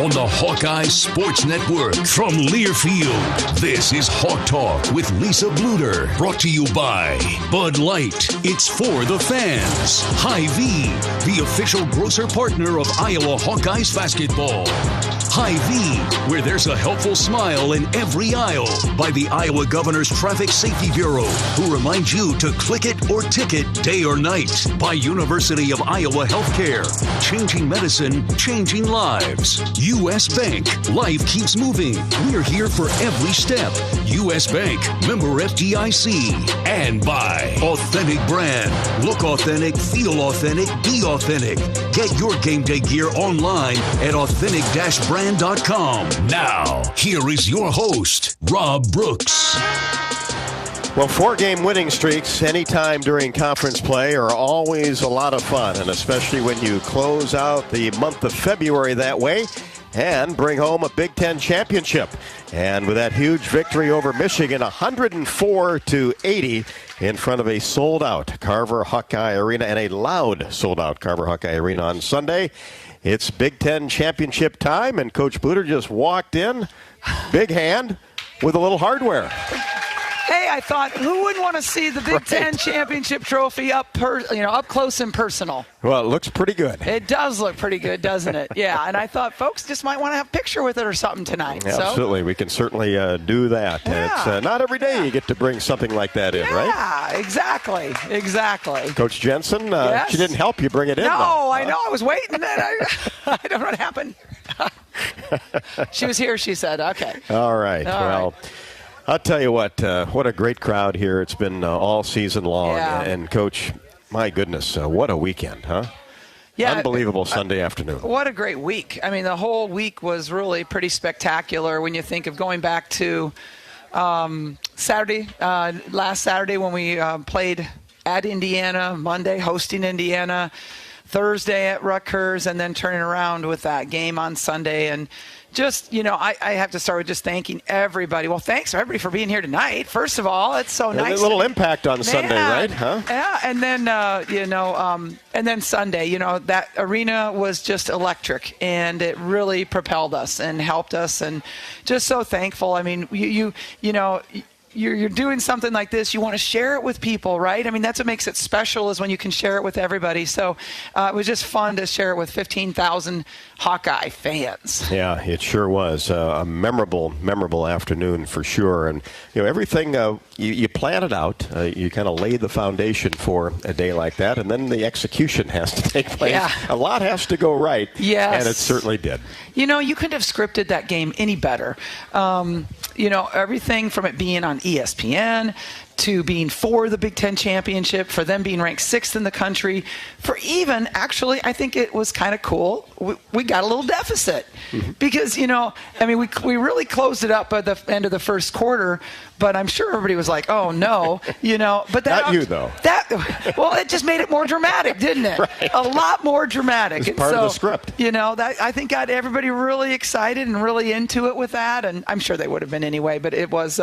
on the Hawkeye Sports Network. From Learfield, this is Hawk Talk with Lisa Bluder. Brought to you by Bud Light. It's for the fans. Hy-Vee, the official grocer partner of Iowa Hawkeyes basketball. Hy-Vee, where there's a helpful smile in every aisle. By the Iowa Governor's Traffic Safety Bureau, who reminds you to click it or ticket day or night. By University of Iowa Healthcare, changing medicine, changing lives. U.S. Bank, life keeps moving. We're here for every step. U.S. Bank, member FDIC. And by Authentic Brand. Look authentic, feel authentic, be authentic. Get your game day gear online at authentic-brand.com. Now, here is your host, Rob Brooks. Well, 4-game winning streaks anytime during conference play are always a lot of fun, and especially when you close out the month of February that way and bring home a Big Ten championship. And with that huge victory over Michigan, 104-80 in front of a sold-out Carver Hawkeye Arena and a loud sold-out Carver Hawkeye Arena on Sunday. It's Big Ten championship time, and Coach Bluder just walked in, big hand, with a little hardware. Hey, I thought, who wouldn't want to see the Big Ten championship trophy up close and personal? Well, it looks pretty good. It does look pretty good, doesn't it? Yeah, and I thought folks just might want to have a picture with it or something tonight. Absolutely. We can certainly do that. Yeah. It's not every day you get to bring something like that in, right? Yeah, exactly. Coach Jensen, yes. She didn't help you bring it in, No, though. I know. I was waiting. I don't know what happened. She was here, she said. Okay. All right. Well, I'll tell you what a great crowd here. It's been all season long. Yeah. And, Coach, my goodness, what a weekend, huh? Yeah, unbelievable Sunday afternoon. What a great week. I mean, the whole week was really pretty spectacular when you think of going back to Saturday, last Saturday when we played at Indiana, Monday hosting Indiana, Thursday at Rutgers, and then turning around with that game on Sunday. And just, I have to start with just thanking everybody. Well, thanks everybody for being here tonight. First of all, it's so nice. A little impact on Sunday, right? Huh? Yeah, and then and then Sunday, that arena was just electric, and it really propelled us and helped us, and just so thankful. I mean, you're doing something like this, you want to share it with people, right? I mean, that's what makes it special, is when you can share it with everybody. So it was just fun to share it with 15,000 Hawkeye fans. Yeah, it sure was a memorable afternoon for sure. And everything you plan it out, you kind of lay the foundation for a day like that, and then the execution has to take place. Yeah. A lot has to go right. Yes. And it certainly did. You couldn't have scripted that game any better. Everything from it being on ESPN to being for the Big Ten championship, for them being ranked 6th in the country, for even, actually, I think it was kind of cool. We got a little deficit because, we really closed it up by the end of the first quarter, but I'm sure everybody was like, oh, no, But that, not you, though. It just made it more dramatic, didn't it? Right. A lot more dramatic. It's part of the script. That I think got everybody really excited and really into it with that, and I'm sure they would have been anyway, but it was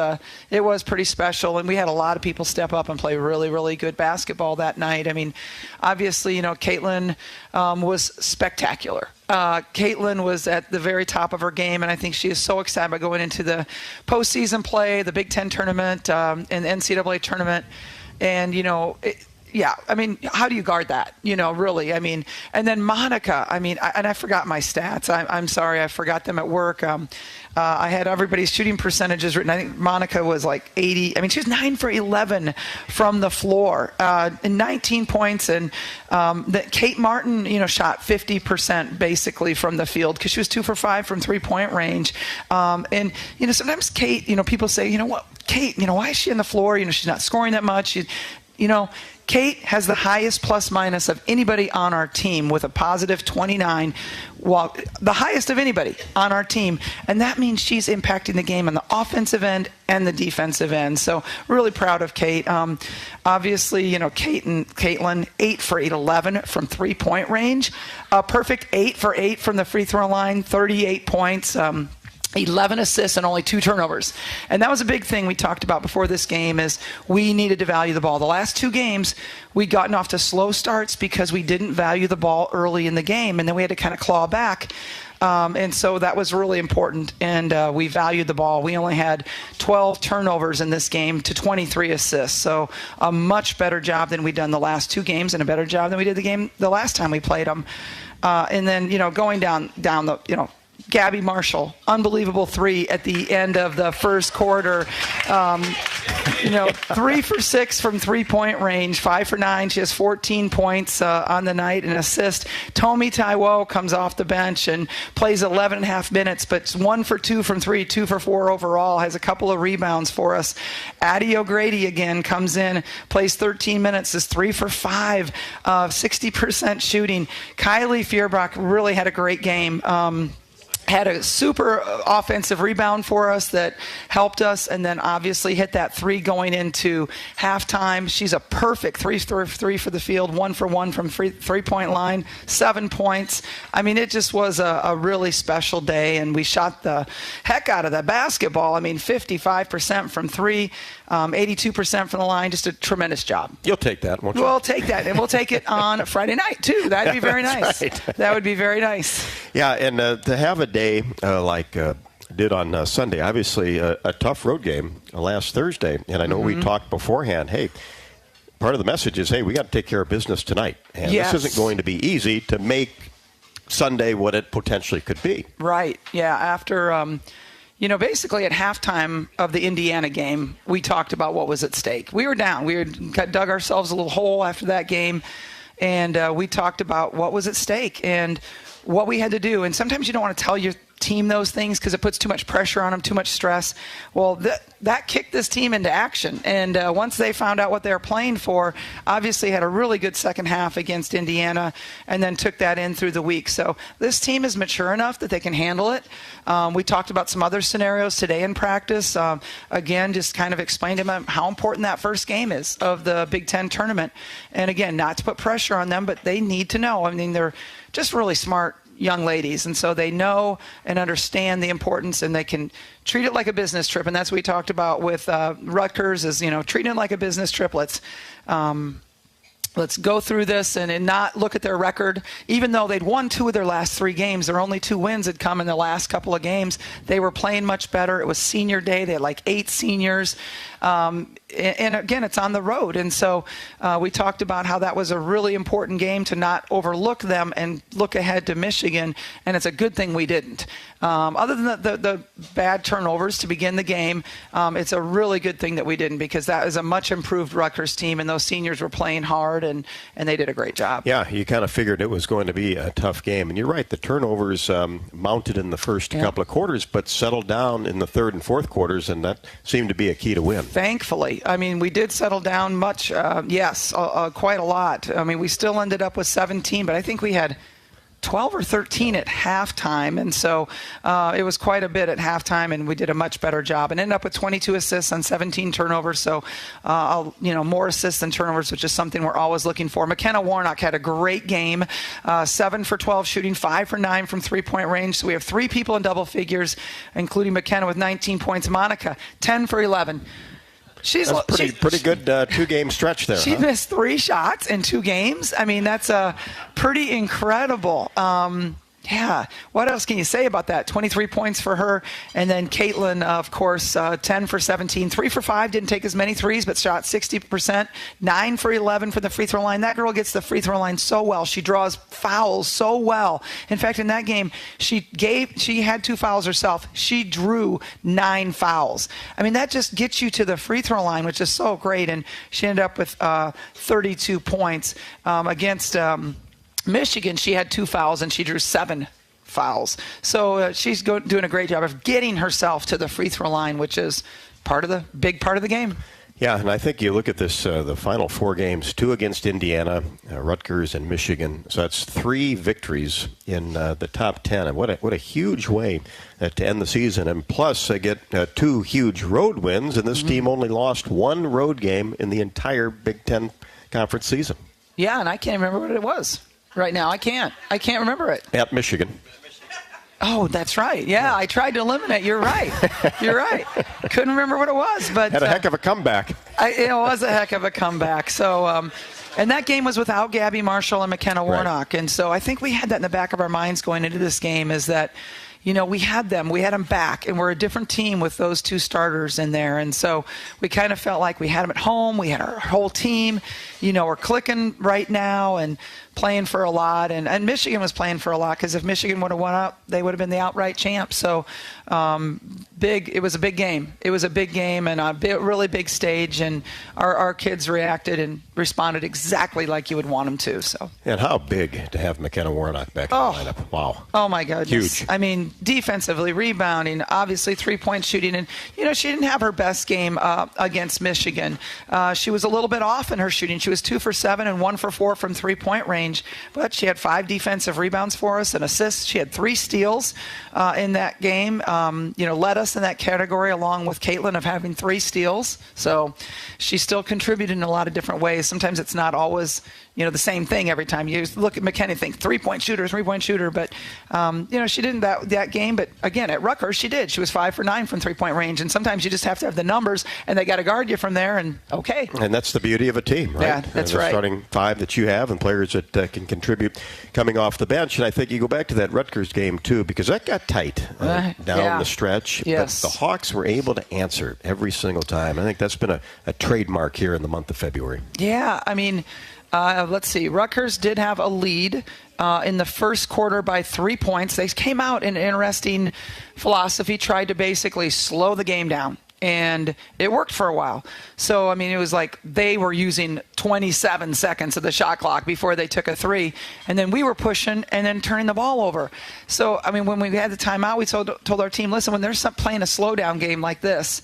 pretty special, and we had a lot of people step up and play really, really good basketball that night. I mean, obviously, Caitlyn was spectacular. Caitlyn was at the very top of her game, and I think she is so excited about going into the postseason play, the Big Ten tournament, and the NCAA tournament. And, how do you guard that? Really, and then Monica, I forgot my stats. I'm sorry, I forgot them at work. I had everybody's shooting percentages written. I think Monica was like 80. She was 9 for 11 from the floor, and 19 points. And Kate Martin, shot 50% basically from the field because she was 2 for 5 from 3-point range. Sometimes Kate, people say, Kate, why is she on the floor? She's not scoring that much. Kate has the highest plus minus of anybody on our team with a positive 29, the highest of anybody on our team. And that means she's impacting the game on the offensive end and the defensive end. So really proud of Kate. Obviously, Caitlyn, 8 for 11 from 3-point range. Perfect 8 for 8 from the free throw line, 38 points. 11 assists and only 2 turnovers. And that was a big thing we talked about before this game, is we needed to value the ball. The last 2 games, we'd gotten off to slow starts because we didn't value the ball early in the game, and then we had to kind of claw back. And so that was really important, and we valued the ball. We only had 12 turnovers in this game to 23 assists, so a much better job than we'd done the last two games and a better job than we did the last time we played them. And then, going down the, Gabby Marshall, unbelievable three at the end of the first quarter. 3 for 6 from three-point range, 5 for 9. She has 14 points on the night, an assist. Tomi Taiwo comes off the bench and plays 11 and a half minutes, but 1 for 2 from 3, 2 for 4 overall, has a couple of rebounds for us. Addie O'Grady again comes in, plays 13 minutes, is 3 for 5, 60% shooting. Kylie Feuerbach really had a great game. Had a super offensive rebound for us that helped us, and then obviously hit that three going into halftime. She's a perfect 3 for 3 for the field, 1 for 1 from three-point line, 7 points. I mean, it just was a really special day, and we shot the heck out of that basketball. I mean, 55% from 3, 82% from the line. Just a tremendous job. You'll take that, won't you? We'll take that, and we'll take it on Friday night, too. That'd be very nice. Right. That would be very nice. Yeah, and to have a day like did on Sunday, obviously a tough road game last Thursday, and I know we talked beforehand, hey, part of the message is, hey, we got to take care of business tonight, and this isn't going to be easy to make Sunday what it potentially could be. Right, yeah, after basically at halftime of the Indiana game, we talked about what was at stake. We were down. We had dug ourselves a little hole after that game, and we talked about what was at stake and what we had to do. And sometimes you don't want to tell your team those things because it puts too much pressure on them, too much stress. Well, that kicked this team into action. And once they found out what they were playing for, obviously had a really good second half against Indiana and then took that in through the week. So this team is mature enough that they can handle it. We talked about some other scenarios today in practice. Again, just kind of explained to them how important that first game is of the Big Ten tournament. And again, not to put pressure on them, but they need to know. I mean, they're just really smart young ladies, and so they know and understand the importance, and they can treat it like a business trip. And that's what we talked about with Rutgers, is treating it like a business trip. Let's go through this and not look at their record. Even though they'd won 2 of their last 3 games, their only 2 wins had come in the last couple of games. They were playing much better. It was senior day. They had like 8 seniors. And again, it's on the road. And so we talked about how that was a really important game to not overlook them and look ahead to Michigan. And it's a good thing we didn't. Other than the bad turnovers to begin the game, it's a really good thing that we didn't, because that is a much improved Rutgers team, and those seniors were playing hard, and they did a great job. Yeah, you kind of figured it was going to be a tough game. And you're right, the turnovers mounted in the first couple of quarters, but settled down in the third and fourth quarters, and that seemed to be a key to win. Thankfully. I mean, we did settle down much, quite a lot. I mean, we still ended up with 17, but I think we had 12 or 13 at halftime, and so it was quite a bit at halftime, and we did a much better job and ended up with 22 assists on 17 turnovers, so more assists than turnovers, which is something we're always looking for. McKenna Warnock had a great game, 7 for 12 shooting, 5 for 9 from three-point range, so we have 3 people in double figures, including McKenna with 19 points. Monica, 10 for 11. She's pretty good 2-game stretch there. She missed 3 shots in 2 games. I mean, that's pretty incredible. Yeah. What else can you say about that? 23 points for her. And then Caitlyn, of course, 10 for 17. 3 for 5, didn't take as many threes, but shot 60%. 9 for 11 from the free throw line. That girl gets the free throw line so well. She draws fouls so well. In fact, in that game, she had 2 fouls herself. She drew 9 fouls. I mean, that just gets you to the free throw line, which is so great. And she ended up with 32 points against Michigan. She had 2 fouls, and she drew 7 fouls. So she's doing a great job of getting herself to the free throw line, which is big part of the game. Yeah, and I think you look at this, the final 4 games, 2 against Indiana, Rutgers, and Michigan. So that's 3 victories in the top 10. And what a huge way to end the season. And plus, they get 2 huge road wins, and this team only lost 1 road game in the entire Big Ten conference season. Yeah, and I can't remember what it was. Right now, I can't remember it. At Michigan. Oh, that's right. Yeah, I tried to eliminate. You're right. You're right. Couldn't remember what it was, but had a heck of a comeback. It was a heck of a comeback. So, and that game was without Gabby Marshall and McKenna Warnock, and so I think we had that in the back of our minds going into this game. Is that, we had them back, and we're a different team with those two starters in there. And so we kind of felt like we had them at home. We had our whole team, we're clicking right now and playing for a lot. And Michigan was playing for a lot, because if Michigan would have won up, they would have been the outright champs. So it was a big game. It was a big game and a really big stage. And our kids reacted and responded exactly like you would want them to. So. And how big to have McKenna Warnock back in the lineup. Wow. Oh, my goodness. Huge. I mean, defensively, rebounding, obviously three-point shooting. And, she didn't have her best game against Michigan. She was a little bit off in her shooting. She was 2 for 7 and 1 for 4 from three-point range. But she had 5 defensive rebounds for us and assists. She had 3 steals in that game. Led us in that category, along with Caitlyn, of having 3 steals. So she still contributed in a lot of different ways. Sometimes it's not always the same thing every time. You look at McKenna and think three-point shooter. But, she didn't that game. But, again, at Rutgers, she did. She was 5 for 9 from three-point range. And sometimes you just have to have the numbers, and they got to guard you from there, and okay. And that's the beauty of a team, right? Yeah, that's right. Starting 5 that you have and players that can contribute coming off the bench. And I think you go back to that Rutgers game, too, because that got tight down the stretch. Yes. But the Hawks were able to answer every single time. I think that's been a trademark here in the month of February. Yeah, I mean, let's see. Rutgers did have a lead in the first quarter by 3 points. They came out in an interesting philosophy, tried to basically slow the game down. And it worked for a while. So, I mean, it was like they were using 27 seconds of the shot clock before they took a 3. And then we were pushing and then turning the ball over. So, I mean, when we had the timeout, we told our team, listen, when they're playing a slowdown game like this,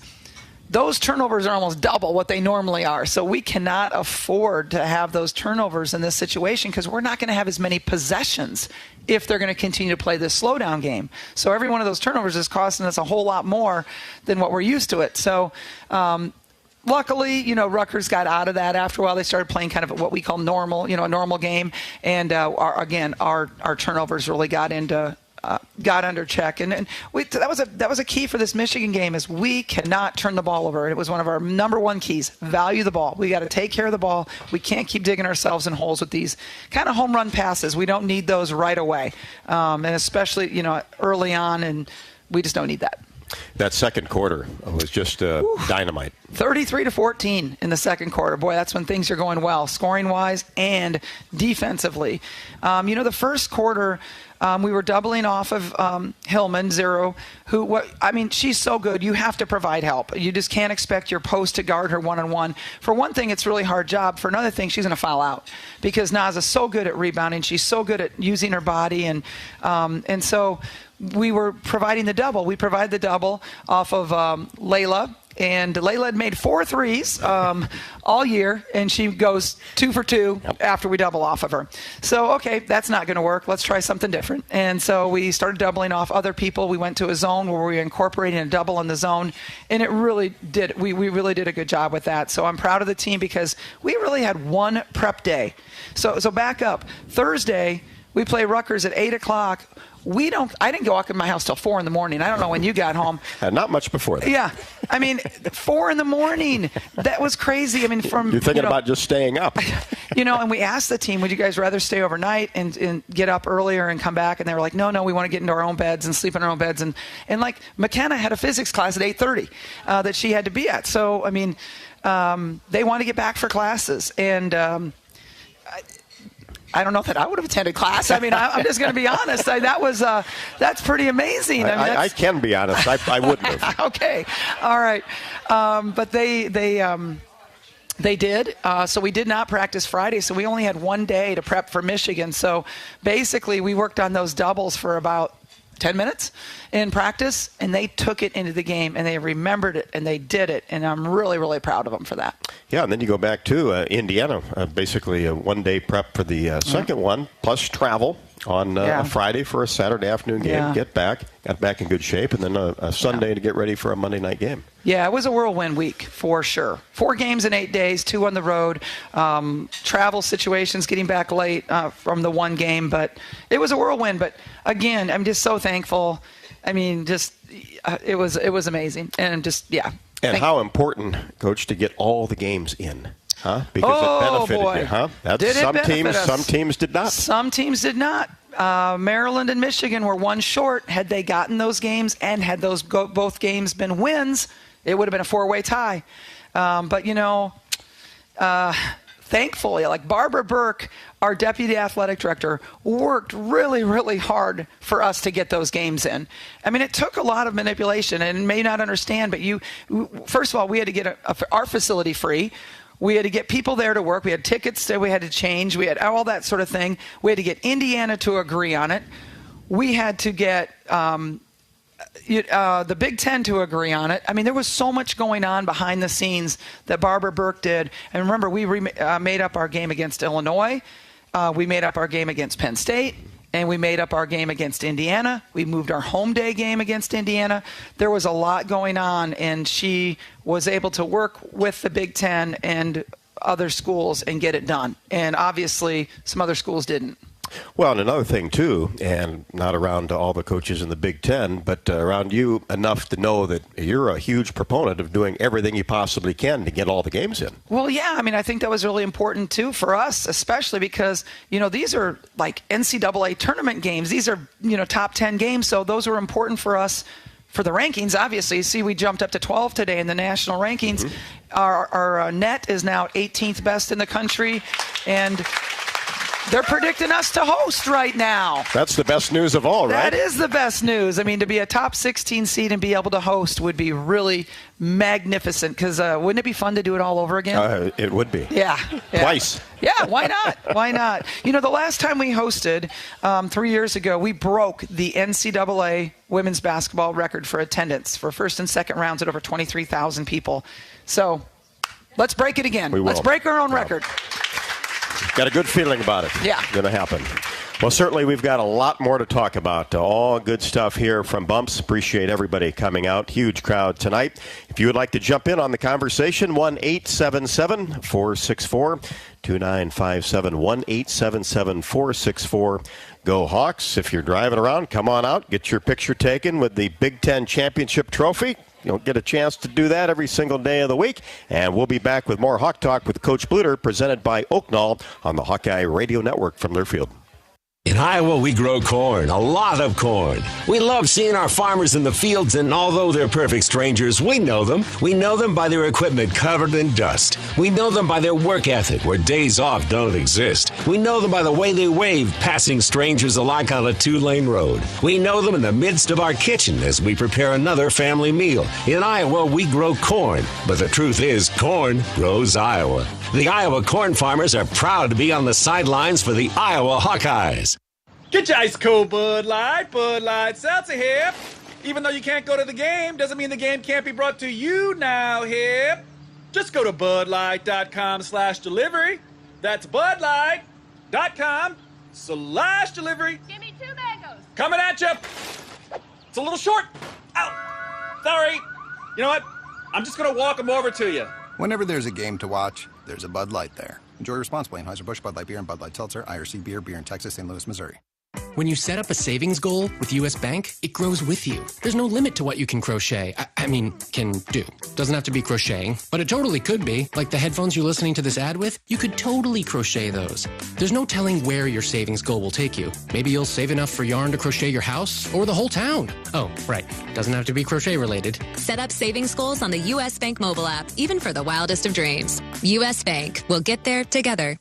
those turnovers are almost double what they normally are. So we cannot afford to have those turnovers in this situation, because we're not going to have as many possessions if they're going to continue to play this slowdown game. So every one of those turnovers is costing us a whole lot more than what we're used to it. So luckily, Rutgers got out of that after a while. They started playing kind of what we call normal, a normal game. And our turnovers really got under check, and that was a key for this Michigan game. Is we cannot turn the ball over. It was one of our number one keys. Value the ball. We got to take care of the ball. We can't keep digging ourselves in holes with these kind of home run passes. We don't need those right away, and especially early on, and we just don't need that. That second quarter was just dynamite. 33-14 in the second quarter. Boy, that's when things are going well, scoring-wise and defensively. The first quarter, we were doubling off of Hillman, Zero, she's so good. You have to provide help. You just can't expect your post to guard her one-on-one. For one thing, it's a really hard job. For another thing, she's going to foul out, because Naz is so good at rebounding. She's so good at using her body, and so we were providing the double. We provided the double off of Layla. And Layla had made 4 threes all year, and she goes 2 for 2 after we double off of her. So, okay, that's not going to work. Let's try something different. And so we started doubling off other people. We went to a zone where we were incorporating a double in the zone, and it really did. We really did a good job with that. So I'm proud of the team, because we really had one prep day. So back up. Thursday, we play Rutgers at 8 o'clock. I didn't go up in my house till 4 in the morning. I don't know when you got home. Not much before that. Yeah. 4 in the morning. That was crazy. You're thinking about just staying up. And we asked the team, would you guys rather stay overnight and get up earlier and come back? And they were like, no, we want to get into our own beds and sleep in our own beds. And like McKenna had a physics class at 8:30 that she had to be at. So, they want to get back for classes. And, I don't know that I would have attended class. I'm just going to be honest. That's pretty amazing. I can be honest. I wouldn't have. Okay. All right. But they did. So we did not practice Friday. So we only had one day to prep for Michigan. So basically we worked on those doubles for about 10 minutes in practice, and they took it into the game, and they remembered it, and they did it, and I'm really, really proud of them for that. Yeah, and then you go back to Indiana, basically a one-day prep for the second one, plus travel, on a Friday for a Saturday afternoon game. Yeah. Got back in good shape, and then a Sunday to get ready for a Monday night game. Yeah, it was a whirlwind week for sure. 4 games in 8 days, 2 on the road, travel situations, getting back late from the 1 game, but it was a whirlwind. But again, I'm just so thankful. I mean, it was amazing, and And how important, Coach, to get all the games in, huh? Because it benefited you, huh? Some teams did not. Some teams did not. Maryland and Michigan were 1 short. Had they gotten those games and had those both games been wins, it would have been a 4-way tie. But thankfully, like Barbara Burke, our deputy athletic director, worked really, really hard for us to get those games in. I mean, it took a lot of manipulation, and may not understand, but first of all, we had to get our facility free. We had to get people there to work. We had tickets that we had to change. We had all that sort of thing. We had to get Indiana to agree on it. We had to get the Big Ten to agree on it. I mean, there was so much going on behind the scenes that Barbara Burke did. And remember, we made up our game against Illinois. We made up our game against Penn State. And we made up our game against Indiana. We moved our home day game against Indiana. There was a lot going on, and she was able to work with the Big Ten and other schools and get it done. And obviously, some other schools didn't. Well, and another thing, too, and not around all the coaches in the Big Ten, but around you enough to know that you're a huge proponent of doing everything you possibly can to get all the games in. Well, yeah, I mean, I think that was really important, too, for us, especially because, these are like NCAA tournament games. These are, top 10 games, so those were important for us for the rankings, obviously. You see, we jumped up to 12 today in the national rankings. Mm-hmm. Our net is now 18th best in the country, and they're predicting us to host right now. That's the best news of all, right? That is the best news. I mean, to be a top 16 seed and be able to host would be really magnificent, because wouldn't it be fun to do it all over again? It would be. Yeah. Twice. Yeah, why not? Why not? The last time we hosted 3 years ago, we broke the NCAA women's basketball record for attendance for first and second rounds at over 23,000 people. So let's break it again. Let's break our own record. Got a good feeling about it. Yeah. Going to happen. Well, certainly we've got a lot more to talk about. All good stuff here from Bumps. Appreciate everybody coming out. Huge crowd tonight. If you would like to jump in on the conversation, 1-877-464-2957. 1-877-464-GO Hawks. If you're driving around, come on out. Get your picture taken with the Big Ten Championship Trophy. You'll get a chance to do that every single day of the week. And we'll be back with more Hawk Talk with Coach Bluder, presented by Oaknall on the Hawkeye Radio Network from Learfield. In Iowa, we grow corn, a lot of corn. We love seeing our farmers in the fields, and although they're perfect strangers, we know them. We know them by their equipment covered in dust. We know them by their work ethic, where days off don't exist. We know them by the way they wave, passing strangers alike on a 2-lane road. We know them in the midst of our kitchen as we prepare another family meal. In Iowa, we grow corn, but the truth is, corn grows Iowa. The Iowa corn farmers are proud to be on the sidelines for the Iowa Hawkeyes. Get your ice cold Bud Light Seltzer here. Even though you can't go to the game, doesn't mean the game can't be brought to you now here. Just go to budlight.com/delivery. That's budlight.com/delivery. Give me 2 mangoes. Coming at you. It's a little short. Ow. Sorry. You know what? I'm just going to walk them over to you. Whenever there's a game to watch, there's a Bud Light there. Enjoy responsibly. Anheuser-Busch, Bud Light Beer, and Bud Light Seltzer. IRC Beer in Texas, St. Louis, Missouri. When you set up a savings goal with U.S. Bank, it grows with you. There's no limit to what you can crochet. Can do. Doesn't have to be crocheting, but it totally could be. Like the headphones you're listening to this ad with, you could totally crochet those. There's no telling where your savings goal will take you. Maybe you'll save enough for yarn to crochet your house or the whole town. Oh, right. Doesn't have to be crochet related. Set up savings goals on the U.S. Bank mobile app, even for the wildest of dreams. U.S. Bank. We'll get there together.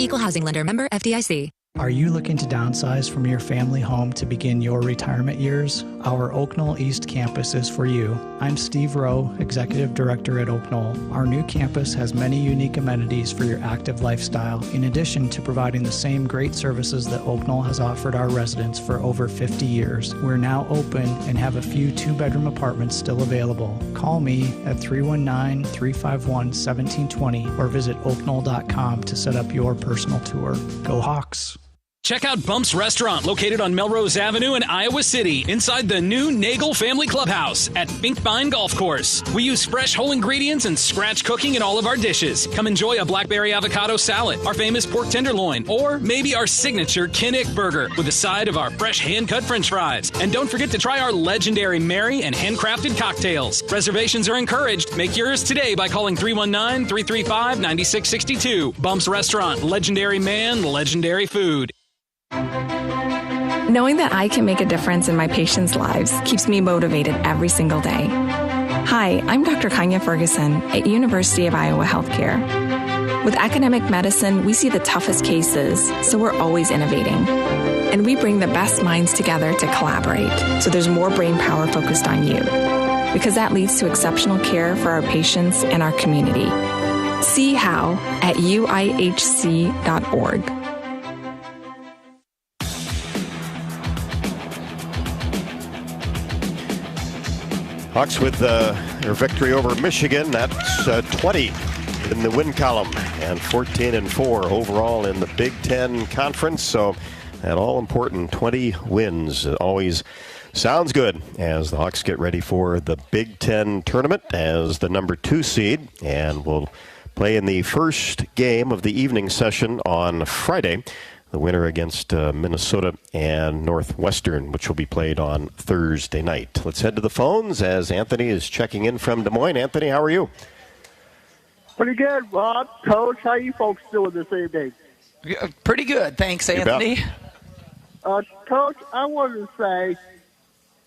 Equal housing lender, member FDIC. Are you looking to downsize from your family home to begin your retirement years? Our Oak Knoll East campus is for you. I'm Steve Rowe, Executive Director at Oak Knoll. Our new campus has many unique amenities for your active lifestyle, in addition to providing the same great services that Oak Knoll has offered our residents for over 50 years. We're now open and have a few two-bedroom apartments still available. Call me at 319-351-1720 or visit oakknoll.com to set up your personal tour. Go Hawks! Check out Bump's Restaurant, located on Melrose Avenue in Iowa City, inside the new Nagel Family Clubhouse at Finkbine Golf Course. We use fresh whole ingredients and scratch cooking in all of our dishes. Come enjoy a blackberry avocado salad, our famous pork tenderloin, or maybe our signature Kinnick burger with a side of our fresh hand-cut french fries. And don't forget to try our legendary Mary and handcrafted cocktails. Reservations are encouraged. Make yours today by calling 319-335-9662. Bump's Restaurant, legendary man, legendary food. Knowing that I can make a difference in my patients' lives keeps me motivated every single day. Hi, I'm Dr. Kanya Ferguson at University of Iowa Healthcare. With academic medicine, we see the toughest cases, so we're always innovating. And we bring the best minds together to collaborate, so there's more brain power focused on you. Because that leads to exceptional care for our patients and our community. See how at uihc.org. Hawks with their victory over Michigan. That's 20 in the win column and 14-4 overall in the Big Ten Conference. So that all-important 20 wins. It always sounds good as the Hawks get ready for the Big Ten tournament as the number 2 seed. And we'll play in the first game of the evening session on Friday. The winner against Minnesota and Northwestern, which will be played on Thursday night. Let's head to the phones as Anthony is checking in from Des Moines. Anthony, how are you? Pretty good, Rob. Coach, how you folks doing this evening? Pretty good. Thanks, Anthony. Coach, I wanted to say,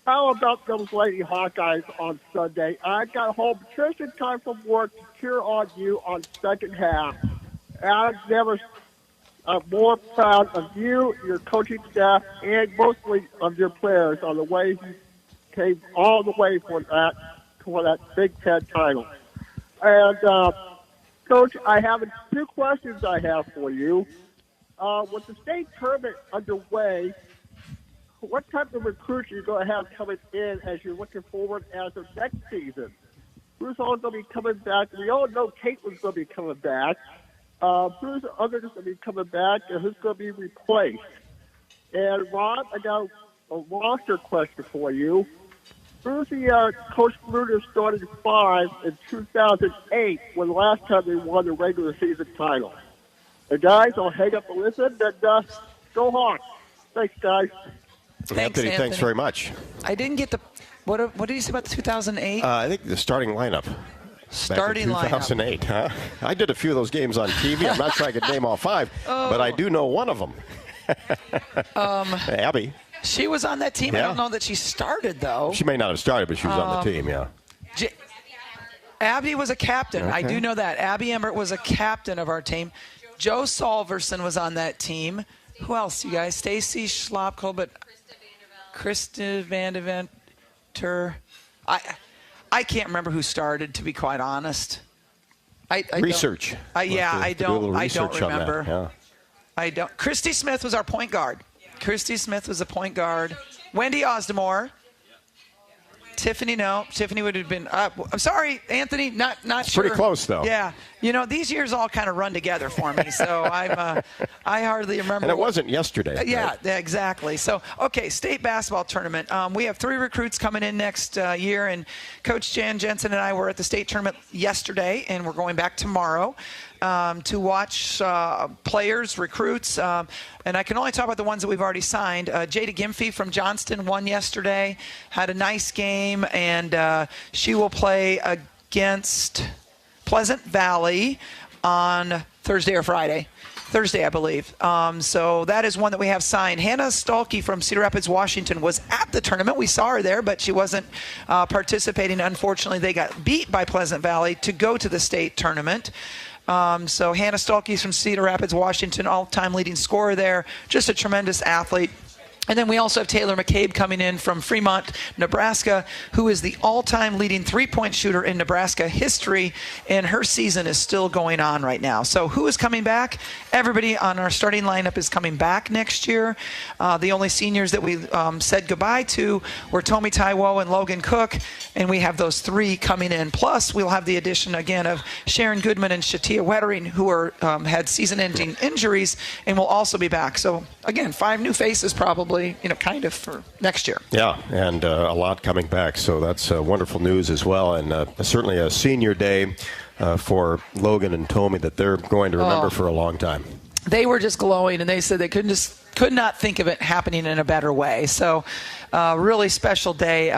how about those Lady Hawkeyes on Sunday? I got home just in time from work to cheer on you on second half. I've never... I'm more proud of you, your coaching staff, and mostly of your players on the way you came all the way for that Big Ten title. And, Coach, I have 2 questions I have for you. With the state tournament underway, what type of recruits are you going to have coming in as you're looking forward as of next season? Who's all going to be coming back? We all know Caitlyn's going to be coming back. Who's others going to be coming back, and who's going to be replaced? And, Rob, I got a roster question for you. Who's the Coach Bluder started 5 in 2008 when the last time they won the regular season title? The guys, I'll hang up and listen, and go Hawks. Thanks, guys. Anthony, thanks very much. I didn't get the – what did you say about the 2008? I think the starting lineup. Starting lineup. 2008, huh? I did a few of those games on TV. I'm not sure I could name all 5, but I do know one of them. Abby. She was on that team. Yeah. I don't know that she started, though. She may not have started, but she was on the team, yeah. Abby was a captain. Okay. I do know that. Abby Emmert was a captain of our team. Joe Solverson was on that team. Who else, you guys? Stacy Schlopko, but Krista Vandeventer. I can't remember who started, to be quite honest. Research. I don't remember. Yeah. I don't. Christy Smith was our point guard. Christy Smith was a point guard. Wendy Osdemore. Tiffany, no. Tiffany would have been I'm sorry, Anthony, not sure. Pretty close, though. Yeah. You know, these years all kind of run together for me, so I hardly remember. And it wasn't yesterday. Yeah, right? Exactly. So, okay, state basketball tournament. We have 3 recruits coming in next year, and Coach Jan Jensen and I were at the state tournament yesterday, and we're going back tomorrow to watch players, recruits, and I can only talk about the ones that we've already signed. Jada Gimphy from Johnston won yesterday, had a nice game, and she will play against Pleasant Valley on Thursday or Friday. Thursday, I believe. So that is one that we have signed. Hannah Stalke from Cedar Rapids, Washington was at the tournament. We saw her there, but she wasn't participating. Unfortunately, they got beat by Pleasant Valley to go to the state tournament. So Hannah Stalke from Cedar Rapids, Washington, all-time leading scorer there. Just a tremendous athlete. And then we also have Taylor McCabe coming in from Fremont, Nebraska, who is the all-time leading three-point shooter in Nebraska history, and her season is still going on right now. So who is coming back? Everybody on our starting lineup is coming back next year. The only seniors that we said goodbye to were Tomi Taiwo and Logan Cook, and we have those three coming in. Plus, we'll have the addition again of Sharon Goodman and Shatia Wettering, who are had season-ending injuries, and will also be back. So, again, 5 new faces probably. Kind of for next year. Yeah, and a lot coming back, so that's wonderful news as well, and certainly a senior day for Logan and Tomi that they're going to remember for a long time. They were just glowing, and they said they could not think of it happening in a better way. So really special day.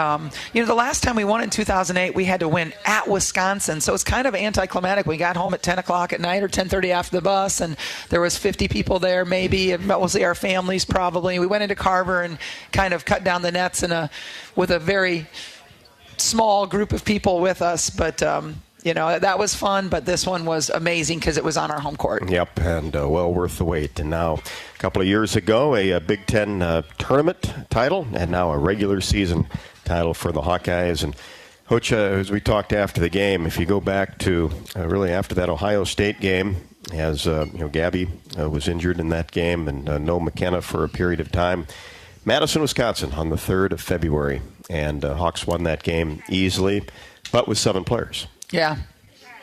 The last time we won in 2008, we had to win at Wisconsin. So it's kind of anticlimactic. We got home at 10 o'clock at night or 10:30 after the bus, and there was 50 people there maybe, and mostly our families probably. We went into Carver and kind of cut down the nets with a very small group of people with us. But that was fun, but this one was amazing because it was on our home court. Yep, and well worth the wait. And now, a couple of years ago, a Big Ten tournament title, and now a regular season title for the Hawkeyes. And Coach, as we talked after the game, if you go back to really after that Ohio State game, as Gabby was injured in that game, and no McKenna for a period of time. Madison, Wisconsin, on the 3rd of February, and Hawks won that game easily, but with 7 players. Yeah.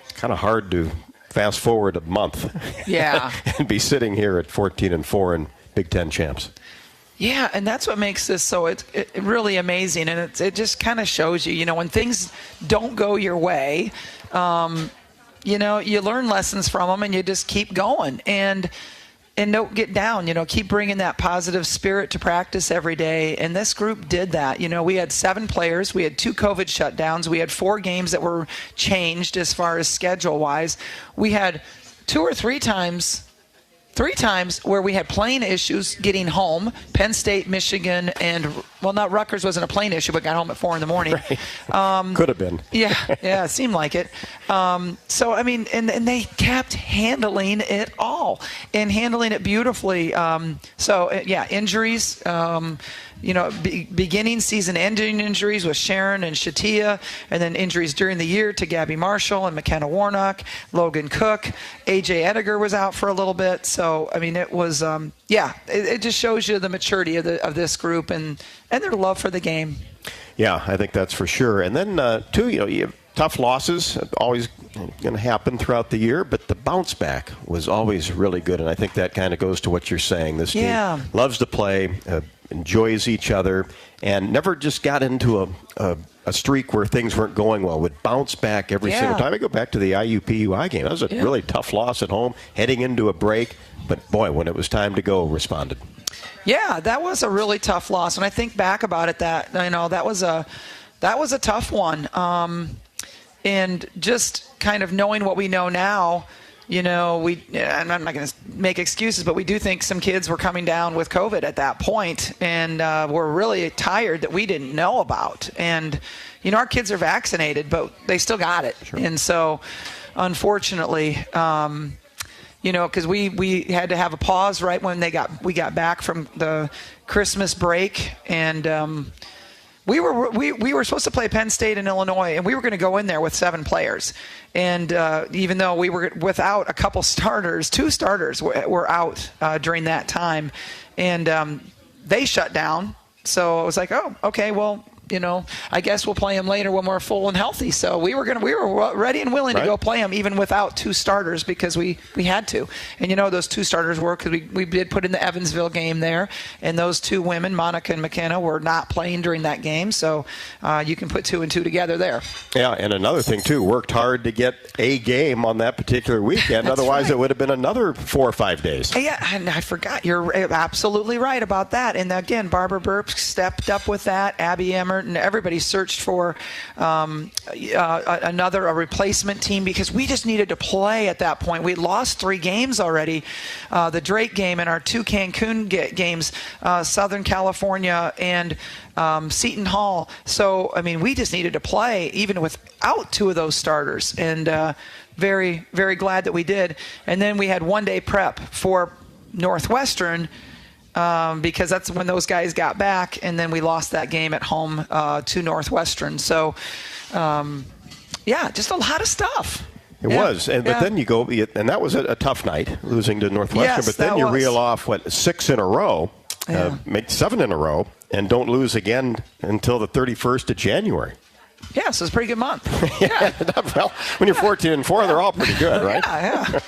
It's kind of hard to fast forward a month. Yeah. And be sitting here at 14-4 and Big Ten champs. Yeah, and that's what makes this so really amazing. And it just kind of shows you, when things don't go your way, you learn lessons from them and you just keep going. And don't get down, keep bringing that positive spirit to practice every day. And this group did that. We had 7 players. We had 2 COVID shutdowns. We had 4 games that were changed as far as schedule-wise. We had 2 or 3 times where we had plane issues getting home. Penn State, Michigan, and, not Rutgers wasn't a plane issue, but got home at 4 in the morning. Right. Could have been. Yeah, it seemed like it. And they kept handling it all and handling it beautifully. Injuries, beginning season ending injuries with Sharon and Shatia, and then injuries during the year to Gabby Marshall and McKenna Warnock, Logan Cook, AJ Ediger was out for a little bit. So, it was, it just shows you the maturity of this group and their love for the game. Yeah, I think that's for sure. And then, too, you have tough losses, always going to happen throughout the year, but the bounce back was always really good. And I think that kind of goes to what you're saying. This team loves to play, enjoys each other, and never just got into a streak where things weren't going well. Would bounce back every single time. I go back to the IU-PUI game. That was a really tough loss at home, heading into a break. But, boy, when it was time to go, responded. Yeah, that was a really tough loss. When I think back about it, that was a tough one. And just kind of knowing what we know now, I'm not going to make excuses, but we do think some kids were coming down with COVID at that point, and were really tired that we didn't know about. And, our kids are vaccinated, but they still got it. Sure. And so, unfortunately, because we had to have a pause right when we got back from the Christmas break, and we were supposed to play Penn State and Illinois, and we were going to go in there with 7 players. And even though we were without a couple starters, 2 starters were out during that time, and they shut down. So I was like, oh, okay, well, I guess we'll play them later when we're full and healthy. So we were ready and willing to go play them even without 2 starters because we had to. And those 2 starters were because we did put in the Evansville game there, and those 2 women, Monica and McKenna, were not playing during that game. So you can put 2 and 2 together there. Yeah, and another thing too, worked hard to get a game on that particular weekend. Otherwise, it would have been another 4 or 5 days. Yeah, and I forgot. You're absolutely right about that. And again, Barbara Burp stepped up with that. Abby Emmert. And everybody searched for a replacement team because we just needed to play at that point. We lost 3 games already, the Drake game and our 2 Cancun games, Southern California and Seton Hall. So, we just needed to play even without 2 of those starters. And very, very glad that we did. And then we had one-day prep for Northwestern because that's when those guys got back, and then we lost that game at home to Northwestern. So, just a lot of stuff. It was, but then you go, and that was a tough night, losing to Northwestern. Yes, but then you reel off, 6 in a row, make 7 in a row, and don't lose again until the 31st of January. Yeah, so it's a pretty good month. Well, when you're 14-4, they're all pretty good, right? Yeah.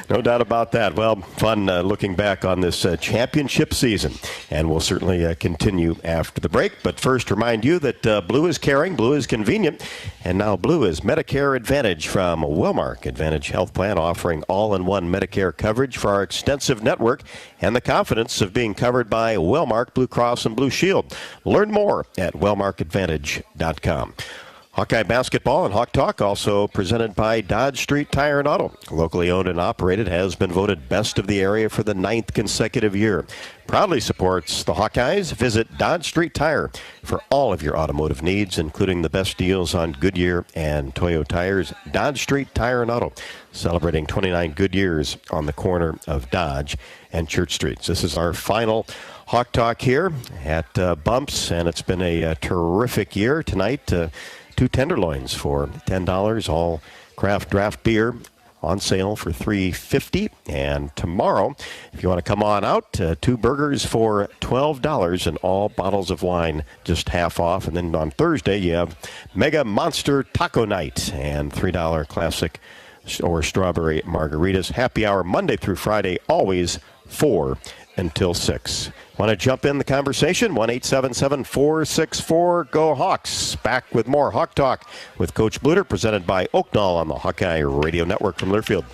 No doubt about that. Well, fun looking back on this championship season, and we'll certainly continue after the break. But first, remind you that Blue is caring, Blue is convenient, and now Blue is Medicare Advantage from Wellmark Advantage Health Plan, offering all-in-one Medicare coverage for our extensive network and the confidence of being covered by Wellmark, Blue Cross, and Blue Shield. Learn more at wellmarkadvantage.com. Hawkeye Basketball and Hawk Talk, also presented by Dodge Street Tire and Auto. Locally owned and operated, has been voted best of the area for the 9th consecutive year. Proudly supports the Hawkeyes. Visit Dodge Street Tire for all of your automotive needs, including the best deals on Goodyear and Toyo tires. Dodge Street Tire and Auto, celebrating 29 good years on the corner of Dodge and Church Streets. This is our final Hawk Talk here at Bumps, and it's been a terrific year. Tonight, 2 tenderloins for $10, all craft draft beer on sale for $3.50. And tomorrow, if you want to come on out, 2 burgers for $12 and all bottles of wine just half off. And then on Thursday, you have Mega Monster Taco Night and $3 classic or strawberry margaritas. Happy hour Monday through Friday, always 4 until 6. Want to jump in the conversation? 1-877-464-GO Hawks. Back with more Hawk Talk with Coach Bluder, presented by Oaknall on the Hawkeye Radio Network from Learfield.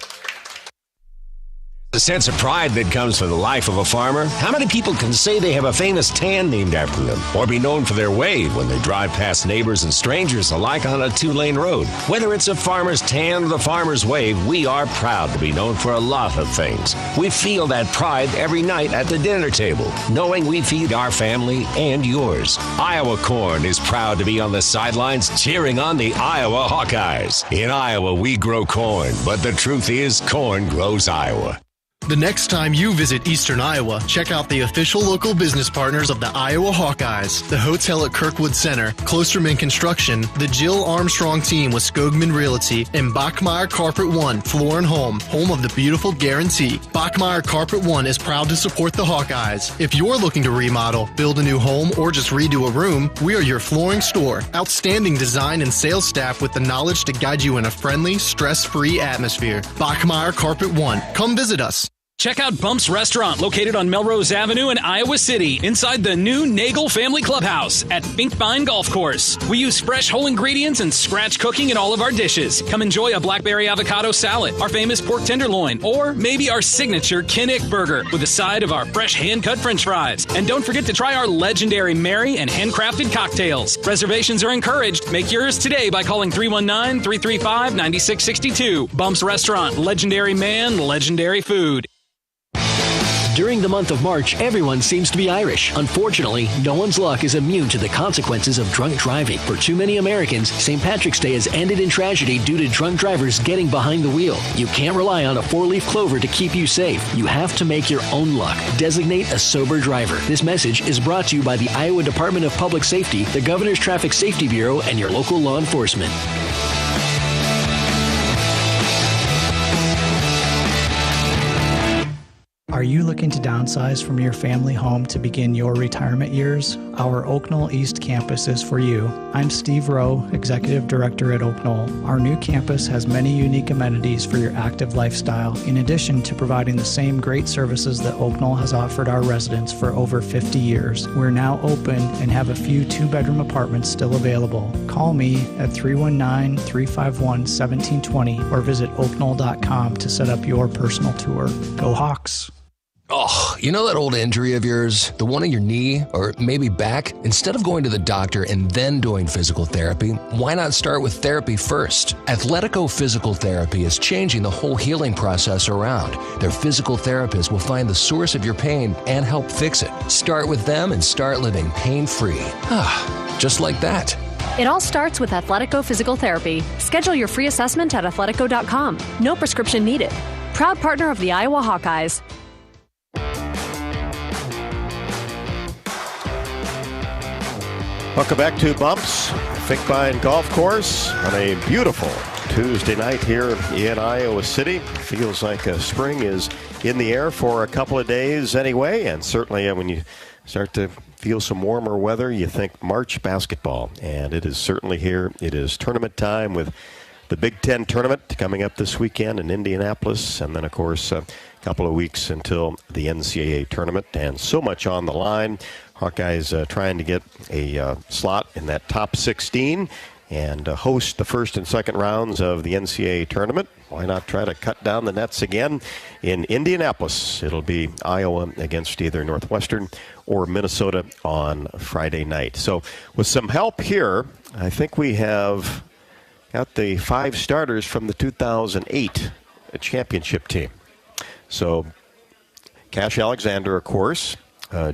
The sense of pride that comes from the life of a farmer. How many people can say they have a famous tan named after them, or be known for their wave when they drive past neighbors and strangers alike on a 2-lane road? Whether it's a farmer's tan or the farmer's wave, we are proud to be known for a lot of things. We feel that pride every night at the dinner table, knowing we feed our family and yours. Iowa Corn is proud to be on the sidelines cheering on the Iowa Hawkeyes. In Iowa, we grow corn, but the truth is, corn grows Iowa. The next time you visit Eastern Iowa, check out the official local business partners of the Iowa Hawkeyes, the hotel at Kirkwood Center, Klosterman Construction, the Jill Armstrong team with Skogman Realty, and Bachmeyer Carpet One, Floor and Home of the beautiful Guarantee. Bachmeyer Carpet One is proud to support the Hawkeyes. If you're looking to remodel, build a new home, or just redo a room, we are your flooring store. Outstanding design and sales staff with the knowledge to guide you in a friendly, stress-free atmosphere. Bachmeyer Carpet One. Come visit us. Check out Bump's Restaurant, located on Melrose Avenue in Iowa City, inside the new Nagel Family Clubhouse at Finkbine Golf Course. We use fresh whole ingredients and scratch cooking in all of our dishes. Come enjoy a blackberry avocado salad, our famous pork tenderloin, or maybe our signature Kinnick burger with a side of our fresh hand-cut french fries. And don't forget to try our legendary Mary and handcrafted cocktails. Reservations are encouraged. Make yours today by calling 319-335-9662. Bump's Restaurant, legendary man, legendary food. During the month of March, everyone seems to be Irish. Unfortunately, no one's luck is immune to the consequences of drunk driving. For too many Americans, St. Patrick's Day has ended in tragedy due to drunk drivers getting behind the wheel. You can't rely on a 4-leaf clover to keep you safe. You have to make your own luck. Designate a sober driver. This message is brought to you by the Iowa Department of Public Safety, the Governor's Traffic Safety Bureau, and your local law enforcement. Are you looking to downsize from your family home to begin your retirement years? Our Oaknall East campus is for you. I'm Steve Rowe, Executive Director at Oaknall. Our new campus has many unique amenities for your active lifestyle, in addition to providing the same great services that Oaknall has offered our residents for over 50 years. We're now open and have a few 2-bedroom apartments still available. Call me at 319-351-1720 or visit oaknall.com to set up your personal tour. Go Hawks! Oh, you know that old injury of yours? The one in your knee or maybe back? Instead of going to the doctor and then doing physical therapy, why not start with therapy first? Athletico Physical Therapy is changing the whole healing process around. Their physical therapists will find the source of your pain and help fix it. Start with them and start living pain-free. Just like that. It all starts with Athletico Physical Therapy. Schedule your free assessment at athletico.com. No prescription needed. Proud partner of the Iowa Hawkeyes. Welcome back to Bumps, Finkbine Golf Course on a beautiful Tuesday night here in Iowa City. Feels like spring is in the air for a couple of days anyway, and certainly when you start to feel some warmer weather, you think March basketball, and it is certainly here. It is tournament time with the Big Ten tournament coming up this weekend in Indianapolis, and then, of course, a couple of weeks until the NCAA tournament, and so much on the line. Hawkeyes trying to get a slot in that top 16 and host the first and second rounds of the NCAA tournament. Why not try to cut down the nets again in Indianapolis? It'll be Iowa against either Northwestern or Minnesota on Friday night. So with some help here, I think we have got the 5 starters from the 2008 championship team. So Cash Alexander, of course,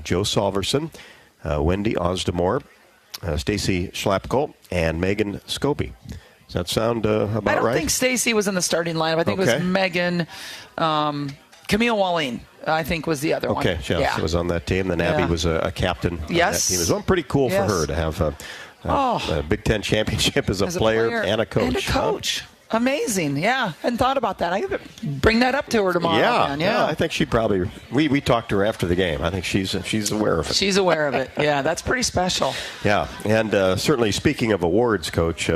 Joe Salverson, Wendy Osdemore, Stacy Schlapko, and Megan Scobie. Does that sound about right? I don't think Stacy was in the starting lineup. I think it was Megan. Camille Wallin, I think, was the other one. Okay, yeah. Was on that team. Then Abby was a captain on that team. It was pretty cool for her to have a Big Ten championship as a player and a coach. And a coach. Amazing, yeah. Hadn't thought about that. I could bring that up to her tomorrow. Yeah, I think she probably. We talked to her after the game. I think she's aware of it. She's aware of it. Yeah, that's pretty special. Yeah, and certainly speaking of awards, Coach.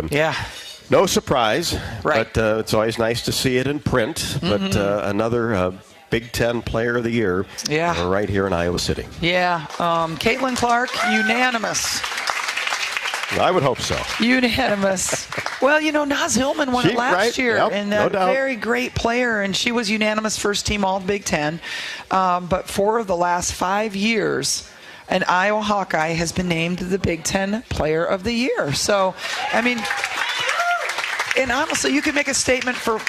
No surprise, right? But it's always nice to see it in print. Mm-hmm. But another Big Ten Player of the Year, right here in Iowa City. Yeah, Caitlyn Clark, unanimous. I would hope so. Unanimous. Well, Naz Hillman won it last year, and a very great player, and she was unanimous first team All Big Ten. But 4 of the last 5 years, an Iowa Hawkeye has been named the Big Ten Player of the Year. So, I mean, and honestly, you could make a statement for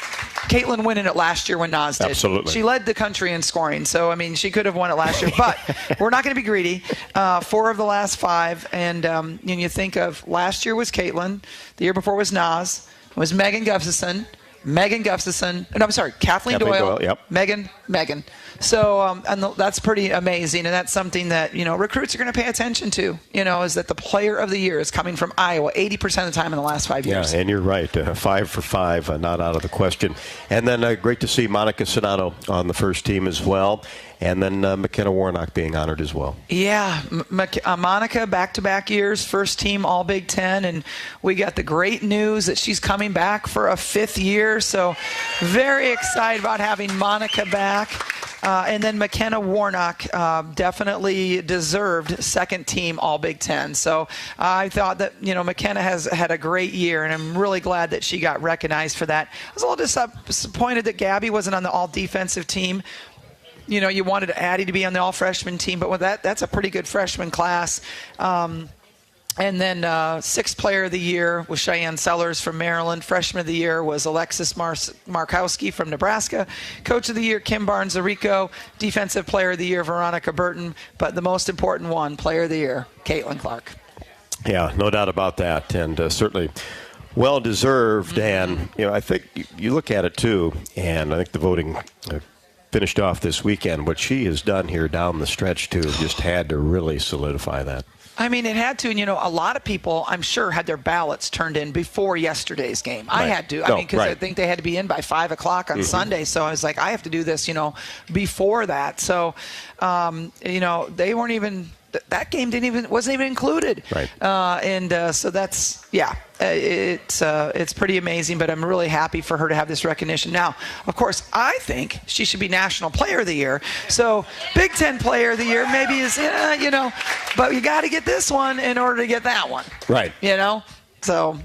Caitlyn winning it last year when Naz did. Absolutely. She led the country in scoring. So, I mean, she could have won it last year. But we're not going to be greedy. 4 of the last 5. And you think of last year was Caitlyn. The year before was Naz. It was Megan Gustafson. Kathleen Doyle. Megan. So and that's pretty amazing, and that's something that recruits are going to pay attention to. Is that the Player of the Year is coming from Iowa 80% of the time in the last 5 years. Yeah, and you're right, 5 for 5, not out of the question. And then great to see Monica Sonato on the first team as well. And then McKenna Warnock being honored as well. Yeah, Monica, back-to-back years, first team All Big Ten, and we got the great news that she's coming back for a 5th year. So very excited about having Monica back. And then McKenna Warnock definitely deserved second team All Big Ten. So I thought that, McKenna has had a great year, and I'm really glad that she got recognized for that. I was a little disappointed that Gabby wasn't on the all defensive team. You wanted Addie to be on the all-freshman team, but with that's a pretty good freshman class. And then 6th Player of the Year was Cheyenne Sellers from Maryland. Freshman of the Year was Alexis Markowski from Nebraska. Coach of the Year, Kim Barnes-Arico. Defensive Player of the Year, Veronica Burton. But the most important one, Player of the Year, Caitlyn Clark. Yeah, no doubt about that, and certainly well-deserved. Mm-hmm. And, I think you look at it, too, and I think the voting finished off this weekend. What she has done here down the stretch, too, just had to really solidify that. I mean, it had to, and a lot of people, I'm sure, had their ballots turned in before yesterday's game. Right. I had to, because I think they had to be in by 5 o'clock on Sunday. So I was like, I have to do this, before that. So, they weren't even. That game wasn't even included. Right. So that's it's pretty amazing. But I'm really happy for her to have this recognition. Now, of course, I think she should be National Player of the Year. So Big Ten Player of the Year maybe is but you got to get this one in order to get that one. Right. So.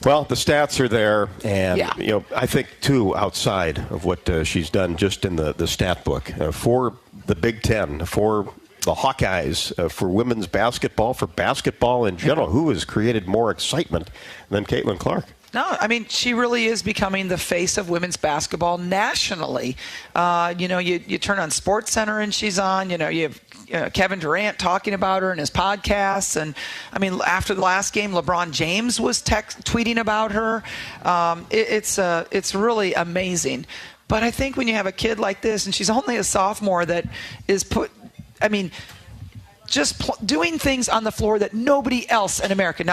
Well, the stats are there, and I think too outside of what she's done just in the stat book for the Big Ten for the Hawkeyes, for women's basketball, for basketball in general. Who has created more excitement than Caitlyn Clark? No, I mean, she really is becoming the face of women's basketball nationally. You turn on SportsCenter and she's on. You have Kevin Durant talking about her in his podcasts. And, I mean, after the last game, LeBron James was tweeting about her. It's really amazing. But I think when you have a kid like this, and she's only a sophomore, that is just doing things on the floor that nobody else in America,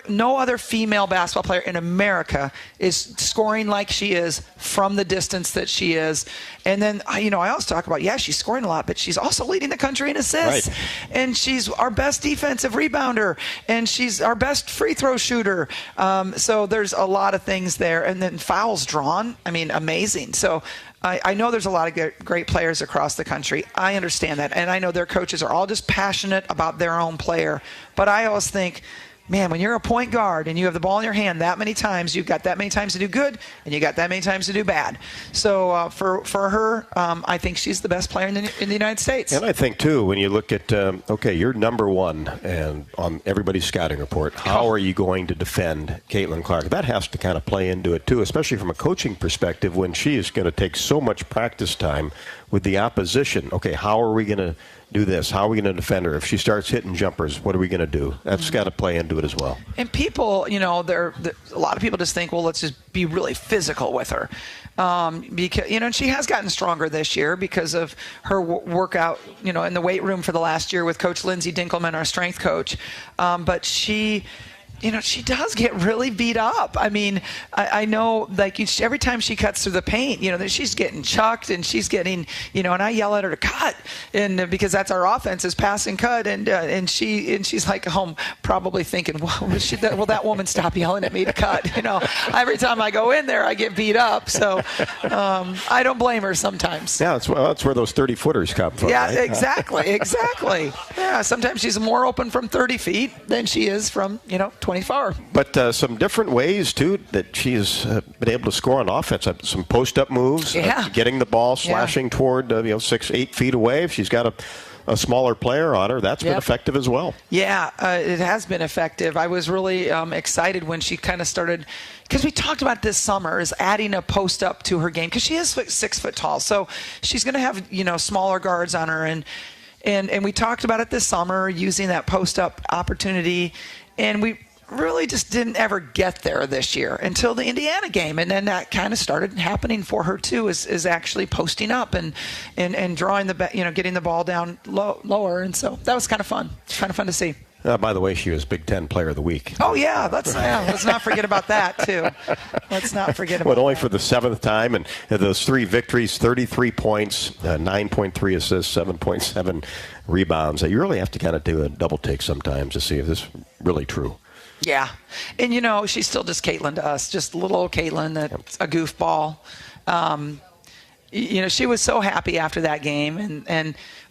no other female basketball player in America is scoring like she is from the distance that she is. And then, I always talk about, she's scoring a lot, but she's also leading the country in assists. Right. And she's our best defensive rebounder, and she's our best free throw shooter. So there's a lot of things there. And then fouls drawn, amazing. So I know there's a lot of great players across the country. I understand that. And I know their coaches are all just passionate about their own player. But I always think, man, when you're a point guard and you have the ball in your hand that many times, you've got that many times to do good, and you got that many times to do bad. So for her, I think she's the best player in the United States. And I think, too, when you look at, you're number one and on everybody's scouting report, how are you going to defend Caitlyn Clark? That has to kind of play into it, too, especially from a coaching perspective when she is going to take so much practice time with the opposition. Okay, how are we going to do this? How are we going to defend her? If she starts hitting jumpers, what are we going to do? That's got to play into it as well. And people, a lot of people just think, well, let's just be really physical with her. Because, and she has gotten stronger this year because of her workout, in the weight room for the last year with Coach Lindsay Dinkelman, our strength coach. But she does get really beat up. I know, every time she cuts through the paint, that she's getting chucked and she's getting, and I yell at her to cut, and because that's our offense is pass and cut, and she's like home probably thinking, well, will that woman stop yelling at me to cut? Every time I go in there, I get beat up. So I don't blame her sometimes. Yeah, that's where those 30-footers come from. Yeah, right? exactly. Yeah, sometimes she's more open from 30 feet than she is from 24. But some different ways, too, that she's been able to score on offense. Some post-up moves, getting the ball, slashing toward 6-8 feet away. If she's got a smaller player on her, that's been effective as well. Yeah, it has been effective. I was really excited when she kind of started, because we talked about this summer, is adding a post-up to her game, because she is 6 foot tall. So she's going to have, smaller guards on her. And we talked about it this summer, using that post-up opportunity. And we really just didn't ever get there this year until the Indiana game, and then that kind of started happening for her too, is actually posting up and drawing getting the ball down lower, and so that was kind of fun. Kind of fun to see. By the way, she was Big Ten Player of the Week. Oh yeah, let's not forget about that too. Let's not forget about. But only for the 7th time, and those 3 victories, 33 points, 9.3 assists, 7.7 rebounds. You really have to kind of do a double take sometimes to see if this is really true. Yeah. And, she's still just Caitlyn to us, just little old Caitlyn that's a goofball. She was so happy after that game,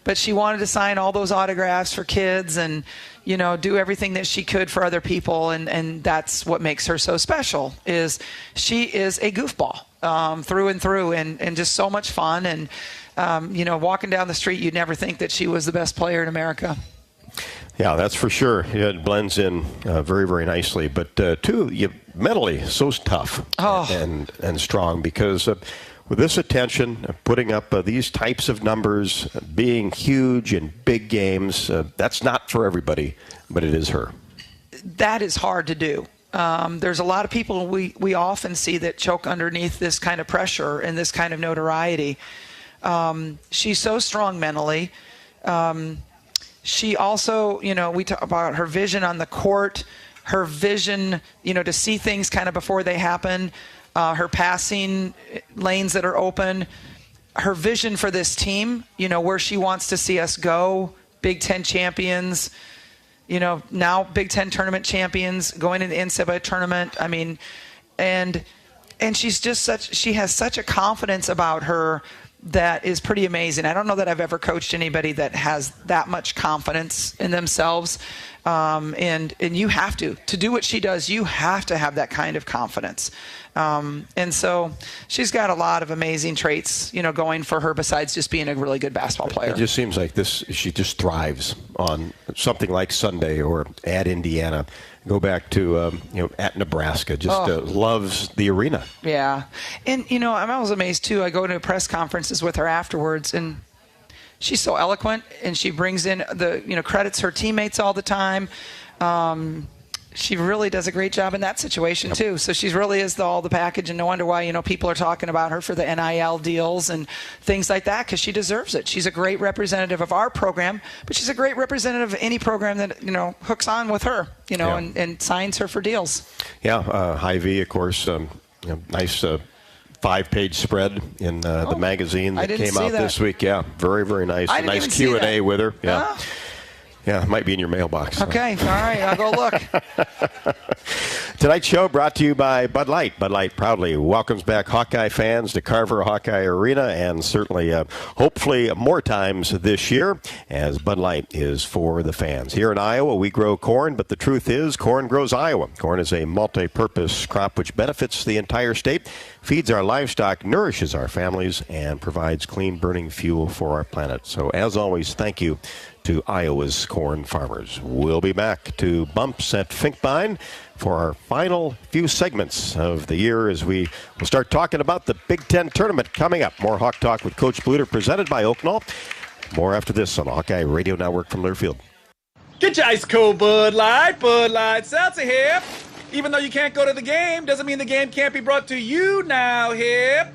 but she wanted to sign all those autographs for kids and, do everything that she could for other people. And that's what makes her so special, is she is a goofball through and through, and just so much fun. And, walking down the street, you'd never think that she was the best player in America. Yeah, that's for sure. It blends in very, very nicely. But, too, mentally so tough and strong, because with this attention, putting up these types of numbers, being huge in big games, that's not for everybody, but it is her. That is hard to do. There's a lot of people we often see that choke underneath this kind of pressure and this kind of notoriety. She's so strong mentally. She also, we talk about her vision on the court, her vision, to see things kind of before they happen, her passing lanes that are open, her vision for this team, where she wants to see us go, Big Ten champions, now Big Ten tournament champions, going into the NCAA tournament. And she's just she has such a confidence about her that is pretty amazing. I don't know that I've ever coached anybody that has that much confidence in themselves. And you have to do what she does, you have to have that kind of confidence. And so she's got a lot of amazing traits, going for her besides just being a really good basketball player. It just seems like she just thrives on something like Sunday or at Indiana. Go back to, at Nebraska, just loves the arena. Yeah. And, I'm always amazed, too. I go to press conferences with her afterwards, and she's so eloquent, and she brings in credits her teammates all the time. She really does a great job in that situation too. So she really is all the package, and no wonder why people are talking about her for the NIL deals and things like that, because she deserves it. She's a great representative of our program, but she's a great representative of any program that hooks on with her, and signs her for deals. Yeah, Hy-Vee, of course, nice 5-page spread in the magazine that came out this week. Yeah, very, very nice. A nice Q&A with her. Yeah. Yeah, it might be in your mailbox. Okay, all right, I'll go look. Tonight's show brought to you by Bud Light. Bud Light proudly welcomes back Hawkeye fans to Carver Hawkeye Arena, and certainly, hopefully, more times this year, as Bud Light is for the fans. Here in Iowa, we grow corn, but the truth is, corn grows Iowa. Corn is a multi-purpose crop which benefits the entire state, feeds our livestock, nourishes our families, and provides clean burning fuel for our planet. So, as always, thank you to Iowa's corn farmers. We'll be back to Bumps at Finkbine for our final few segments of the year as we will start talking about the Big Ten tournament coming up. More Hawk Talk with Coach Bluder presented by Oaknall. More after this on Hawkeye Radio Network from Learfield. Get your ice cold Bud Light Seltzer here. Even though you can't go to the game, doesn't mean the game can't be brought to you now here.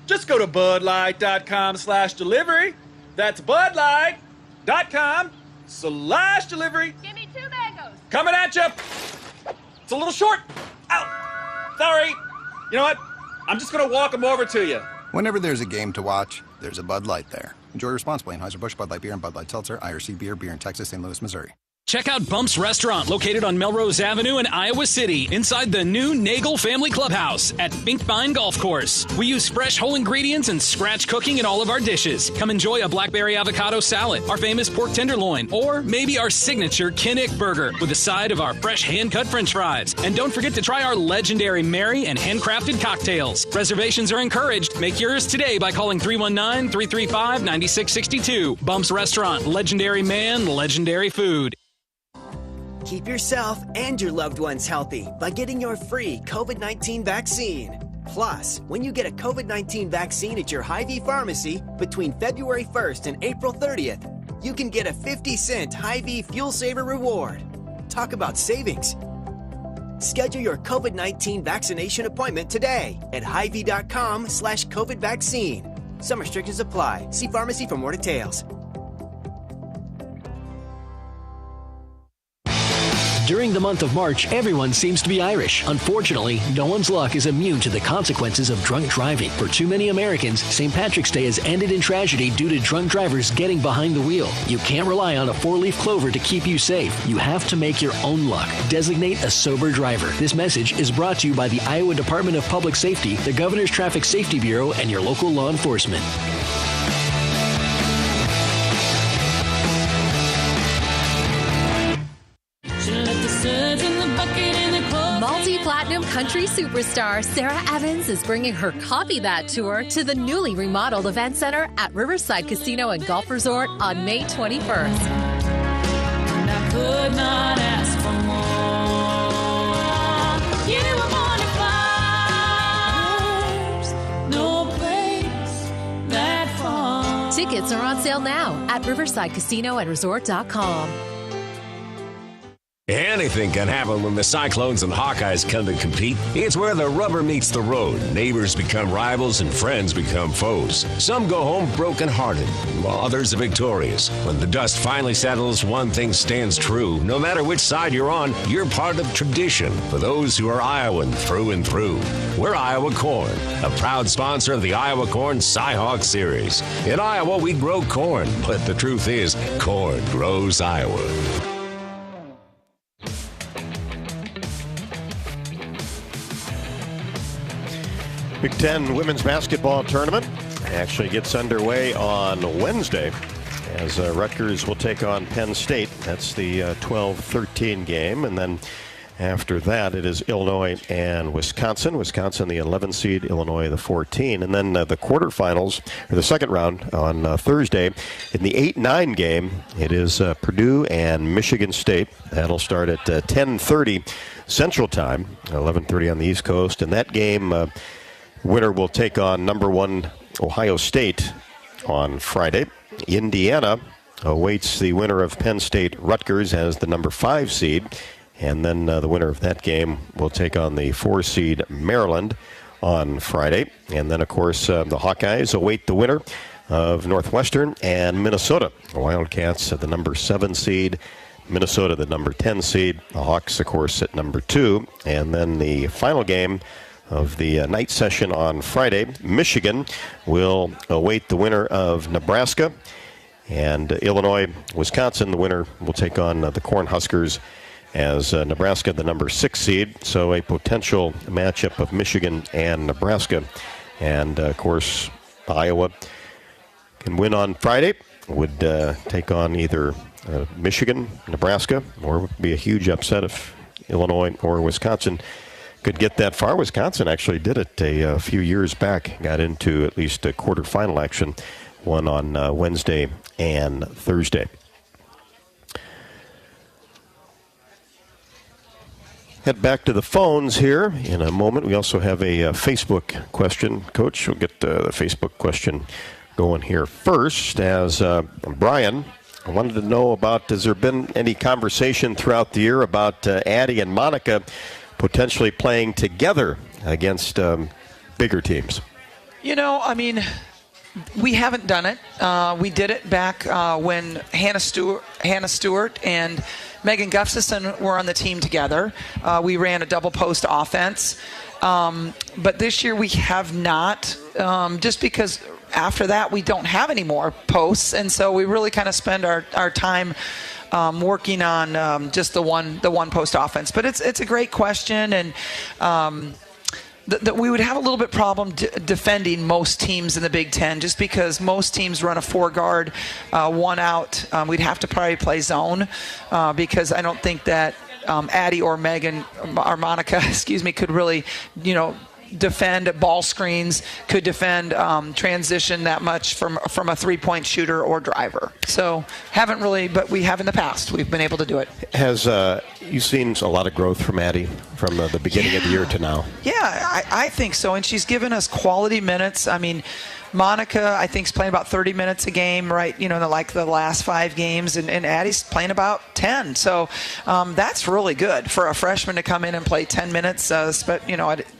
Just go to budlight.com/delivery. That's budlight.com/delivery. Give me 2 mangoes. Coming at you. It's a little short. Ow. Sorry. You know what? I'm just going to walk them over to you. Whenever there's a game to watch, there's a Bud Light there. Enjoy responsibly. Anheuser-Busch, Bud Light Beer, and Bud Light Seltzer, IRC Beer in Texas, St. Louis, Missouri. Check out Bumps Restaurant, located on Melrose Avenue in Iowa City, inside the new Nagel Family Clubhouse at Finkbine Golf Course. We use fresh whole ingredients and scratch cooking in all of our dishes. Come enjoy a blackberry avocado salad, our famous pork tenderloin, or maybe our signature Kinnick burger with a side of our fresh hand-cut french fries. And don't forget to try our legendary Mary and handcrafted cocktails. Reservations are encouraged. Make yours today by calling 319-335-9662. Bumps Restaurant, legendary man, legendary food. Keep yourself and your loved ones healthy by getting your free COVID-19 vaccine. Plus, when you get a COVID-19 vaccine at your Hy-Vee pharmacy between February 1st and April 30th, you can get a 50-cent Hy-Vee Fuel Saver reward. Talk about savings. Schedule your COVID-19 vaccination appointment today at Hy-Vee.com/COVID vaccine. Some restrictions apply. See pharmacy for more details. During the month of March, everyone seems to be Irish. Unfortunately, no one's luck is immune to the consequences of drunk driving. For too many Americans, St. Patrick's Day has ended in tragedy due to drunk drivers getting behind the wheel. You can't rely on a 4-leaf clover to keep you safe. You have to make your own luck. Designate a sober driver. This message is brought to you by the Iowa Department of Public Safety, the Governor's Traffic Safety Bureau, and your local law enforcement. Multi-platinum country superstar Sarah Evans is bringing her Copy That tour to the newly remodeled event center at Riverside Casino and Golf Resort on May 21st. And I could not ask for more. You were born to fly. No place that far. Tickets are on sale now at riversidecasinoandresort.com. Anything can happen when the Cyclones and Hawkeyes come to compete. It's where the rubber meets the road. Neighbors become rivals and friends become foes. Some go home broken-hearted, while others are victorious. When the dust finally settles, one thing stands true. No matter which side you're on, you're part of tradition for those who are Iowan through and through. We're Iowa Corn, a proud sponsor of the Iowa Corn Cy-Hawk Series. In Iowa, we grow corn, but the truth is, corn grows Iowa. Big Ten women's basketball tournament actually gets underway on Wednesday as Rutgers will take on Penn State. That's the 12-13 game. And then after that, it is Illinois and Wisconsin. Wisconsin, the 11 seed, Illinois, the 14. And then the quarterfinals, or the second round on Thursday. In the 8-9 game, it is Purdue and Michigan State. That'll start at 10:30 Central Time, 11:30 on the East Coast. And that game, winner will take on number 1 Ohio State on Friday. Indiana awaits the winner of Penn State-Rutgers as the number 5 seed. And then the winner of that game will take on the 4 seed Maryland on Friday. And then, of course, the Hawkeyes await the winner of Northwestern and Minnesota. The Wildcats at the number 7 seed, Minnesota the number 10 seed, the Hawks, of course, at number 2. And then the final game of the night session on Friday, Michigan will await the winner of Nebraska. And Illinois, Wisconsin, the winner will take on the Cornhuskers as Nebraska the number 6 seed. So a potential matchup of Michigan and Nebraska. And, of course, Iowa can win on Friday, would take on either Michigan, Nebraska, or it would be a huge upset if Illinois or Wisconsin could get that far. Wisconsin actually did it a few years back, got into at least a quarterfinal action, won on Wednesday and Thursday. Head back to the phones here in a moment. We also have a Facebook question. Coach, we'll get the Facebook question going here first. As Brian, I wanted to know about, has there been any conversation throughout the year about Addie and Monica potentially playing together against bigger teams? You know, I mean, we haven't done it. We did it back when Hannah Stewart and Megan Gustafson were on the team together. We ran a double post offense. But this year we have not, just because after that we don't have any more posts. And so we really kind of spend our time working on just the one post offense. But it's a great question. And that we would have a little bit problem defending most teams in the Big Ten, just because most teams run a 4-guard, 1 out. We'd have to probably play zone because I don't think that Addie or Megan or Monica, could really, defend ball screens, could defend transition that much from a 3-point shooter or driver. So haven't really, but we have in the past. We've been able to do it. Has you seen a lot of growth from Addie from the beginning of the year to now? Yeah, I think so. And she's given us quality minutes. I mean, Monica, I think, is playing about 30 minutes a game, right? Like the last 5 games, and Addie's playing about 10. So that's really good for a freshman to come in and play 10 minutes, at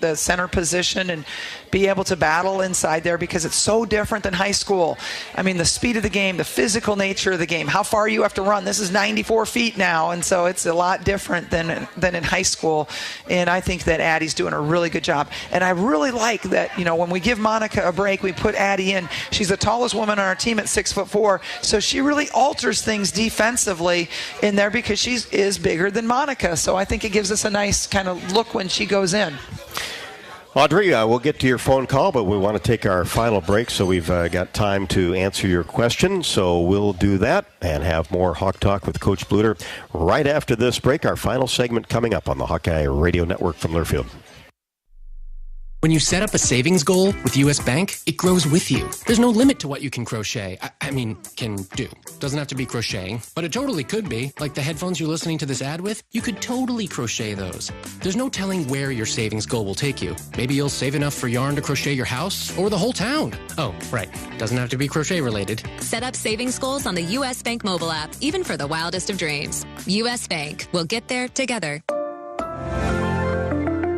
the center position and be able to battle inside there, because it's so different than high school. I mean, the speed of the game, the physical nature of the game, how far you have to run. This is 94 feet now, and so it's a lot different than in high school. And I think that Addie's doing a really good job. And I really like that, when we give Monica a break, we put Addie in. She's the tallest woman on our team at 6'4", so she really alters things defensively in there because she is bigger than Monica. So I think it gives us a nice kind of look when she goes in. Audrey, we'll get to your phone call, but we want to take our final break, so we've got time to answer your question. So we'll do that and have more Hawk Talk with Coach Bluder right after this break. Our final segment coming up on the Hawkeye Radio Network from Learfield. When you set up a savings goal with U.S. Bank, it grows with you. There's no limit to what you can crochet. Can do. Doesn't have to be crocheting, but it totally could be. Like the headphones you're listening to this ad with, you could totally crochet those. There's no telling where your savings goal will take you. Maybe you'll save enough for yarn to crochet your house or the whole town. Oh, right. Doesn't have to be crochet related. Set up savings goals on the U.S. Bank mobile app, even for the wildest of dreams. U.S. Bank. We'll get there together.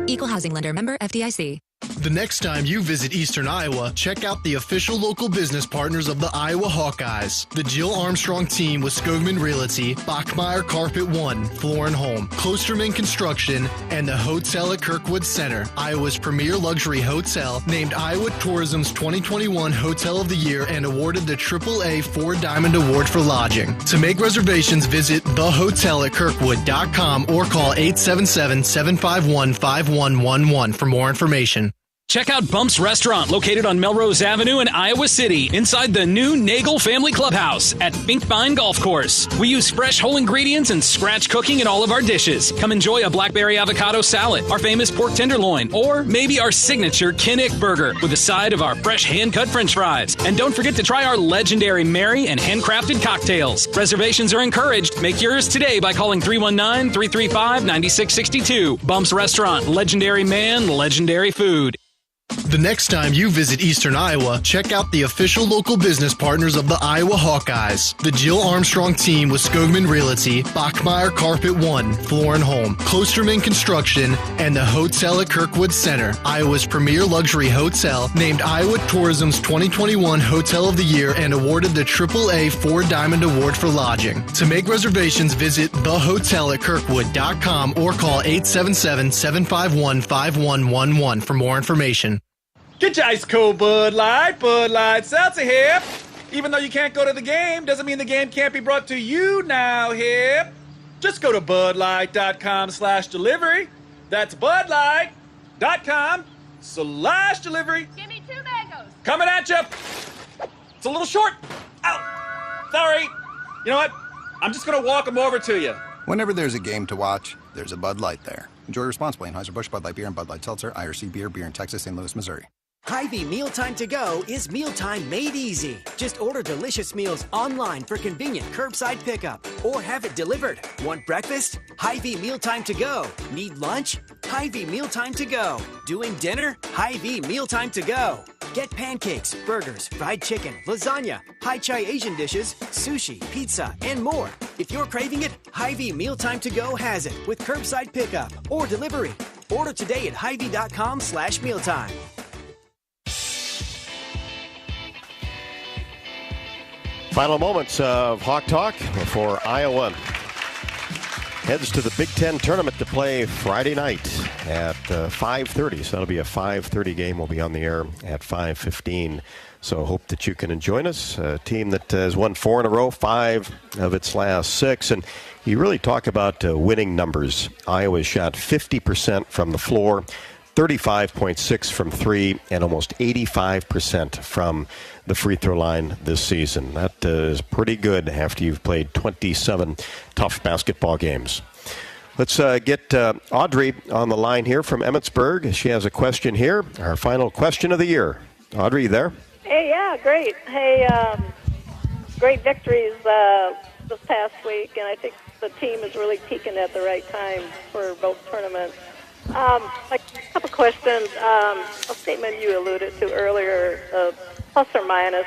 Equal housing lender, member FDIC. The next time you visit Eastern Iowa, check out the official local business partners of the Iowa Hawkeyes. The Jill Armstrong team with Skogman Realty, Bachmeyer Carpet One, Floor and Home, Klosterman Construction, and the Hotel at Kirkwood Center, Iowa's premier luxury hotel, named Iowa Tourism's 2021 Hotel of the Year and awarded the AAA 4-Diamond Award for lodging. To make reservations, visit thehotelatkirkwood.com or call 877-751-5111 for more information. Check out Bump's Restaurant, located on Melrose Avenue in Iowa City, inside the new Nagel Family Clubhouse at Finkbine Golf Course. We use fresh whole ingredients and scratch cooking in all of our dishes. Come enjoy a blackberry avocado salad, our famous pork tenderloin, or maybe our signature Kinnick burger with a side of our fresh hand-cut french fries. And don't forget to try our legendary Mary and handcrafted cocktails. Reservations are encouraged. Make yours today by calling 319-335-9662. Bump's Restaurant, legendary man, legendary food. The next time you visit Eastern Iowa, check out the official local business partners of the Iowa Hawkeyes. The Jill Armstrong team with Skogman Realty, Bachmeyer Carpet One, Floor and Home, Klosterman Construction, and the Hotel at Kirkwood Center, Iowa's premier luxury hotel, named Iowa Tourism's 2021 Hotel of the Year and awarded the AAA 4 Diamond Award for lodging. To make reservations, visit thehotelatkirkwood.com or call 877-751-5111 for more information. Get your ice cold Bud Light. Bud Light Seltzer here. Even though you can't go to the game, doesn't mean the game can't be brought to you now here. Just go to budlight.com/delivery. That's budlight.com/delivery. Give me 2 mangoes. Coming at you. It's a little short. Ow. Sorry. You know what? I'm just going to walk them over to you. Whenever there's a game to watch, there's a Bud Light there. Enjoy responsibly. Anheuser-Busch, Bud Light Beer, and Bud Light Seltzer, IRC Beer, beer in Texas, St. Louis, Missouri. Hy-Vee Mealtime to Go is mealtime made easy. Just order delicious meals online for convenient curbside pickup or have it delivered. Want breakfast? Hy-Vee Mealtime to Go. Need lunch? Hy-Vee Mealtime to Go. Doing dinner? Hy-Vee Mealtime to Go. Get pancakes, burgers, fried chicken, lasagna, Hai Chai Asian dishes, sushi, pizza, and more. If you're craving it, Hy-Vee Mealtime to Go has it with curbside pickup or delivery. Order today at Hy-Vee.com/mealtime. Final moments of Hawk Talk before Iowa heads to the Big Ten tournament to play Friday night at 5:30. So that'll be a 5:30 game. We'll be on the air at 5:15. So hope that you can join us. A team that has won 4 in a row, 5 of its last 6. And you really talk about winning numbers. Iowa shot 50% from the floor, 35.6 from 3, and almost 85% from the free throw line this season. That is pretty good after you've played 27 tough basketball games. Let's get Audrey on the line here from Emmetsburg. She has a question here, our final question of the year. Audrey, you there? Hey, yeah, great. Hey, great victories this past week, and I think the team is really peaking at the right time for both tournaments. A couple questions. A statement you alluded to earlier, the plus or minus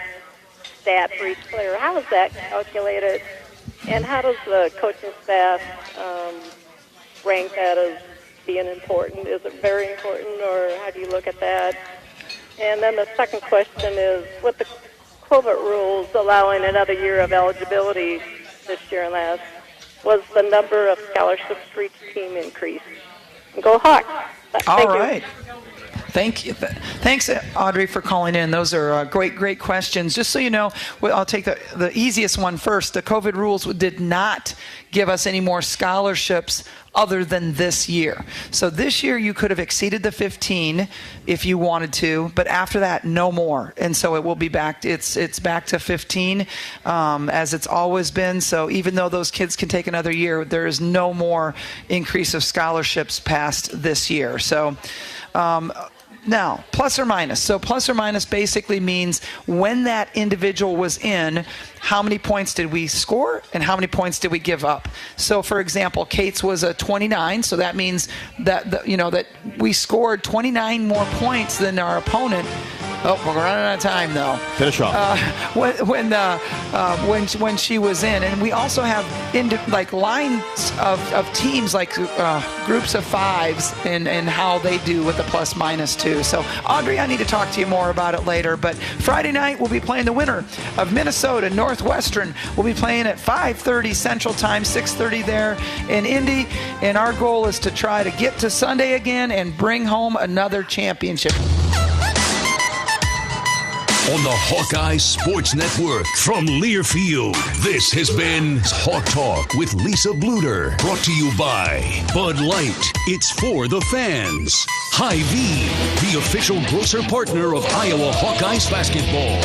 stat for each player. How is that calculated? And how does the coaching staff rank that as being important? Is it very important, or how do you look at that? And then the second question is, with the COVID rules allowing another year of eligibility this year and last, was the number of scholarships for each team increased? Go Hawks. All right. Thank you. Thanks, Audrey, for calling in. Those are great questions. Just so you know, I'll take the easiest one first. The COVID rules did not give us any more scholarships other than this year. So this year you could have exceeded the 15 if you wanted to, but after that, no more. And so it will be back. It's back to 15 as it's always been. So even though those kids can take another year, there is no more increase of scholarships past this year. So now, plus or minus. So plus or minus basically means when that individual was in, how many points did we score and how many points did we give up? So, for example, Kate's was a 29, so that means that that we scored 29 more points than our opponent. Oh, we're running out of time, though. Finish off. When she was in, and we also have lines of teams, like groups of 5s, and how they do with the plus minus too. So, Audrey, I need to talk to you more about it later. But Friday night we'll be playing the winner of Minnesota Northwestern. We'll be playing at 5:30 Central Time, 6:30 there in Indy, and our goal is to try to get to Sunday again and bring home another championship. On the Hawkeye Sports Network from Learfield, this has been Hawk Talk with Lisa Bluder. Brought to you by Bud Light. It's for the fans. Hy-Vee, the official grocer partner of Iowa Hawkeyes basketball.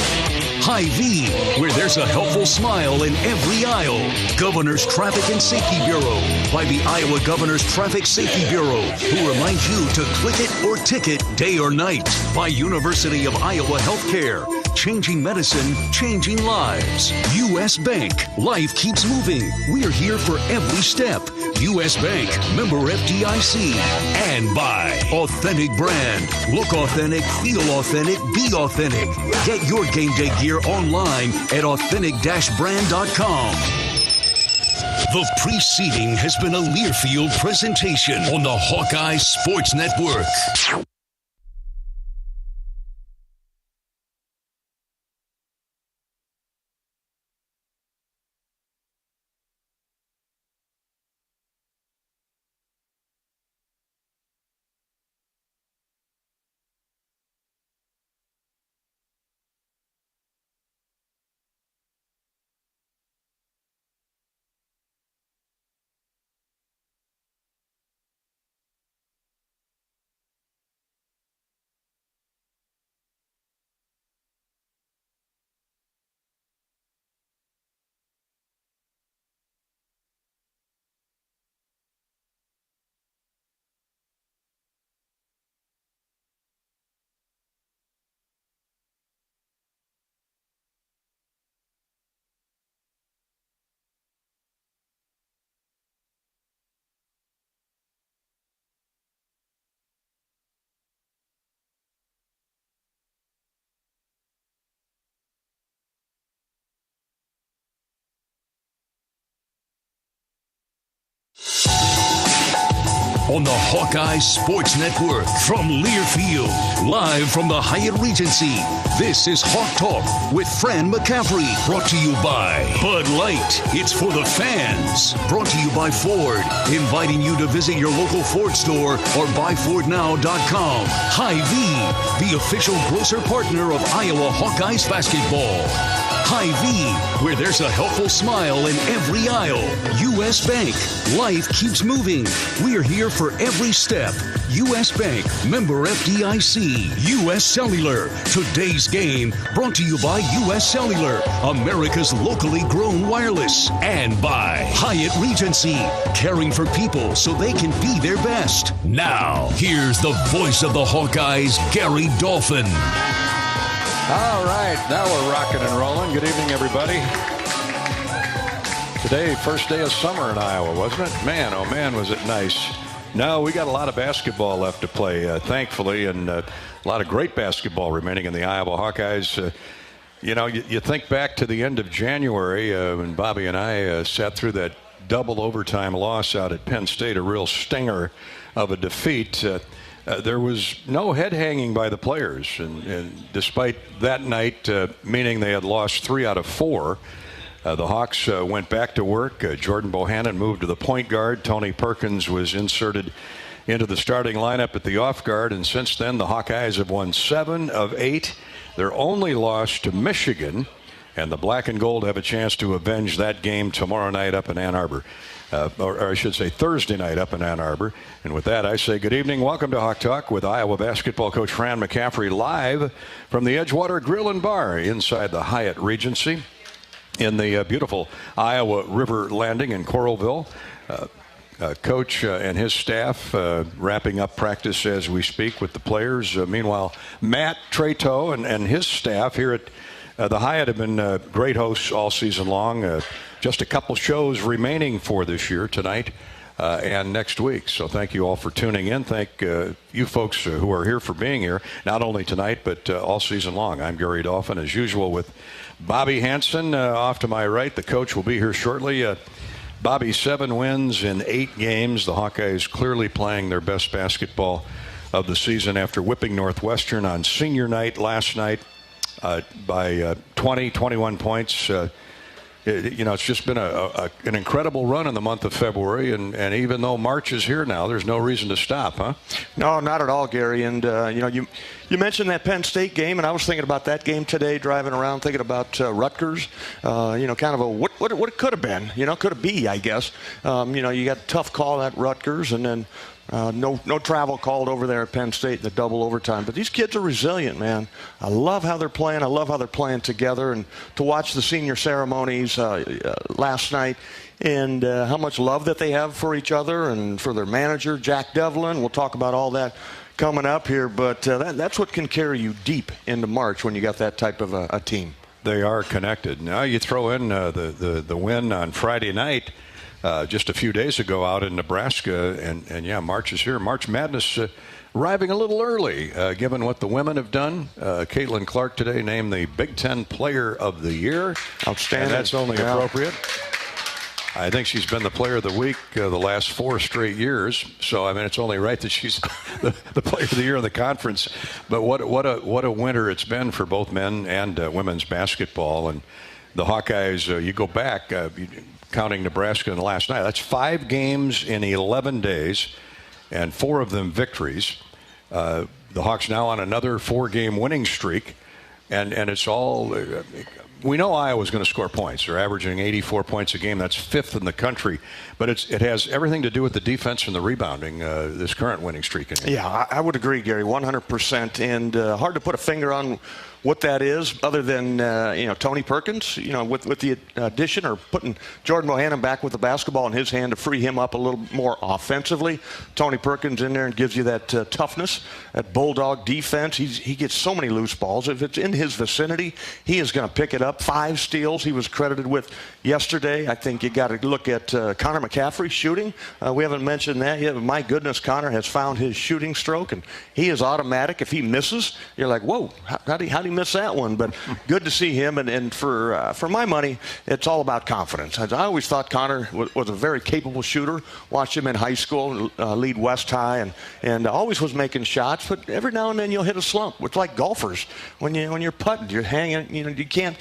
Hy-Vee, where there's a helpful smile in every aisle. Governor's Traffic and Safety Bureau by the Iowa Governor's Traffic Safety Bureau, who reminds you to click it or ticket day or night. By University of Iowa Healthcare. changing medicine, changing lives. U.S. Bank. Life keeps moving. We're here for every step. U.S. Bank. Member FDIC. And by Authentic Brand. Look authentic, feel authentic, be authentic. Get your game day gear online at authentic-brand.com. The preceding has been a Learfield presentation on the Hawkeye Sports Network. On the Hawkeye Sports Network from Learfield, live from the Hyatt Regency, this is Hawk Talk with Fran McCaffery, brought to you by Bud Light. It's for the fans. Brought to you by Ford, inviting you to visit your local Ford store or buyfordnow.com. Hy-Vee, the official grocer partner of Iowa Hawkeyes basketball. Hy-Vee, where there's a helpful smile in every aisle. U.S. Bank, life keeps moving. We're here for every step. U.S. Bank, member FDIC. U.S. Cellular, today's game, brought to you by U.S. Cellular, America's locally grown wireless. And by Hyatt Regency, caring for people so they can be their best. Now, here's the voice of the Hawkeyes, Gary Dolphin. All right, now we're rocking and rolling. Good evening, everybody. Today, first day of summer in Iowa, wasn't it? Man, oh man, was it nice. No, we got a lot of basketball left to play, thankfully, and a lot of great basketball remaining in the Iowa Hawkeyes. You think back to the end of January when Bobby and I sat through that double overtime loss out at Penn State, a real stinger of a defeat. There was no head hanging by the players, and despite that night meaning they had lost 3 out of 4, the Hawks went back to work. Jordan Bohannon moved to the point guard. Tony Perkins was inserted into the starting lineup at the off guard, and since then the Hawkeyes have won 7 of 8. Their only loss to Michigan, and the black and gold have a chance to avenge that game tomorrow night up in Ann Arbor. Or I should say Thursday night up in Ann Arbor. And with that, I say good evening. Welcome to Hawk Talk with Iowa basketball coach Fran McCaffery, live from the Edgewater Grill and Bar inside the Hyatt Regency in the beautiful Iowa River Landing in Coralville. Coach and his staff wrapping up practice as we speak with the players. Meanwhile, Matt Trato and his staff here at the Hyatt have been great hosts all season long. Just a couple shows remaining for this year, tonight and next week. So thank you all for tuning in. Thank you folks who are here for being here, not only tonight, but all season long. I'm Gary Dolphin, as usual, with Bobby Hansen off to my right. The coach will be here shortly. Bobby, 7 wins in 8 games. The Hawkeyes clearly playing their best basketball of the season after whipping Northwestern on senior night last night by 21 points. It's just been an incredible run in the month of February, and even though March is here now, there's no reason to stop, huh? No, not at all, Gary. And you mentioned that Penn State game, and I was thinking about that game today, driving around, thinking about Rutgers. Kind of a what it could have been. Could have been, I guess. You got a tough call at Rutgers, and then no travel called over there at Penn State in the double overtime. But these kids are resilient, man. I love how they're playing. I love how they're playing together. And to watch the senior ceremonies last night and how much love that they have for each other and for their manager, Jack Devlin. We'll talk about all that coming up here, but that's what can carry you deep into March when you got that type of a team. They are connected. Now you throw in the win on Friday night just a few days ago out in Nebraska, and yeah, March is here. March Madness arriving a little early, given what the women have done. Caitlyn Clark today named the Big Ten Player of the Year. Outstanding. And that's only appropriate. I think she's been the Player of the Week the last 4 straight years. So, I mean, it's only right that she's the Player of the Year in the conference. But what a winter it's been for both men and women's basketball. And the Hawkeyes, you go back, counting Nebraska in the last night, that's 5 games in 11 days and 4 of them victories. The Hawks now on another 4-game winning streak. And it's all... we know Iowa's going to score points. They're averaging 84 points a game. That's 5th in the country. But it has everything to do with the defense and the rebounding, this current winning streak. Yeah, I would agree, Gary, 100%. And hard to put a finger on what that is other than, Tony Perkins, with the addition or putting Jordan Bohannon back with the basketball in his hand to free him up a little more offensively. Tony Perkins in there and gives you that toughness, that bulldog defense. He gets so many loose balls. If it's in his vicinity, he is going to pick it up. 5 steals he was credited with yesterday. I think you got to look at Connor McCaffery shooting. We haven't mentioned that yet, but my goodness, Connor has found his shooting stroke, and he is automatic. If he misses, you're like, whoa, how do you miss that one? But good to see him, and for my money, it's all about confidence. I always thought Connor was a very capable shooter. Watched him in high school, lead West High, and always was making shots, but every now and then you'll hit a slump. It's like golfers. When you're putting, you're hanging, you can't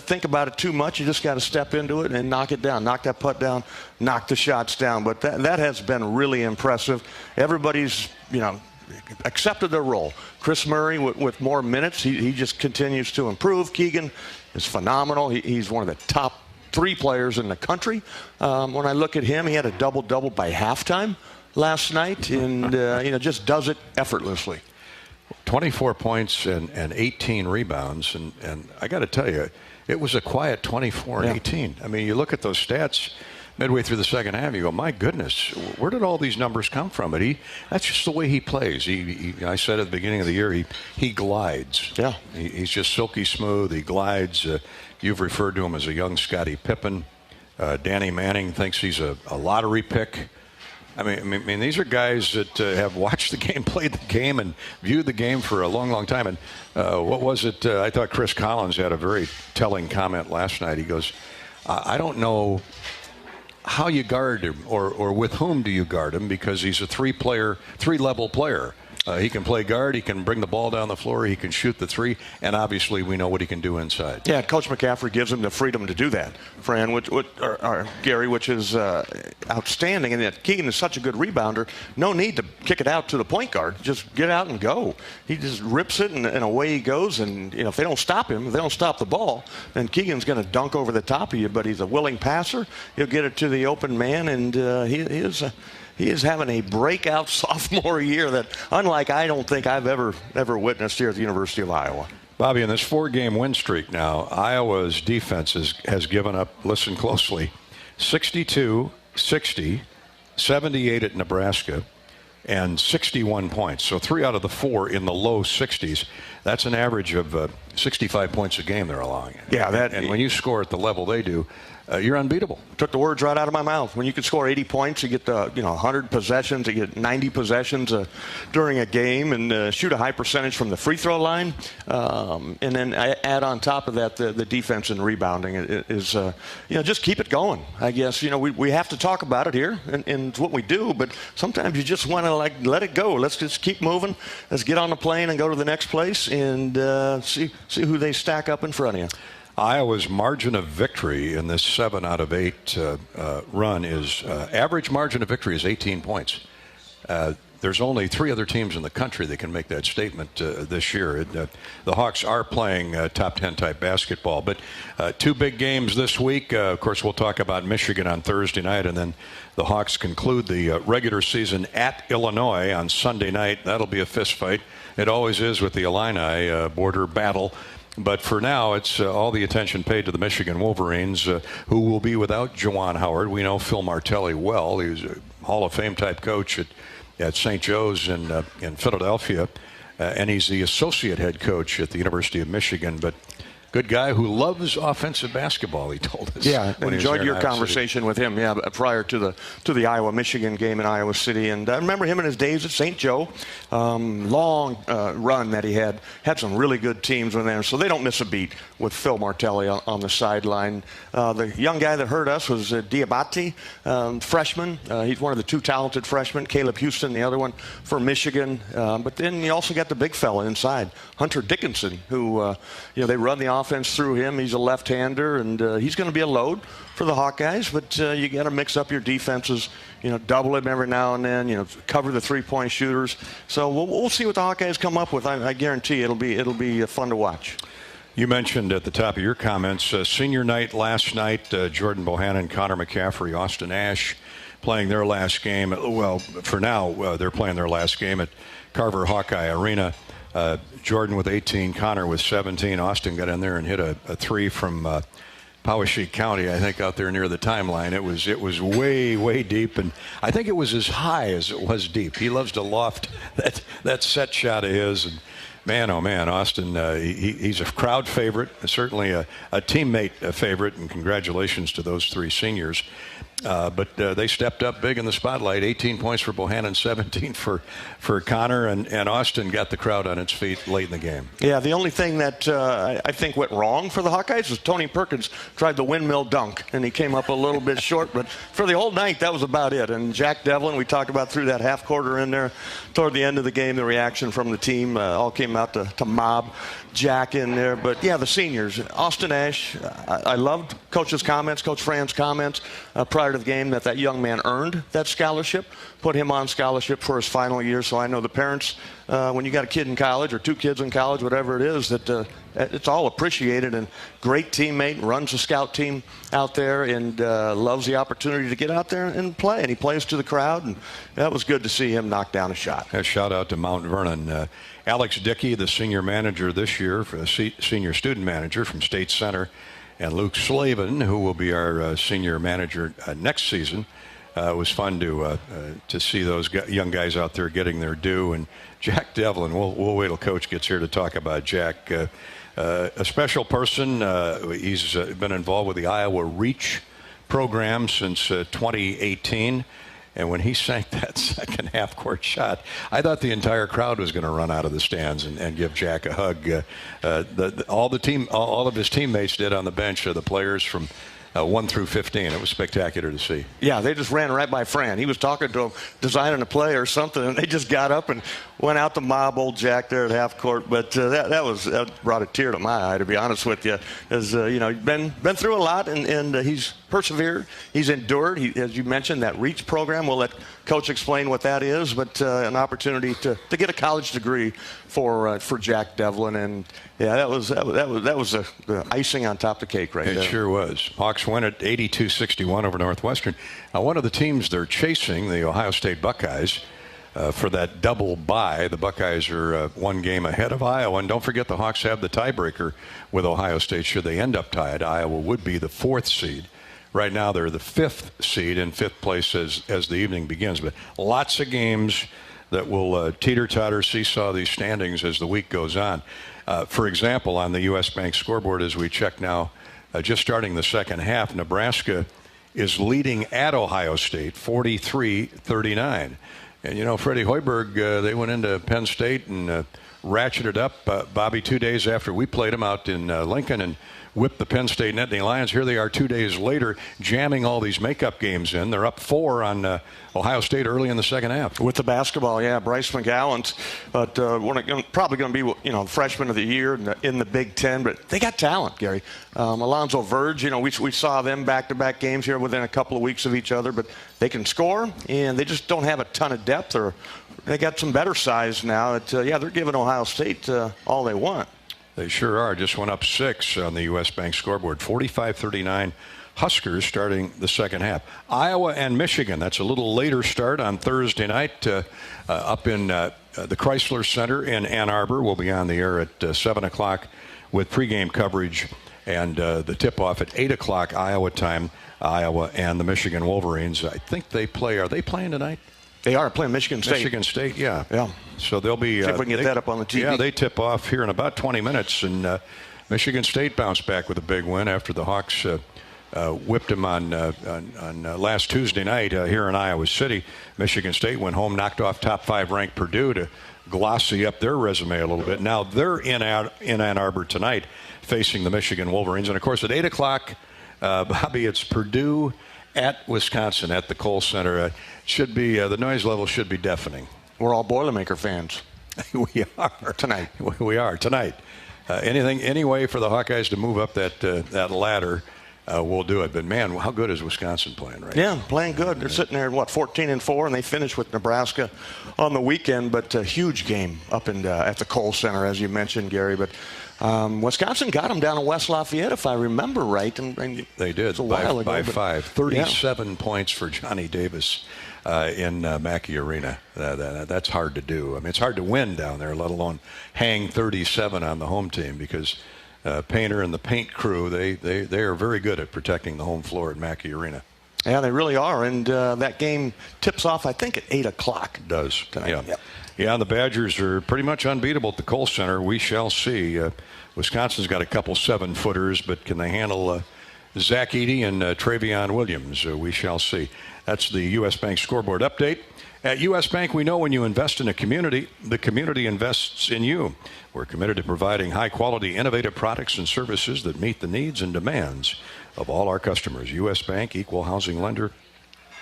think about it too much. You just got to step into it and knock it down, knock that putt down, knock the shots down. But that has been really impressive. Everybody's, accepted their role. Chris Murray with more minutes, he just continues to improve. Keegan is phenomenal. He's one of the top 3 players in the country. When I look at him, he had a double-double by halftime last night, and just does it effortlessly. 24 points and 18 rebounds, and I got to tell you, it was a quiet 24 and 18. I mean, you look at those stats midway through the second half, you go, my goodness, where did all these numbers come from? But that's just the way he plays. I said at the beginning of the year, he glides. Yeah. He's just silky smooth. He glides. You've referred to him as a young Scottie Pippen. Danny Manning thinks he's a lottery pick. I mean, these are guys that have watched the game, played the game, and viewed the game for a long, long time. And what was it? I thought Chris Collins had a very telling comment last night. He goes, I don't know how you guard him or with whom do you guard him, because he's a 3-level player. He can play guard, he can bring the ball down the floor, he can shoot the 3, and obviously we know what he can do inside. Yeah, Coach McCaffery gives him the freedom to do that, Fran, or Gary, which is outstanding. And that Keegan is such a good rebounder, no need to kick it out to the point guard. Just get out and go. He just rips it, and away he goes. And if they don't stop him, if they don't stop the ball, then Keegan's going to dunk over the top of you. But he's a willing passer. He'll get it to the open man, and he is having a breakout sophomore year that, unlike I don't think I've ever witnessed here at the University of Iowa. Bobby, in this 4-game win streak now, Iowa's defense has given up, listen closely, 62, 60, 78 at Nebraska, and 61 points. So 3 out of the 4 in the low 60s. That's an average of 65 points a game they're allowing. Yeah, and when you score at the level they do, you're unbeatable. Took the words right out of my mouth. When you can score 80 points, you get 100 possessions, you get 90 possessions during a game, and shoot a high percentage from the free throw line, and then add on top of that the defense and rebounding is just keep it going. I guess we have to talk about it here, and it's what we do. But sometimes you just want to let it go. Let's just keep moving. Let's get on the plane and go to the next place and see who they stack up in front of you. Iowa's margin of victory in this 7 out of 8 run is average margin of victory is 18 points. There's only 3 other teams in the country that can make that statement this year. The Hawks are playing top 10 type basketball, but 2 big games this week. Of course, we'll talk about Michigan on Thursday night, and then the Hawks conclude the regular season at Illinois on Sunday night. That'll be a fist fight. It always is with the Illini border battle. But for now, it's all the attention paid to the Michigan Wolverines, who will be without Juwan Howard. We know Phil Martelli well. He was a Hall of Fame type coach at at St. Joe's in Philadelphia, and he's the associate head coach at the University of Michigan. But good guy who loves offensive basketball, he told us. Yeah, enjoyed your conversation with him, prior to the Iowa-Michigan game in Iowa City. And I remember him in his days at St. Joe. Long run that he had some really good teams in there. So they don't miss a beat with Phil Martelli on the sideline. The young guy that hurt us was Diabate, freshman. He's one of the two talented freshmen. Caleb Houston, the other one for Michigan. But then you also got the big fella inside, Hunter Dickinson, who they run the offense through him. He's a left-hander, and he's going to be a load for the Hawkeyes, but you got to mix up your defenses, double him every now and then, cover the three-point shooters. So we'll see what the Hawkeyes come up with. I guarantee it'll be fun to watch. You mentioned at the top of your comments, senior night last night, Jordan Bohannon, Connor McCaffery, Austin Ash playing their last game. Well, for now, they're playing their last game at Carver Hawkeye Arena. Jordan with 18, Connor with 17. Austin got in there and hit a three from Poweshiek County, I think, out there near the timeline. It was way, way deep, and I think it was as high as it was deep. He loves to loft that set shot of his. And man, oh man, Austin, he's a crowd favorite, certainly a teammate favorite, and congratulations to those three seniors. But they stepped up big in the spotlight. 18 points for Bohannon, 17 for Connor, and Austin got the crowd on its feet late in the game. Yeah, the only thing that I think went wrong for the Hawkeyes was Tony Perkins tried the windmill dunk, and he came up a little bit short. But for the whole night, that was about it. And Jack Devlin, we talked about through that half quarter in there, toward the end of the game, the reaction from the team all came out to mob Jack in there. But yeah, the seniors, Austin Ash, I loved Coach's comments, Coach Fran's comments prior to the game that young man earned that scholarship, put him on scholarship for his final year. So I know the parents, when you got a kid in college or two kids in college, whatever it is, that it's all appreciated. And great teammate, runs a scout team out there, and loves the opportunity to get out there and play. And he plays to the crowd, and that was good to see him knock down a shot. A shout out to Mount Vernon. Alex Dickey, the senior manager this year, senior student manager from State Center, and Luke Slavin, who will be our senior manager next season. It was fun to see those young guys out there getting their due. And Jack Devlin, we'll wait till Coach gets here to talk about Jack. A special person. He's been involved with the Iowa Reach program since 2018. And when he sank that second half-court shot, I thought the entire crowd was going to run out of the stands and give Jack a hug. All of his teammates did on the bench, the players from 1 through 15. It was spectacular to see. Yeah, they just ran right by Fran. He was talking to him, designing a play or something, and they just got up and went out to mob old Jack there at half court. But that brought a tear to my eye, to be honest with you. As he's been through a lot, and he's persevered. He's endured. As you mentioned, that Reach program. We'll let Coach explain what that is, but an opportunity to get a college degree for Jack Devlin. And yeah, that was the icing on top of the cake right there. It sure was. Hawks win at 82-61 over Northwestern. Now, one of the teams they're chasing, the Ohio State Buckeyes, for that double bye. The Buckeyes are one game ahead of Iowa. And don't forget, the Hawks have the tiebreaker with Ohio State. Should they end up tied, Iowa would be the 4th seed. Right now, they're the 5th seed in 5th place as the evening begins. But lots of games that will teeter-totter, seesaw these standings as the week goes on. For example, on the U.S. Bank scoreboard as we check now, just starting the second half, Nebraska is leading at Ohio State 43-39. And, Freddie Hoiberg, they went into Penn State and ratcheted up. Bobby, 2 days after we played them out in Lincoln and whipped the Penn State Nittany Lions. Here they are 2 days later, jamming all these makeup games in. They're up 4 on Ohio State early in the second half. With the basketball, yeah, Bryce McGowan's probably going to be, freshman of the year in the Big Ten. But they got talent, Gary. Alonzo Verge, we saw them back-to-back games here within a couple of weeks of each other. But they can score, and they just don't have a ton of depth. Or they got some better size now. They're giving Ohio State all they want. They sure are. Just went up 6 on the U.S. Bank scoreboard. 45-39 Huskers starting the second half. Iowa and Michigan. That's a little later start on Thursday night up in the Chrysler Center in Ann Arbor. We'll be on the air at 7 o'clock with pregame coverage and the tip-off at 8 o'clock Iowa time. Iowa and the Michigan Wolverines. I think they play. Are they playing tonight? They are playing Michigan State. Michigan State, yeah. Yeah. So they'll be. See if we can get that up on the TV. Yeah, they tip off here in about 20 minutes, and Michigan State bounced back with a big win after the Hawks whipped them on last Tuesday night here in Iowa City. Michigan State went home, knocked off top 5 ranked Purdue to glossy up their resume a little bit. Now they're in Ann Arbor tonight, facing the Michigan Wolverines, and of course at 8 o'clock, Bobby, it's Purdue at Wisconsin at the Kohl Center. Should be the noise level should be deafening. We're all Boilermaker fans. We are tonight. We are tonight. Any way for the Hawkeyes to move up that ladder, we'll do it. But man, how good is Wisconsin playing right now? Yeah, playing good. They're sitting there at 14-4, and they finished with Nebraska on the weekend. But a huge game up at the Kohl Center, as you mentioned, Gary. But Wisconsin got them down in West Lafayette, if I remember right. And they did. It's a while ago, by 5. 37 yeah. points for Johnny Davis in Mackey Arena. That's hard to do. I mean, it's hard to win down there, let alone hang 37 on the home team, because Painter and the paint crew, they are very good at protecting the home floor at Mackey Arena. Yeah, they really are. And that game tips off, I think, at 8 o'clock. It does. Tonight. Yeah. Yep. Yeah, the Badgers are pretty much unbeatable at the Kohl Center. We shall see. Wisconsin's got a couple 7-footers, but can they handle Zach Edey and Travion Williams? We shall see. That's the U.S. Bank scoreboard update. At U.S. Bank, we know when you invest in a community, the community invests in you. We're committed to providing high-quality, innovative products and services that meet the needs and demands of all our customers. U.S. Bank, equal housing lender,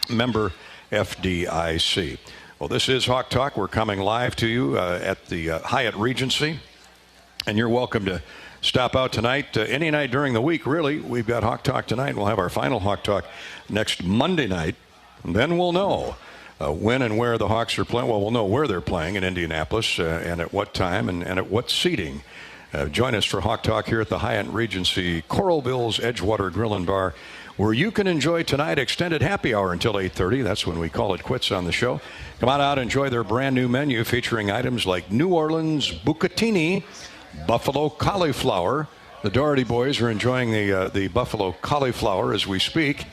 member FDIC. Well, this is Hawk Talk. We're coming live to you at the Hyatt Regency, and you're welcome to stop out tonight, any night during the week, really. We've got Hawk Talk tonight. We'll have our final Hawk Talk next Monday night, and then we'll know when and where the Hawks are playing. Well, we'll know where they're playing in Indianapolis and at what time and at what seating. Join us for Hawk Talk here at the Hyatt Regency, Coralville's Edgewater Grill and Bar, where you can enjoy tonight extended happy hour until 8:30. That's when we call it quits on the show. Come on out and enjoy their brand new menu featuring items like New Orleans bucatini, buffalo cauliflower. The Doherty boys are enjoying the buffalo cauliflower as we speak.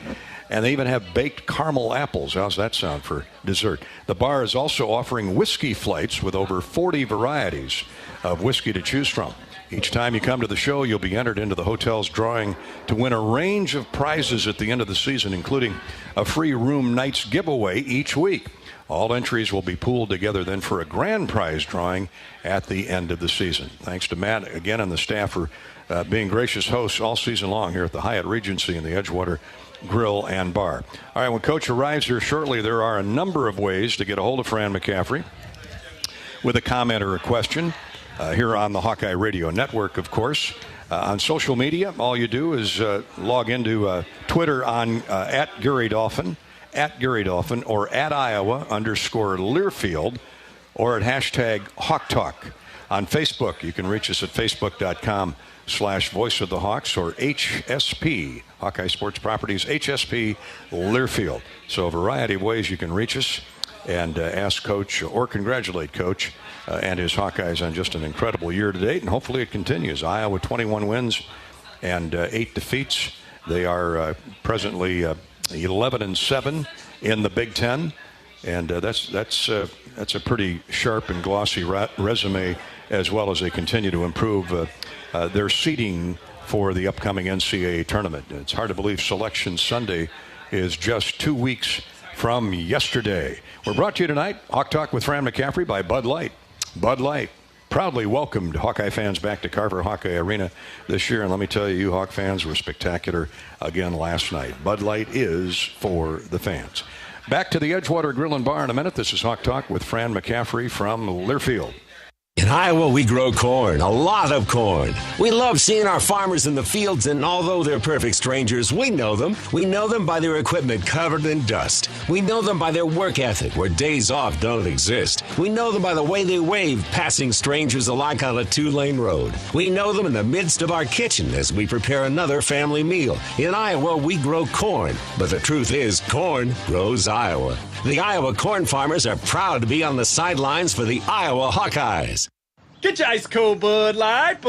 And they even have baked caramel apples. How's that sound for dessert? The bar is also offering whiskey flights with over 40 varieties of whiskey to choose from. Each time you come to the show, you'll be entered into the hotel's drawing to win a range of prizes at the end of the season, including a free room nights giveaway each week. All entries will be pooled together then for a grand prize drawing at the end of the season. Thanks to Matt, again, and the staff for being gracious hosts all season long here at the Hyatt Regency in the Edgewater Grill and Bar. All right, when Coach arrives here shortly, there are a number of ways to get a hold of Fran McCaffery with a comment or a question here on the Hawkeye Radio Network, of course. On social media, all you do is log into Twitter on at Gary Dolphin, or at Iowa_Learfield, or at hashtag Hawk Talk. On Facebook, you can reach us at facebook.com/Voice of the Hawks or HSP, Hawkeye Sports Properties, HSP Learfield. So a variety of ways you can reach us and ask Coach or congratulate Coach and his Hawkeyes on just an incredible year to date, and hopefully it continues. Iowa 21 wins and 8 defeats. They are presently 11-7 in the Big Ten, and that's a pretty sharp and glossy resume, as well as they continue to improve their seeding for the upcoming NCAA tournament. It's hard to believe Selection Sunday is just 2 weeks from yesterday. We're brought to you tonight, Hawk Talk with Fran McCaffery, by Bud Light. Bud Light proudly welcomed Hawkeye fans back to Carver Hawkeye Arena this year, and let me tell you, Hawk fans were spectacular again last night. Bud Light is for the fans. Back to the Edgewater Grill and Bar in a minute. This is Hawk Talk with Fran McCaffery from Learfield. In Iowa, we grow corn, a lot of corn. We love seeing our farmers in the fields, and although they're perfect strangers, we know them. We know them by their equipment covered in dust. We know them by their work ethic, where days off don't exist. We know them by the way they wave, passing strangers alike on a 2-lane road. We know them in the midst of our kitchen as we prepare another family meal. In Iowa, we grow corn, but the truth is, corn grows Iowa. The Iowa corn farmers are proud to be on the sidelines for the Iowa Hawkeyes. Get your ice cold Bud Light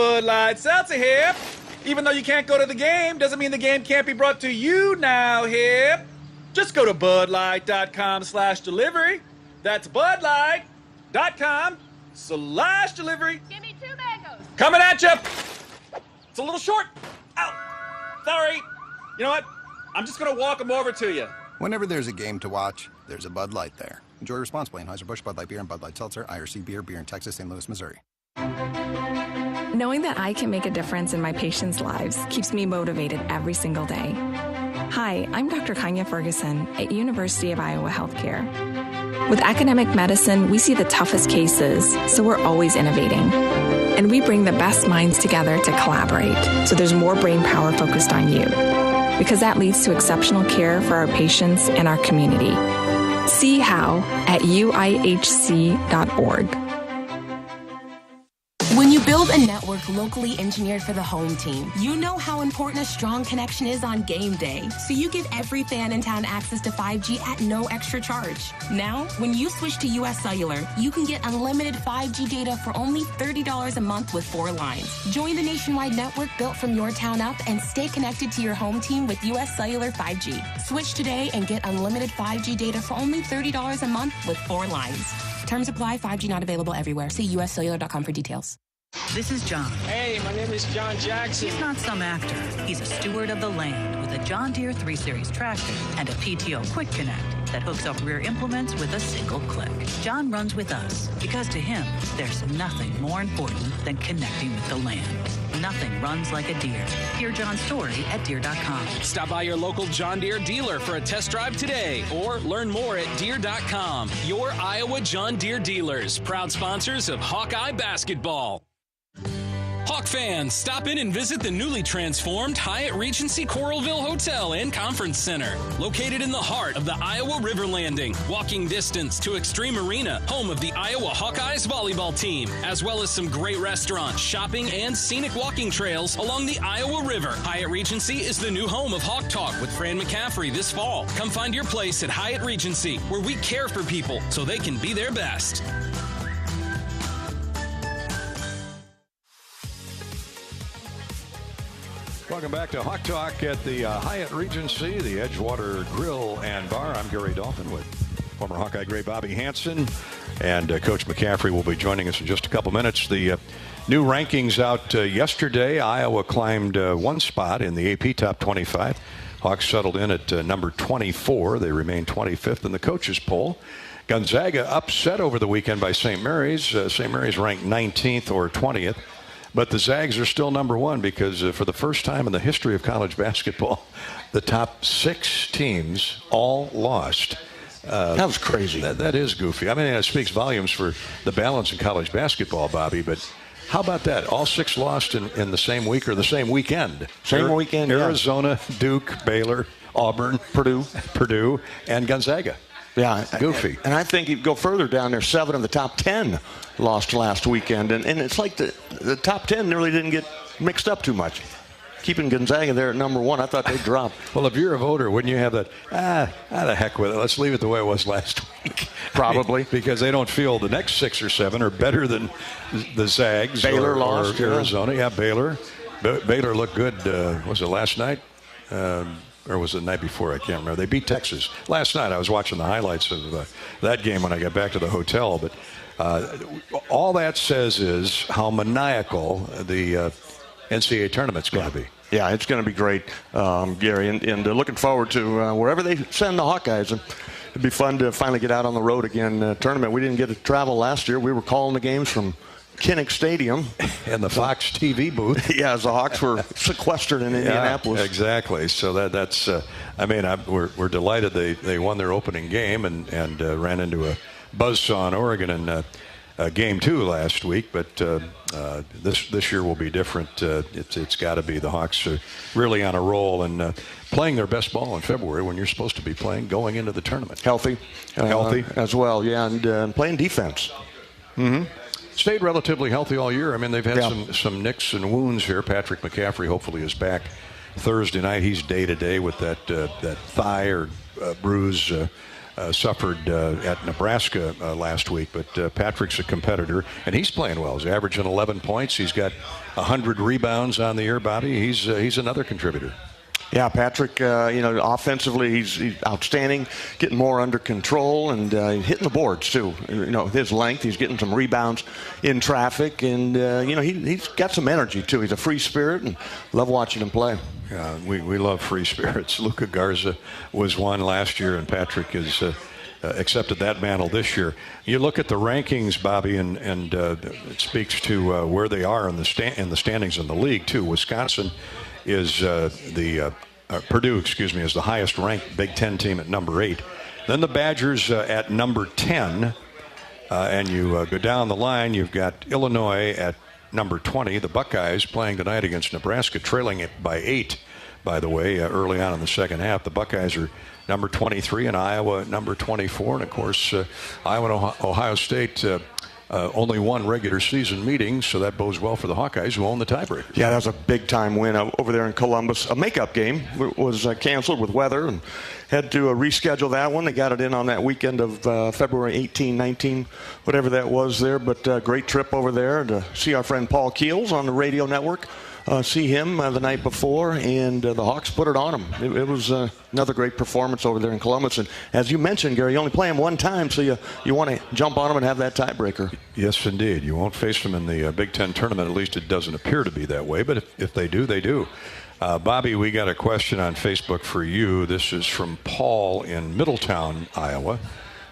Seltzer here. Even though you can't go to the game, doesn't mean the game can't be brought to you now here. Just go to budlight.com/delivery. That's BudLight.com/delivery. Give me 2 mangoes. Coming at you. It's a little short. Ow. Sorry. You know what? I'm just going to walk them over to you. Whenever there's a game to watch, there's a Bud Light there. Enjoy responsibly. Anheuser-Busch, Bud Light Beer, and Bud Light Seltzer, IRC Beer, beer in Texas, St. Louis, Missouri. Knowing that I can make a difference in my patients' lives keeps me motivated every single day. Hi, I'm Dr. Kanya Ferguson at University of Iowa Healthcare. With academic medicine, we see the toughest cases, so we're always innovating. And we bring the best minds together to collaborate, so there's more brain power focused on you. Because that leads to exceptional care for our patients and our community. See how at uihc.org. When you build a network locally engineered for the home team, you know how important a strong connection is on game day. So you give every fan in town access to 5G at no extra charge. Now, when you switch to US Cellular, you can get unlimited 5G data for only $30 a month with 4 lines. Join the nationwide network built from your town up and stay connected to your home team with US Cellular 5G. Switch today and get unlimited 5G data for only $30 a month with 4 lines. Terms apply. 5G not available everywhere. See uscellular.com for details. This is John. Hey, my name is John Jackson. He's not some actor. He's a steward of the land with a John Deere 3 Series tractor and a PTO Quick Connect that hooks up rear implements with a single click. John runs with us because to him, there's nothing more important than connecting with the land. Nothing runs like a Deere. Hear John's story at Deere.com. Stop by your local John Deere dealer for a test drive today or learn more at Deere.com. Your Iowa John Deere dealers, proud sponsors of Hawkeye basketball. Hawk fans, stop in and visit the newly transformed Hyatt Regency Coralville Hotel and Conference Center. Located in the heart of the Iowa River Landing, walking distance to Extreme Arena, home of the Iowa Hawkeyes volleyball team, as well as some great restaurants, shopping, and scenic walking trails along the Iowa River. Hyatt Regency is the new home of Hawk Talk with Fran McCaffery this fall. Come find your place at Hyatt Regency, where we care for people so they can be their best. Welcome back to Hawk Talk at the Hyatt Regency, the Edgewater Grill and Bar. I'm Gary Dolphin with former Hawkeye great Bobby Hansen, and Coach McCaffery will be joining us in just a couple minutes. The new rankings out yesterday. Iowa climbed 1 spot in the AP Top 25. Hawks settled in at number 24. They remain 25th in the coaches poll. Gonzaga upset over the weekend by St. Mary's. St. Mary's ranked 19th or 20th. But the Zags are still number 1 because for the first time in the history of college basketball, the top 6 teams all lost. That was crazy. That is goofy. I mean, it speaks volumes for the balance in college basketball, Bobby, but how about that? All 6 lost in the same week or the same weekend. Weekend, Arizona, yeah. Duke, Baylor, Auburn, Purdue, and Gonzaga. Yeah, goofy. And I think you go further down there, 7 of the top 10 lost last weekend. And it's like the top 10 really didn't get mixed up too much. Keeping Gonzaga there at number 1, I thought they'd drop. Well, if you're a voter, wouldn't you have that, the heck with it. Let's leave it the way it was last week. Probably. I mean, because they don't feel the next 6 or 7 are better than the Zags. Baylor lost. Or Arizona. Yeah, Baylor. Baylor looked good, was it last night? Or was it the night before? I can't remember. They beat Texas. Last night I was watching the highlights of that game when I got back to the hotel. But all that says is how maniacal the NCAA tournament's going to be. Yeah, it's going to be great, Gary. And looking forward to wherever they send the Hawkeyes. And it'd be fun to finally get out on the road again. Tournament. We didn't get to travel last year. We were calling the games from Kinnick Stadium and the Fox TV booth. Yeah, as the Hawks were sequestered in Indianapolis. Yeah, exactly. So that's we're delighted they won their opening game and ran into a buzzsaw in Oregon in game 2 last week. But this year will be different. It's got to be. The Hawks are really on a roll and playing their best ball in February when you're supposed to be playing going into the tournament. Healthy as well. Yeah, and playing defense. Mm-hmm. Stayed relatively healthy all year. I mean, they've had some nicks and wounds here. Patrick McCaffery hopefully is back Thursday night. He's day-to-day with that thigh or bruise suffered at Nebraska last week. But Patrick's a competitor, and he's playing well. He's averaging 11 points. He's got 100 rebounds on the year, Bobby. He's another contributor. Yeah, Patrick, offensively, he's outstanding, getting more under control, and hitting the boards, too. His length, he's getting some rebounds in traffic, and, he's got some energy, too. He's a free spirit, and love watching him play. Yeah, we love free spirits. Luka Garza was one last year, and Patrick has accepted that mantle this year. You look at the rankings, Bobby, and it speaks to where they are in the standings in the league, too. Wisconsin is Purdue, is the highest ranked Big Ten team at number 8. Then the Badgers at number 10. And you go down the line, you've got Illinois at number 20. The Buckeyes playing tonight against Nebraska, trailing it by 8, by the way, early on in the second half. The Buckeyes are number 23 and Iowa at number 24. And, of course, Iowa and Ohio State only one regular season meeting, so that bodes well for the Hawkeyes, who own the tiebreaker. Yeah, that was a big-time win over there in Columbus. A makeup game was canceled with weather and had to reschedule that one. They got it in on that weekend of February 18, 19, whatever that was there. But great trip over there to see our friend Paul Keels on the radio network. See him the night before, and the Hawks put it on him. It was another great performance over there in Columbus. And as you mentioned, Gary, you only play him one time, so you want to jump on him and have that tiebreaker. Yes, indeed. You won't face them in the Big Ten tournament. At least it doesn't appear to be that way. But if they do, they do. Bobby, we got a question on Facebook for you. This is from Paul in Middletown, Iowa.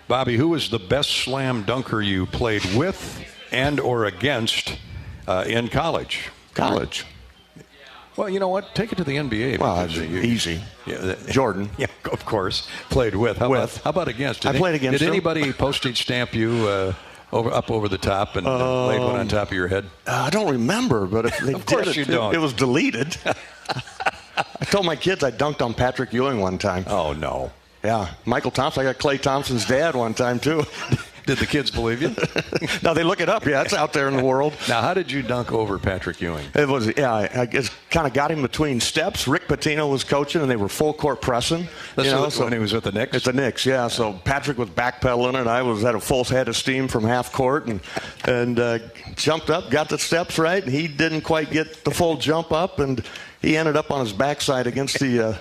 Bobby, who was the best slam dunker you played with and or against in college? College. Well, you know what? Take it to the NBA. Well, easy. Yeah, Jordan. Yeah, of course. Played with. How about against? I played against Did him. anybody postage stamp you up over the top and laid one on top of your head? I don't remember, but if they of course did you don't. It was deleted. I told my kids I dunked on Patrick Ewing one time. Oh, no. Yeah. Michael Thompson. I got Klay Thompson's dad one time, too. Did the kids believe you? No, they look it up. Yeah, it's out there in the world. Now, how did you dunk over Patrick Ewing? It was, I guess, kind of got him between steps. Rick Pitino was coaching, and they were full court pressing. So when he was at the Knicks? At the Knicks, yeah. So Patrick was backpedaling, and I was at a full head of steam from half court, and jumped up, got the steps right, and he didn't quite get the full jump up, and he ended up on his backside against the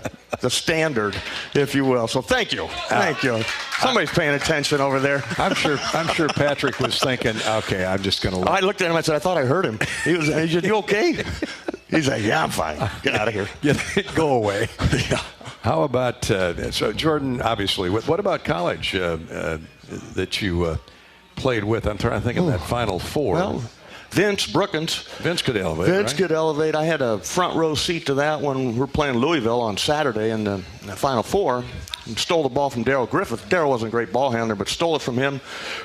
standard, if you will. So thank you. Somebody's paying attention over there. I'm sure Patrick was thinking, okay, I'm just going to look. I looked at him and I said, I thought I heard him. He said, you okay? He's like, yeah, I'm fine. Get out of here. Go away. Yeah. How about, so Jordan, obviously, what about college that you played with? I'm trying to think of that Final Four. Well, Vince Brookins. Vince could elevate. Vince could elevate. I had a front row seat to that when we're playing Louisville on Saturday in the Final Four. And stole the ball from Daryl Griffith. Daryl wasn't a great ball handler, but stole it from him,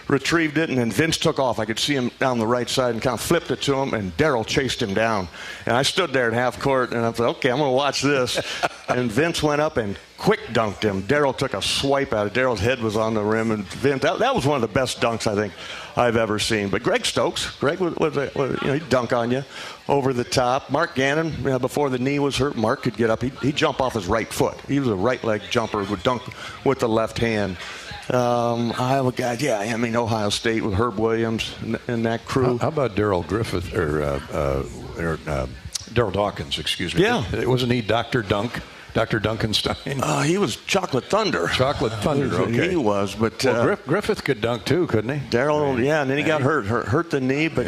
retrieved it, and then Vince took off. I could see him down the right side and kind of flipped it to him, and Daryl chased him down. And I stood there at half court, and I thought, okay, I'm going to watch this. And Vince went up and quick dunked him. Daryl took a swipe at it. Daryl's head was on the rim, and Vince, that was one of the best dunks I think I've ever seen. But Greg Stokes, he'd dunk on you over the top. Mark Gannon, before the knee was hurt, Mark could get up. He'd jump off his right foot. He was a right leg jumper, would dunk with the left hand. Iowa guys, Ohio State with Herb Williams and that crew. How about Daryl Griffith or Daryl Dawkins? Excuse me. Yeah, wasn't he Dr. Dunk? Dr. Dunkenstein? He was Chocolate Thunder. Chocolate Thunder, okay. He was, but... Griffith could dunk too, couldn't he? Daryl, and then he got hurt the knee, but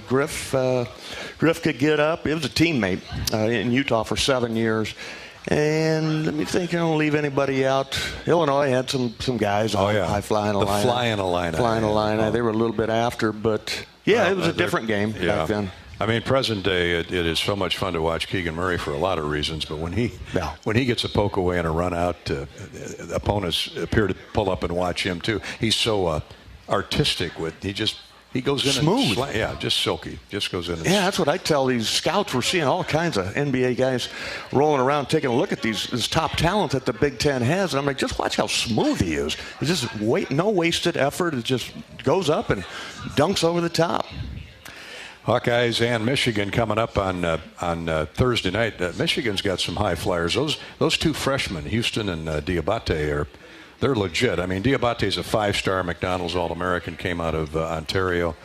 Griff could get up. It was a teammate in Utah for 7 years. And let me think, I don't leave anybody out. Illinois had some guys on high flying Illini. Flying Illini. They were a little bit after, but it was a different game back then. I mean, present day, it is so much fun to watch Keegan Murray for a lot of reasons. But when he gets a poke away and a run out, opponents appear to pull up and watch him too. He's so artistic with he goes in smooth. Just silky. Just goes in. That's what I tell these scouts. We're seeing all kinds of NBA guys rolling around, taking a look at this top talent that the Big Ten has, and I'm like, just watch how smooth he is. He's just no wasted effort. It just goes up and dunks over the top. Hawkeyes and Michigan coming up on Thursday night. Michigan's got some high flyers. Those two freshmen, Houston and Diabate, they're legit. I mean, Diabate's a 5-star McDonald's All-American, came out of Ontario,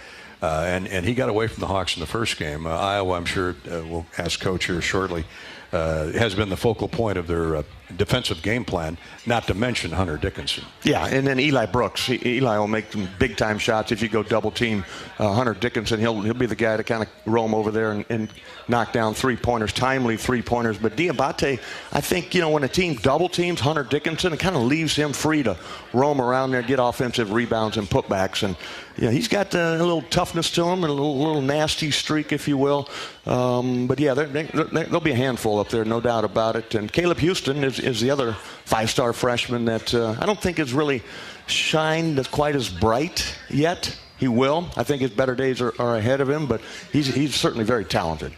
and he got away from the Hawks in the first game. Iowa, I'm sure, we'll ask Coach here shortly, has been the focal point of their defensive game plan, not to mention Hunter Dickinson. Yeah, and then Eli Brooks. Eli will make some big-time shots if you go double-team Hunter Dickinson. He'll be the guy to kind of roam over there and knock down three-pointers, timely three-pointers. But Diabate, I think, when a team double-teams Hunter Dickinson, it kind of leaves him free to roam around there, get offensive rebounds and putbacks. And he's got a little toughness to him and a little nasty streak, if you will. But yeah, there'll be a handful up there, no doubt about it. And Caleb Houston is the other five-star freshman that I don't think has really shined quite as bright yet. He will. I think his better days are ahead of him, but he's certainly very talented.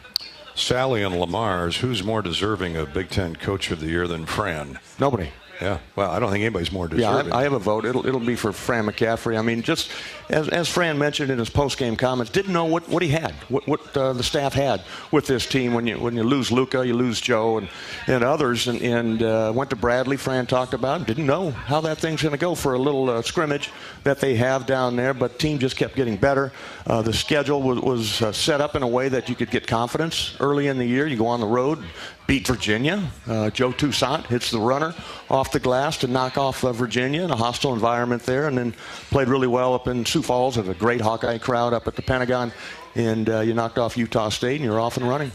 Sally and Lamar's, who's more deserving of Big Ten Coach of the Year than Fran? Nobody. Yeah, well, I don't think anybody's more deserving. Yeah, I have a vote. It'll be for Fran McCaffery. I mean, just as Fran mentioned in his post-game comments, didn't know what he had, what the staff had with this team. When you lose Luka, you lose Joe and others, and went to Bradley. Fran talked about, didn't know how that thing's going to go for a little scrimmage that they have down there. But team just kept getting better. The schedule was set up in a way that you could get confidence early in the year. You go on the road, beat Virginia. Joe Toussaint hits the runner off the glass to knock off Virginia in a hostile environment there, and then played really well up in Sioux Falls with a great Hawkeye crowd up at the Pentagon, and you knocked off Utah State, and you're off and running.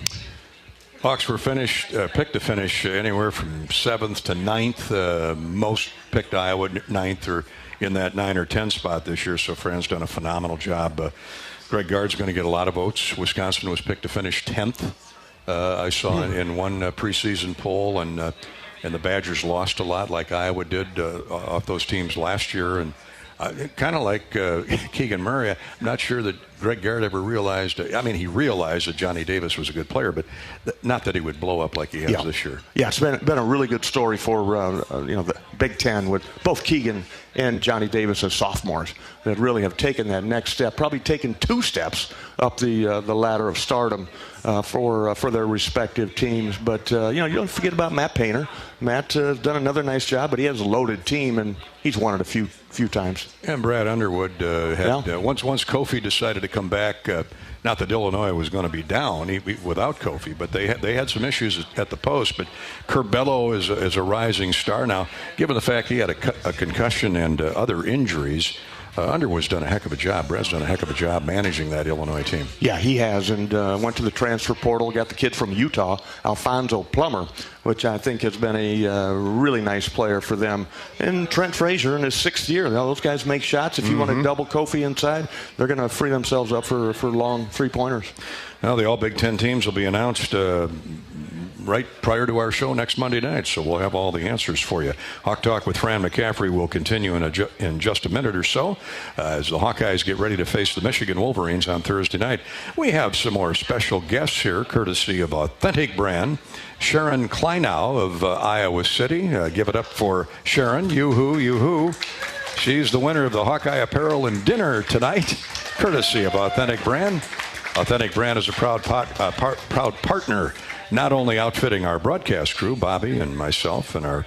Hawks were picked to finish anywhere from 7th to 9th. Most picked Iowa 9th or in that 9 or 10 spot this year, so Fran's done a phenomenal job. Greg Gard's going to get a lot of votes. Wisconsin was picked to finish 10th. I saw in one preseason poll, and the Badgers lost a lot like Iowa did off those teams last year. And kind of like Keegan Murray, I'm not sure that Greg Gard ever realized. I mean, he realized that Johnny Davis was a good player, but not that he would blow up like he has this year. Yeah, it's been a really good story for the Big Ten with both Keegan and Johnny Davis as sophomores that really have taken that next step, probably taken 2 steps up the ladder of stardom for their respective teams. But you don't forget about Matt Painter. Matt has done another nice job, but he has a loaded team, and he's won it a few times. And Brad Underwood had once Kofi decided to come back. Not that Illinois was going to be down without Kofi, but they had some issues at the post. But Curbelo is a rising star now, given the fact he had a concussion and other injuries. Underwood's done a heck of a job. Brad's done a heck of a job managing that Illinois team. Yeah, he has, and went to the transfer portal, got the kid from Utah, Alfonso Plummer, which I think has been a really nice player for them. And Trent Frazier in his 6th year. Now, those guys make shots. If you want to double Kofi inside, they're going to free themselves up for long three-pointers. Well, the all Big Ten teams will be announced right prior to our show next Monday night, so we'll have all the answers for you. Hawk Talk with Fran McCaffery will continue in just a minute or so as the Hawkeyes get ready to face the Michigan Wolverines on Thursday night. We have some more special guests here, courtesy of Authentic Brand. Sharon Kleinow of Iowa City. Give it up for Sharon. Yoo-hoo. She's the winner of the Hawkeye Apparel and Dinner tonight, courtesy of Authentic Brand. Authentic Brand is a proud partner, not only outfitting our broadcast crew, Bobby and myself, and our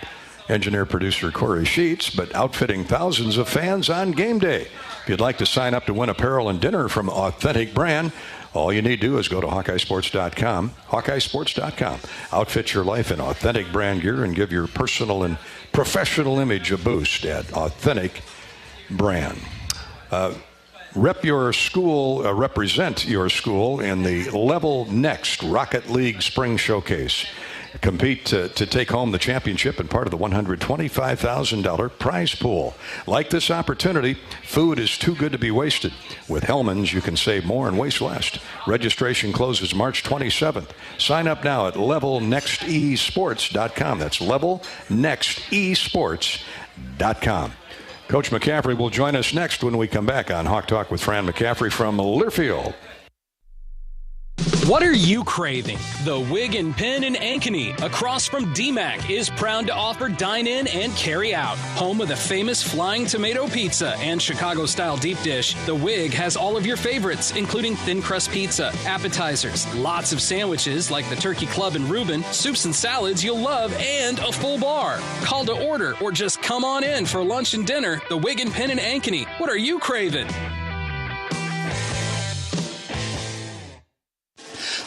engineer-producer, Corey Sheets, but outfitting thousands of fans on game day. If you'd like to sign up to win apparel and dinner from Authentic Brand, all you need to do is go to HawkeyeSports.com, HawkeyeSports.com. Outfit your life in Authentic Brand gear and give your personal and professional image a boost at Authentic Brand. Represent your school in the Level Next Rocket League Spring Showcase. Compete to take home the championship and part of the $125,000 prize pool. Like this opportunity, food is too good to be wasted. With Hellman's, you can save more and waste less. Registration closes March 27th. Sign up now at levelnextesports.com. That's levelnextesports.com. Coach McCaffery will join us next when we come back on Hawk Talk with Fran McCaffery from Learfield. What are you craving? The Wig and Pin in Ankeny, across from DMAC, is proud to offer dine-in and carry-out. Home of the famous Flying Tomato Pizza and Chicago-style deep dish, The Wig has all of your favorites, including thin crust pizza, appetizers, lots of sandwiches like the Turkey Club and Reuben, soups and salads you'll love, and a full bar. Call to order or just come on in for lunch and dinner. The Wig and Pin in Ankeny. What are you craving?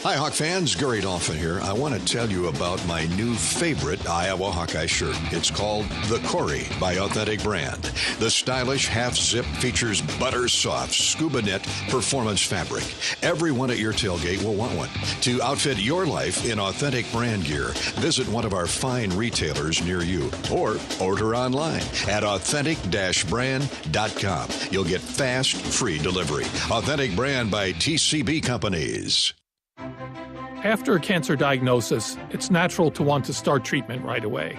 Hi, Hawk fans. Gary Dolphin here. I want to tell you about my new favorite Iowa Hawkeye shirt. It's called The Corey by Authentic Brand. The stylish half-zip features butter-soft scuba knit performance fabric. Everyone at your tailgate will want one. To outfit your life in authentic brand gear, visit one of our fine retailers near you or order online at authentic-brand.com. You'll get fast, free delivery. Authentic Brand by TCB Companies. After a cancer diagnosis, it's natural to want to start treatment right away.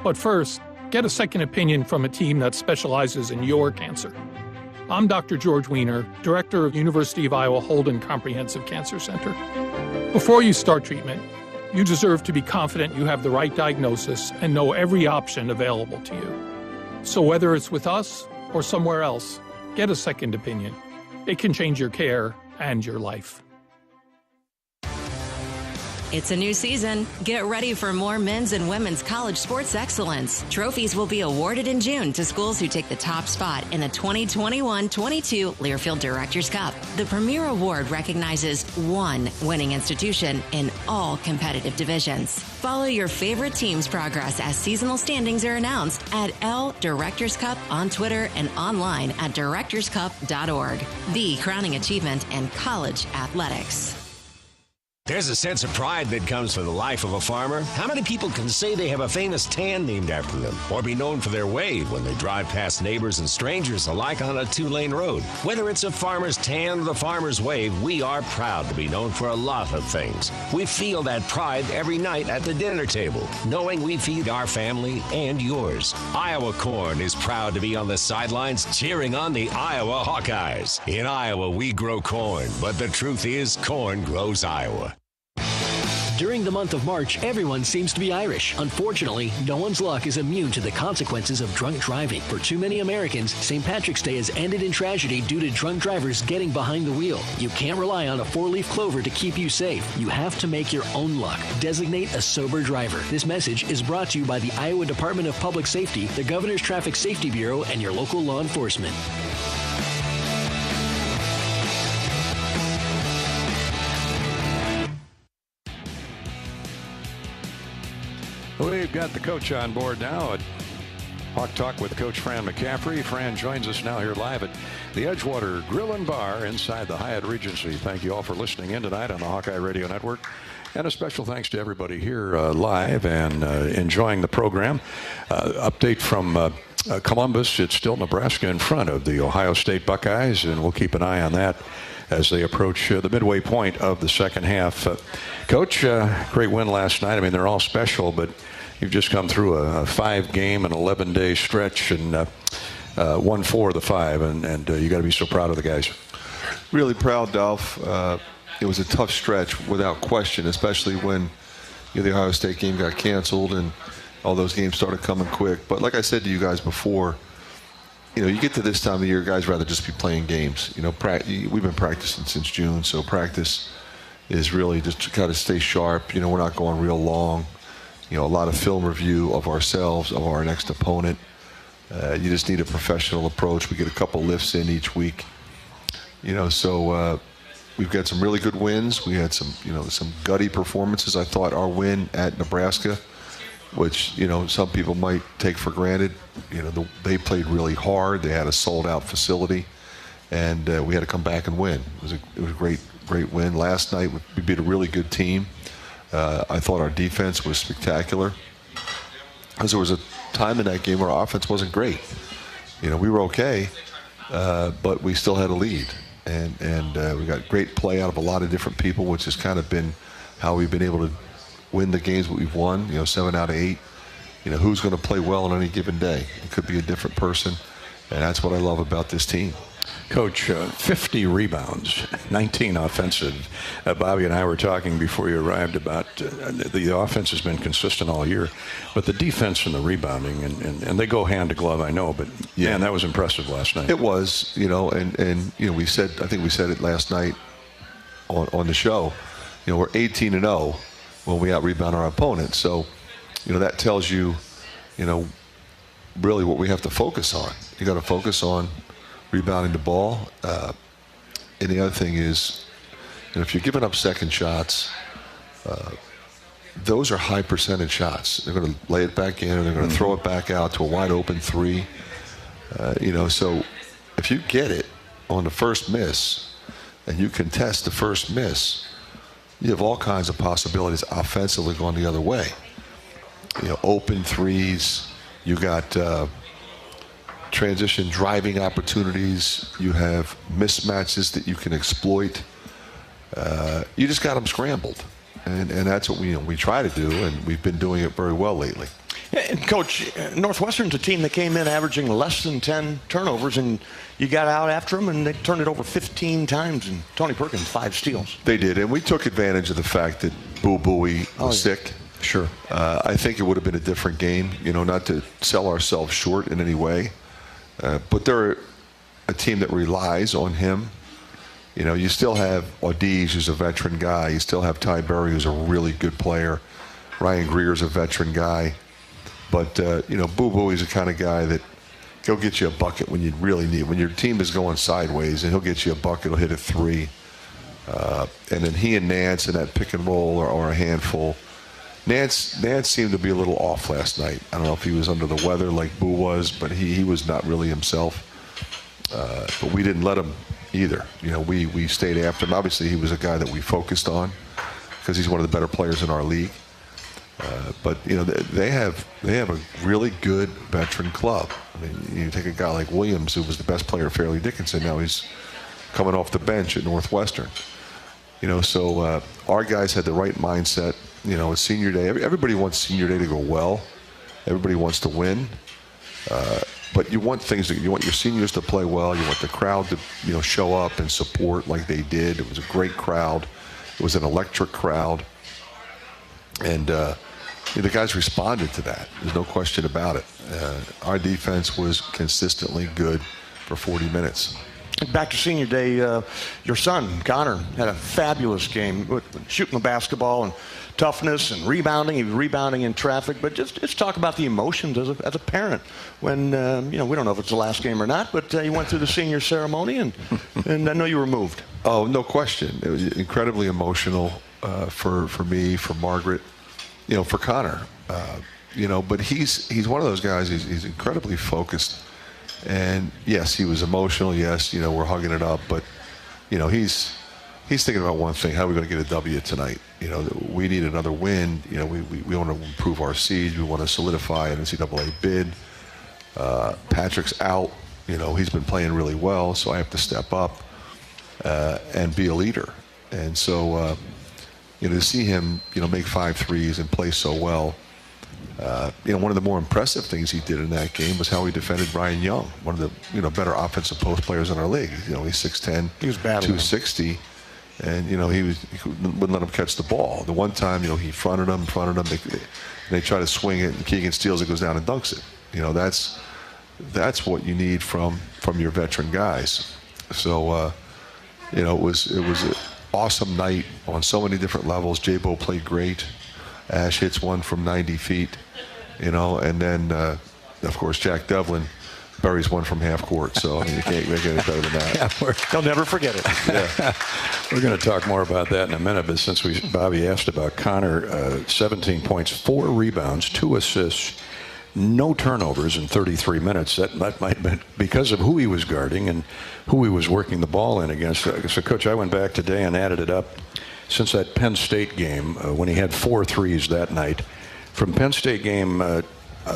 But first, get a second opinion from a team that specializes in your cancer. I'm Dr. George Weiner, Director of University of Iowa Holden Comprehensive Cancer Center. Before you start treatment, you deserve to be confident you have the right diagnosis and know every option available to you. So whether it's with us or somewhere else, get a second opinion. It can change your care and your life. It's a new season. Get ready for more men's and women's college sports excellence. Trophies will be awarded in June to schools who take the top spot in the 2021-22 Learfield Directors Cup. The premier award recognizes one winning institution in all competitive divisions. Follow your favorite team's progress as seasonal standings are announced at L Directors Cup on Twitter and online at directorscup.org. The crowning achievement in college athletics. There's a sense of pride that comes from the life of a farmer. How many people can say they have a famous tan named after them, or be known for their wave when they drive past neighbors and strangers alike on a two-lane road? Whether it's a farmer's tan or the farmer's wave, we are proud to be known for a lot of things. We feel that pride every night at the dinner table, knowing we feed our family and yours. Iowa Corn is proud to be on the sidelines cheering on the Iowa Hawkeyes. In Iowa, we grow corn, but the truth is corn grows Iowa. During the month of March, everyone seems to be Irish. Unfortunately, no one's luck is immune to the consequences of drunk driving. For too many Americans, St. Patrick's Day has ended in tragedy due to drunk drivers getting behind the wheel. You can't rely on a four-leaf clover to keep you safe. You have to make your own luck. Designate a sober driver. This message is brought to you by the Iowa Department of Public Safety, the Governor's Traffic Safety Bureau, and your local law enforcement. We've got the coach on board now at Hawk Talk with Coach Fran McCaffery. Fran joins us now here live at the Edgewater Grill and Bar inside the Hyatt Regency. Thank you all for listening in tonight on the Hawkeye Radio Network. And a special thanks to everybody here live and enjoying the program. Update from Columbus. It's still Nebraska in front of the Ohio State Buckeyes, and we'll keep an eye on that as they approach the midway point of the second half. Coach, great win last night. I mean, they're all special, but you've just come through a 5-game and 11-day stretch and won 4 of the 5, and you got to be so proud of the guys. Really proud, Dolph. It was a tough stretch without question, especially when the Ohio State game got canceled and all those games started coming quick. But like I said to you guys before, you get to this time of the year, guys rather just be playing games. We've been practicing since June, so practice is really just to kind of stay sharp. We're not going real long. A lot of film review of ourselves, of our next opponent. You just need a professional approach. We get a couple lifts in each week. So we've got some really good wins. We had some gutty performances. I thought our win at Nebraska, which, some people might take for granted. They played really hard. They had a sold-out facility, and we had to come back and win. It was a great win. Last night, we beat a really good team. I thought our defense was spectacular. Because there was a time in that game where our offense wasn't great. We were okay, but we still had a lead. And we got great play out of a lot of different people, which has kind of been how we've been able to win the games that we've won, 7 out of 8. Who's going to play well on any given day? It could be a different person, and that's what I love about this team. Coach, 50 rebounds, 19 offensive. Bobby and I were talking before you arrived about the offense has been consistent all year, but the defense and the rebounding, and they go hand to glove, I know, but man, that was impressive last night. It was, and we said, I think we said it last night on the show, we're 18-0 when we out-rebound our opponent. So, that tells you, really what we have to focus on. You got to focus on rebounding the ball. And the other thing is, And if you're giving up second shots, those are high percentage shots. They're going to lay it back in, or they're going to throw it back out to a wide open three. So if you get it on the first miss and you contest the first miss, you have all kinds of possibilities offensively going the other way. Open threes, you got transition driving opportunities, you have mismatches that you can exploit. You just got them scrambled. And that's what we try to do, and we've been doing it very well lately. And Coach, Northwestern's a team that came in averaging less than 10 turnovers, and you got out after them, and they turned it over 15 times, and Tony Perkins, 5 steals. They did, and we took advantage of the fact that Boo Buie was sick. Sure. I think it would have been a different game, not to sell ourselves short in any way. But they're a team that relies on him. You still have Audige, who's a veteran guy. You still have Ty Berry, who's a really good player. Ryan Greer's a veteran guy. But, Boo Buie's the kind of guy that he'll get you a bucket when you really need it. When your team is going sideways, and he'll get you a bucket, he'll hit a three. And then he and Nance in that pick and roll are a handful. Nance seemed to be a little off last night. I don't know if he was under the weather like Boo was, but he was not really himself. But we didn't let him either. We stayed after him. Obviously, he was a guy that we focused on because he's one of the better players in our league. But they have a really good veteran club. I mean, you take a guy like Williams, who was the best player at Fairleigh Dickinson. Now he's coming off the bench at Northwestern. So our guys had the right mindset. It's senior day. Everybody wants senior day to go well. Everybody wants to win. But you want you want your seniors to play well. You want the crowd to show up and support like they did. It was a great crowd. It was an electric crowd. And the guys responded to that. There's no question about it. Our defense was consistently good for 40 minutes. Back to senior day, your son, Connor, had a fabulous game with shooting the basketball and toughness and rebounding. He was rebounding in traffic. But just talk about the emotions as a parent when, we don't know if it's the last game or not, but you went through the senior ceremony, and I know you were moved. Oh, no question. It was incredibly emotional for me, for Margaret, for Connor. But he's one of those guys, he's incredibly focused. And yes, he was emotional. Yes, we're hugging it up. But, he's thinking about one thing: how are we going to get a W tonight? We need another win. We want to improve our seed. We want to solidify an NCAA bid. Patrick's out. He's been playing really well, so I have to step up and be a leader. And so, to see him, make 5 threes and play so well. One of the more impressive things he did in that game was how he defended Brian Young, one of the better offensive post players in our league. He's 6'10", he was battling 260, and he wouldn't let him catch the ball. The one time he fronted him. They try to swing it, and Keegan steals it, goes down and dunks it. That's what you need from your veteran guys. So it was an awesome night on so many different levels. J-Bo played great. Ash hits one from 90 feet, and then, of course, Jack Devlin buries one from half court. So, you can't make it any better than that. They'll never forget it. Yeah. We're going to talk more about that in a minute, but since Bobby asked about Connor, 17 points, 4 rebounds, 2 assists, no turnovers in 33 minutes. That might have been because of who he was guarding and who he was working the ball in against. So, Coach, I went back today and added it up. Since that Penn State game, when he had 4 threes that night, from Penn State game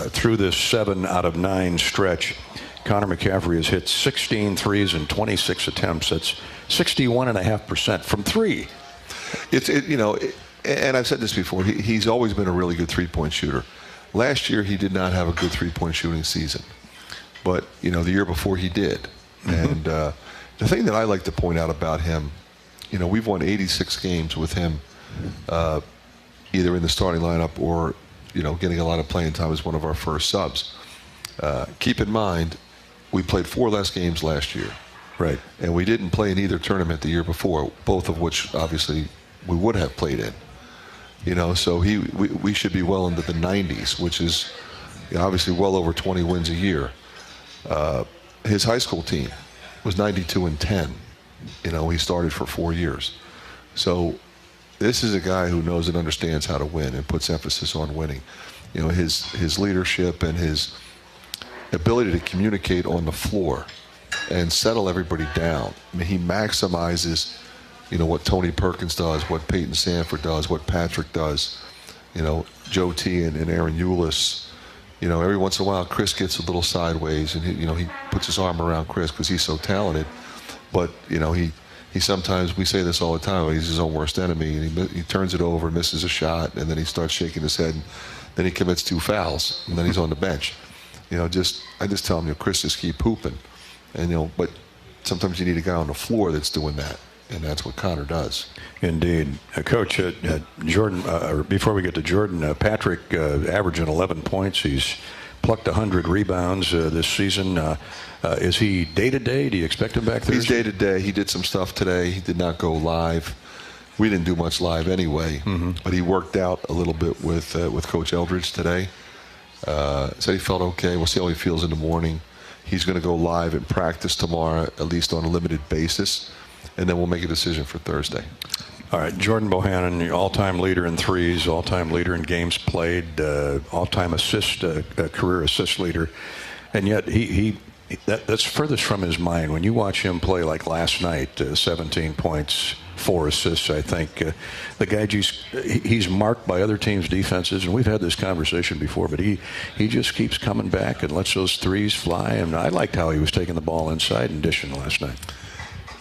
through this 7 out of 9 stretch, Connor McCaffery has hit 16 threes in 26 attempts. That's 61.5% from 3. And I've said this before. He's always been a really good 3-point shooter. Last year, he did not have a good 3-point shooting season, but the year before he did. Mm-hmm. And the thing that I like to point out about him. We've won 86 games with him, either in the starting lineup or, getting a lot of playing time as one of our first subs. Keep in mind, we played 4 less games last year. Right. And we didn't play in either tournament the year before, both of which, obviously, we would have played in. So we should be well into the 90s, which is obviously well over 20 wins a year. His high school team was 92-10. He started for 4 years. So this is a guy who knows and understands how to win and puts emphasis on winning. You know, his leadership and his ability to communicate on the floor and settle everybody down. I mean, he maximizes, you know, what Tony Perkins does, what Peyton Sanford does, what Patrick does. You know, Joe T and Aaron Eulis. You know, every once in a while, Chris gets a little sideways, and he puts his arm around Chris because he's so talented. But you know, he sometimes, we say this all the time, he's his own worst enemy, and he turns it over, misses a shot, and then he starts shaking his head, and then he commits 2 fouls, and then he's on the bench. You know, I just tell him, you know, Chris, just keep hooping, and you know, but sometimes you need a guy on the floor that's doing that, and that's what Connor does. Indeed. Coach, Jordan, before we get to Jordan, Patrick averaging 11 points. He's plucked 100 rebounds this season. Is he day-to-day? Do you expect him back there? He's day-to-day. He did some stuff today. He did not go live. We didn't do much live anyway, but he worked out a little bit with Coach Eldridge today. Said he felt okay. We'll see how he feels in the morning. He's going to go live in practice tomorrow, at least on a limited basis, and then we'll make a decision for Thursday. All right, Jordan Bohannon, all-time leader in threes, all-time leader in games played, all-time career assist leader, and yet that's furthest from his mind. When you watch him play like last night, 17 points, 4 assists, I think. The guy, he's marked by other teams' defenses, and we've had this conversation before, but he just keeps coming back and lets those threes fly, and I liked how he was taking the ball inside and dishing last night.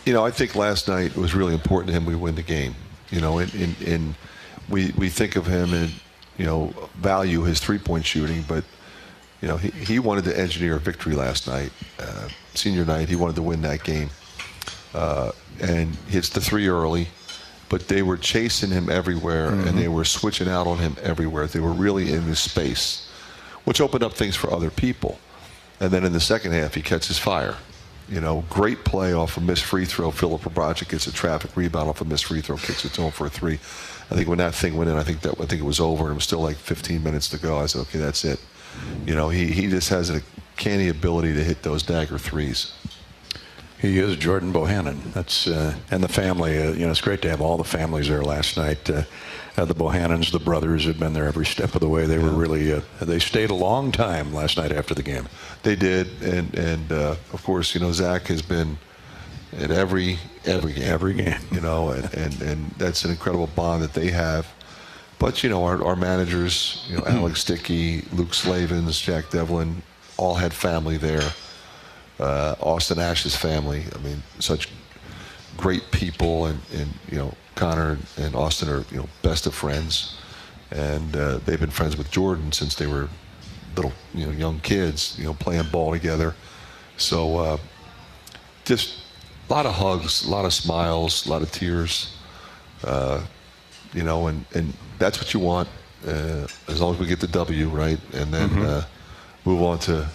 You know, I think last night it was really important to him we win the game. You know, and we think of him and, you know, value his three-point shooting, but, you know, he wanted to engineer a victory last night, senior night. He wanted to win that game. And hits the 3 early, but they were chasing him everywhere, and they were switching out on him everywhere. They were really in his space, which opened up things for other people. And then in the second half, he catches fire. You know, great play off a missed free throw. Filip Rebrajic gets a traffic rebound off a missed free throw, kicks it to him for a 3. I think when that thing went in, I think it was over, and it was still like 15 minutes to go. I said, okay, that's it. You know, he just has a canny ability to hit those dagger threes. He is Jordan Bohannon. That's and the family. You know, it's great to have all the families there last night. The Bohannons, the brothers, had been there every step of the way. They were really. They stayed a long time last night after the game. They did, and of course, you know, Zach has been at every game. You know, and that's an incredible bond that they have. But you know, our managers, you know, Alex Stickey, Luke Slavens, Jack Devlin, all had family there. Austin Ash's family. I mean, such great people, and you know, Connor and Austin are, you know, best of friends, and they've been friends with Jordan since they were little, you know, young kids, you know, playing ball together. So just a lot of hugs, a lot of smiles, a lot of tears, you know, and that's what you want as long as we get the W, right, and then move on to,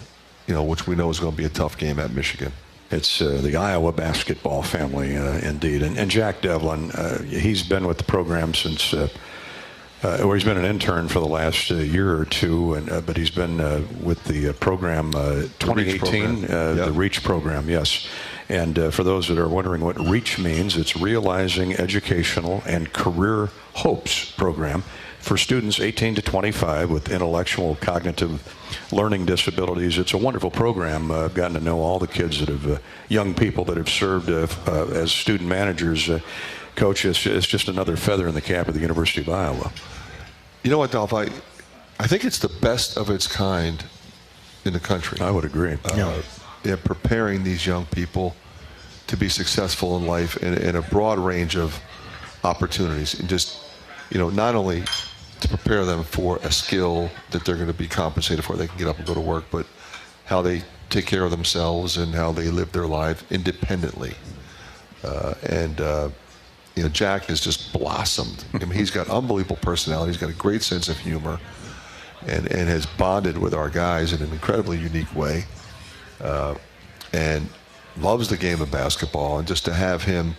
you know, which we know is going to be a tough game at Michigan. It's the Iowa basketball family, indeed. And Jack Devlin, he's been with the program since, or he's been an intern for the last year or two, but he's been with the program 2018, the REACH program, yes. And for those that are wondering what REACH means, it's Realizing Educational and Career Hopes program for students 18 to 25 with intellectual, cognitive learning disabilities. It's a wonderful program. I've gotten to know all the kids that have, young people that have served as student managers. Coach, it's just another feather in the cap of the University of Iowa. You know what, Dolph? I think it's the best of its kind in the country. I would agree. Yeah, preparing these young people to be successful in life in a broad range of opportunities, and just, you know, not only to prepare them for a skill that they're going to be compensated for, they can get up and go to work, but how they take care of themselves and how they live their life independently. You know, Jack has just blossomed. I mean, he's got unbelievable personality. He's got a great sense of humor, and has bonded with our guys in an incredibly unique way, and loves the game of basketball. And just to have him,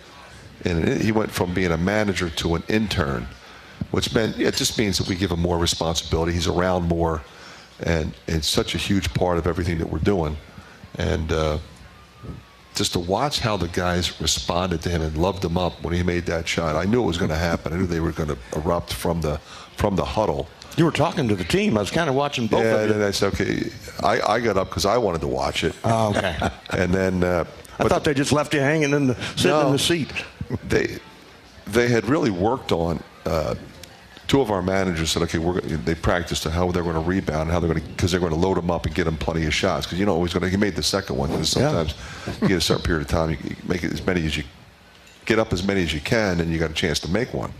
and he went from being a manager to an intern, which meant, it just means that we give him more responsibility. He's around more, and it's such a huge part of everything that we're doing. And just to watch how the guys responded to him and loved him up when he made that shot. I knew it was going to happen. I knew they were going to erupt from the huddle. You were talking to the team. I was kind of watching both of you. Yeah, and then I said, okay, I got up because I wanted to watch it. Oh, okay. And then I thought they just left you hanging sitting in the seat. They had really worked on. Two of our managers said, okay, they practiced how they're going to rebound, because they're going to load them up and get them plenty of shots. Because he made the second one. Because sometimes you get a certain period of time, you make it get up as many as you can, and you got a chance to make one.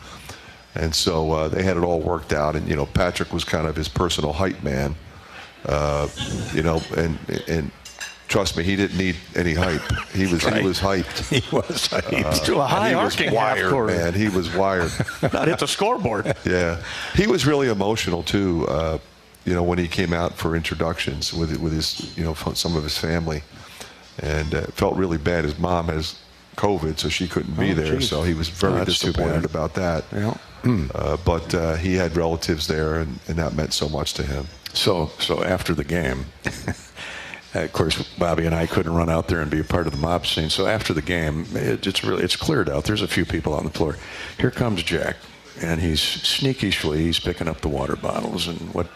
And so they had it all worked out. And Patrick was kind of his personal hype man. And trust me, he didn't need any hype. He was hyped. He was hyped. To a high arcing half court. Man, he was wired. Not hit the scoreboard. Yeah, he was really emotional too. When he came out for introductions with his, some of his family, and it felt really bad. His mom has COVID, so she couldn't be there. Geez. So he was very disappointed about that. Yeah. But he had relatives there, and that meant so much to him. So after the game. Of course, Bobby and I couldn't run out there and be a part of the mob scene. So after the game, it's cleared out. There's a few people on the floor. Here comes Jack, and he's picking up the water bottles and what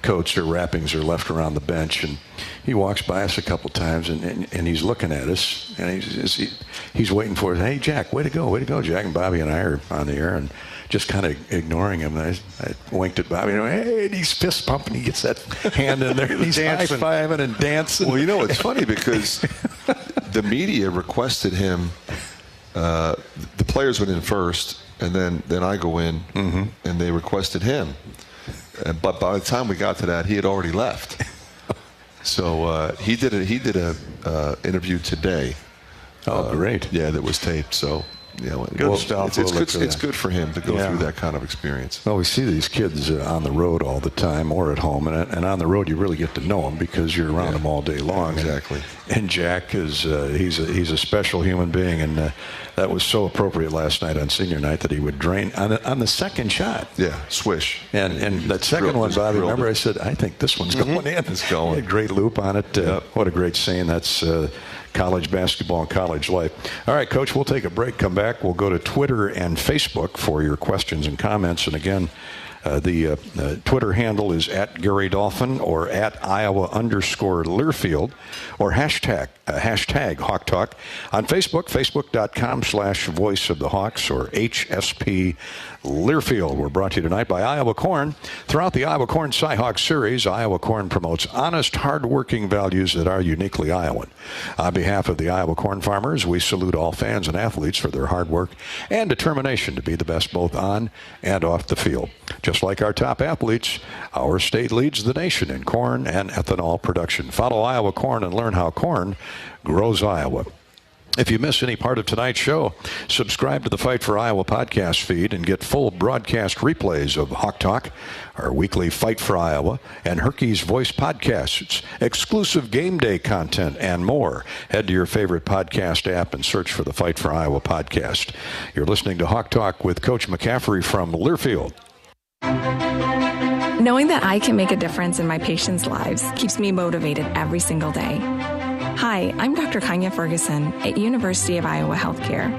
coats or wrappings are left around the bench. And he walks by us a couple times, and he's looking at us, and he's waiting for us. Hey, Jack, way to go, Jack. And Bobby and I are on the air, and just kind of ignoring him. And I winked at Bobby. Hey, and he's fist pumping. He gets that hand in there. And he's high-fiving and dancing. Well, it's funny because the media requested him. The players went in first, and then I go in, and they requested him. But by the time we got to that, he had already left. So he did a interview today. Oh, great! Yeah, that was taped. So. Good stuff. It's good for him to go through that kind of experience. Well, we see these kids on the road all the time or at home, and on the road you really get to know them because you're around them all day long. Exactly. And Jack is he's a special human being, and that was so appropriate last night on senior night that he would drain on the second shot. Yeah, swish. And that second one, Bobby, remember I said, I think this one's going in. It's going. He had a great loop on it. What a great scene. That's college basketball and college life. All right, Coach, we'll take a break. Come back. We'll go to Twitter and Facebook for your questions and comments. And again, the Twitter handle is @GaryDolphin or @Iowa_Learfield or hashtag Hawk Talk. On Facebook, facebook.com/Voice of the Hawks or HSP Learfield. We're brought to you tonight by Iowa Corn. Throughout the Iowa Corn Cy-Hawk series, Iowa Corn promotes honest, hard-working values that are uniquely Iowan. On behalf of the Iowa Corn farmers, we salute all fans and athletes for their hard work and determination to be the best both on and off the field. Just like our top athletes, our state leads the nation in corn and ethanol production. Follow Iowa Corn and learn how corn grows Iowa. If you miss any part of tonight's show, subscribe to the Fight for Iowa podcast feed and get full broadcast replays of Hawk Talk, our weekly Fight for Iowa, and Herky's Voice podcasts, exclusive game day content, and more. Head to your favorite podcast app and search for the Fight for Iowa podcast. You're listening to Hawk Talk with Coach McCaffery from Learfield. Knowing that I can make a difference in my patients' lives keeps me motivated every single day. Hi, I'm Dr. Kanya Ferguson at University of Iowa Healthcare.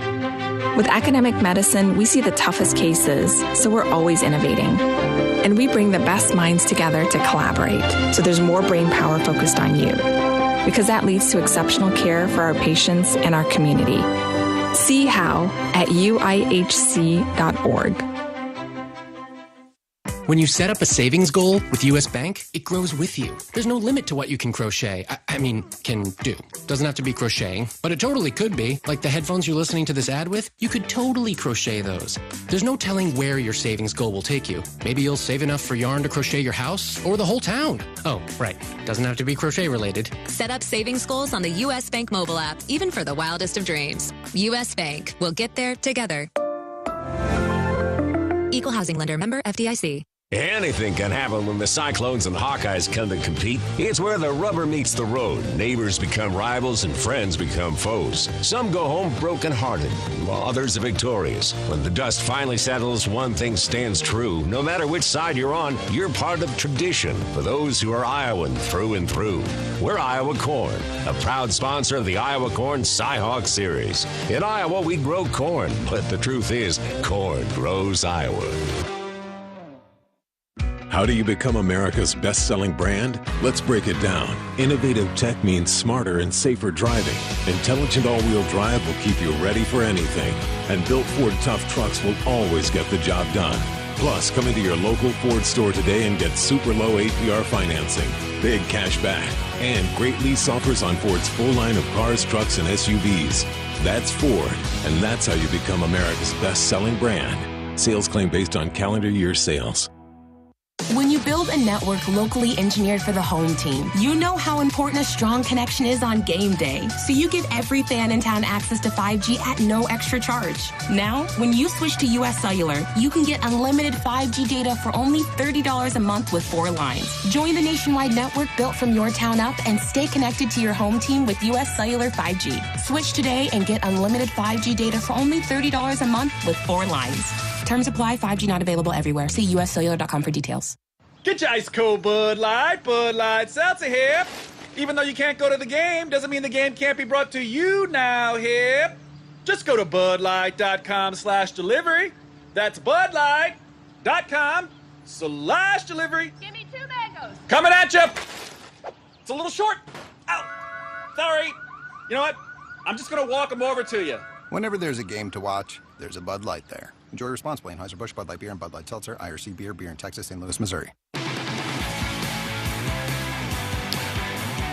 With academic medicine, we see the toughest cases, so we're always innovating. And we bring the best minds together to collaborate, so there's more brain power focused on you. Because that leads to exceptional care for our patients and our community. See how at uihc.org. When you set up a savings goal with U.S. Bank, it grows with you. There's no limit to what you can crochet. Can do. Doesn't have to be crocheting, but it totally could be. Like the headphones you're listening to this ad with, you could totally crochet those. There's no telling where your savings goal will take you. Maybe you'll save enough for yarn to crochet your house or the whole town. Oh, right. Doesn't have to be crochet related. Set up savings goals on the U.S. Bank mobile app, even for the wildest of dreams. U.S. Bank. We'll get there together. Equal housing lender, member FDIC. Anything can happen when the Cyclones and Hawkeyes come to compete. It's where the rubber meets the road. Neighbors become rivals and friends become foes. Some go home broken-hearted, while others are victorious. When the dust finally settles, one thing stands true. No matter which side you're on, you're part of tradition for those who are Iowan through and through. We're Iowa Corn, a proud sponsor of the Iowa Corn Cy-Hawk Series. In Iowa, we grow corn, but the truth is, corn grows Iowa. How do you become America's best-selling brand? Let's break it down. Innovative tech means smarter and safer driving. Intelligent all-wheel drive will keep you ready for anything. And built Ford tough trucks will always get the job done. Plus, come into your local Ford store today and get super low APR financing, big cash back, and great lease offers on Ford's full line of cars, trucks, and SUVs. That's Ford, and that's how you become America's best-selling brand. Sales claim based on calendar year sales. When you build a network locally engineered for the home team, you know how important a strong connection is on game day. So you give every fan in town access to 5G at no extra charge. Now, when you switch to US Cellular, you can get unlimited 5G data for only $30 a month with 4 lines. Join the nationwide network built from your town up and stay connected to your home team with US Cellular 5G. Switch today and get unlimited 5G data for only $30 a month with 4 lines. Terms apply. 5G not available everywhere. See uscellular.com for details. Get your ice cold Bud Light Seltzer here. Even though you can't go to the game, doesn't mean the game can't be brought to you now here. Just go to budlight.com/delivery. That's budlight.com/delivery. Give me 2 mangoes. Coming at you. It's a little short. Ow. Sorry. You know what? I'm just going to walk them over to you. Whenever there's a game to watch, there's a Bud Light there. Enjoy responsibly. Anheuser-Busch, Bud Light Beer, and Bud Light Seltzer, IRC Beer, beer in Texas, St. Louis, Missouri.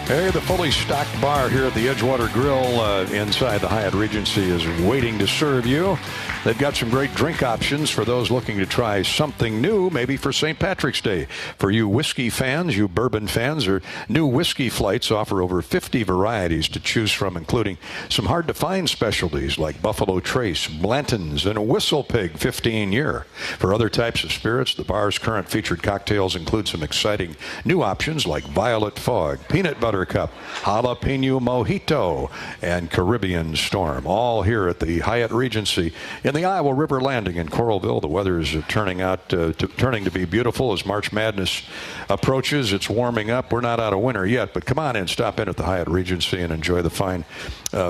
Hey, the fully stocked bar here at the Edgewater Grill inside the Hyatt Regency is waiting to serve you. They've got some great drink options for those looking to try something new, maybe for St. Patrick's Day. For you whiskey fans, you bourbon fans, or new whiskey flights offer over 50 varieties to choose from, including some hard-to-find specialties like Buffalo Trace, Blanton's, and a Whistle Pig 15-year. For other types of spirits, the bar's current featured cocktails include some exciting new options like Violet Fog, Peanut Butter Cup, Jalapeno Mojito, and Caribbean Storm, all here at the Hyatt Regency in the Iowa River Landing in Coralville. The weather is turning to be beautiful as March Madness approaches. It's warming up. We're not out of winter yet, but come on in, stop in at the Hyatt Regency and enjoy the fine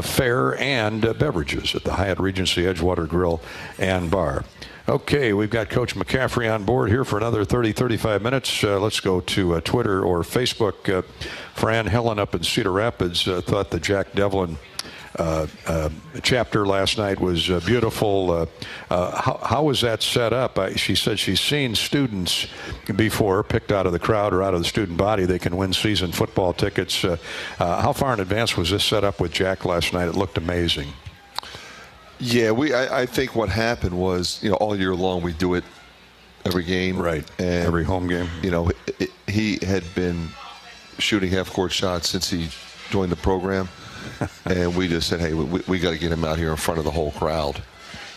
fare and beverages at the Hyatt Regency Edgewater Grill and Bar. Okay, we've got Coach McCaffery on board here for another 35 minutes. Let's go to Twitter or Facebook. Fran Helen up in Cedar Rapids thought the Jack Devlin chapter last night was beautiful. How was that set up? She said she's seen students before picked out of the crowd or out of the student body. They can win season football tickets. How far in advance was this set up with Jack last night? It looked amazing. Yeah, I think what happened was, all year long we do it every game. Right, and, every home game. He had been shooting half-court shots since he joined the program. And we just said, hey, we got to get him out here in front of the whole crowd.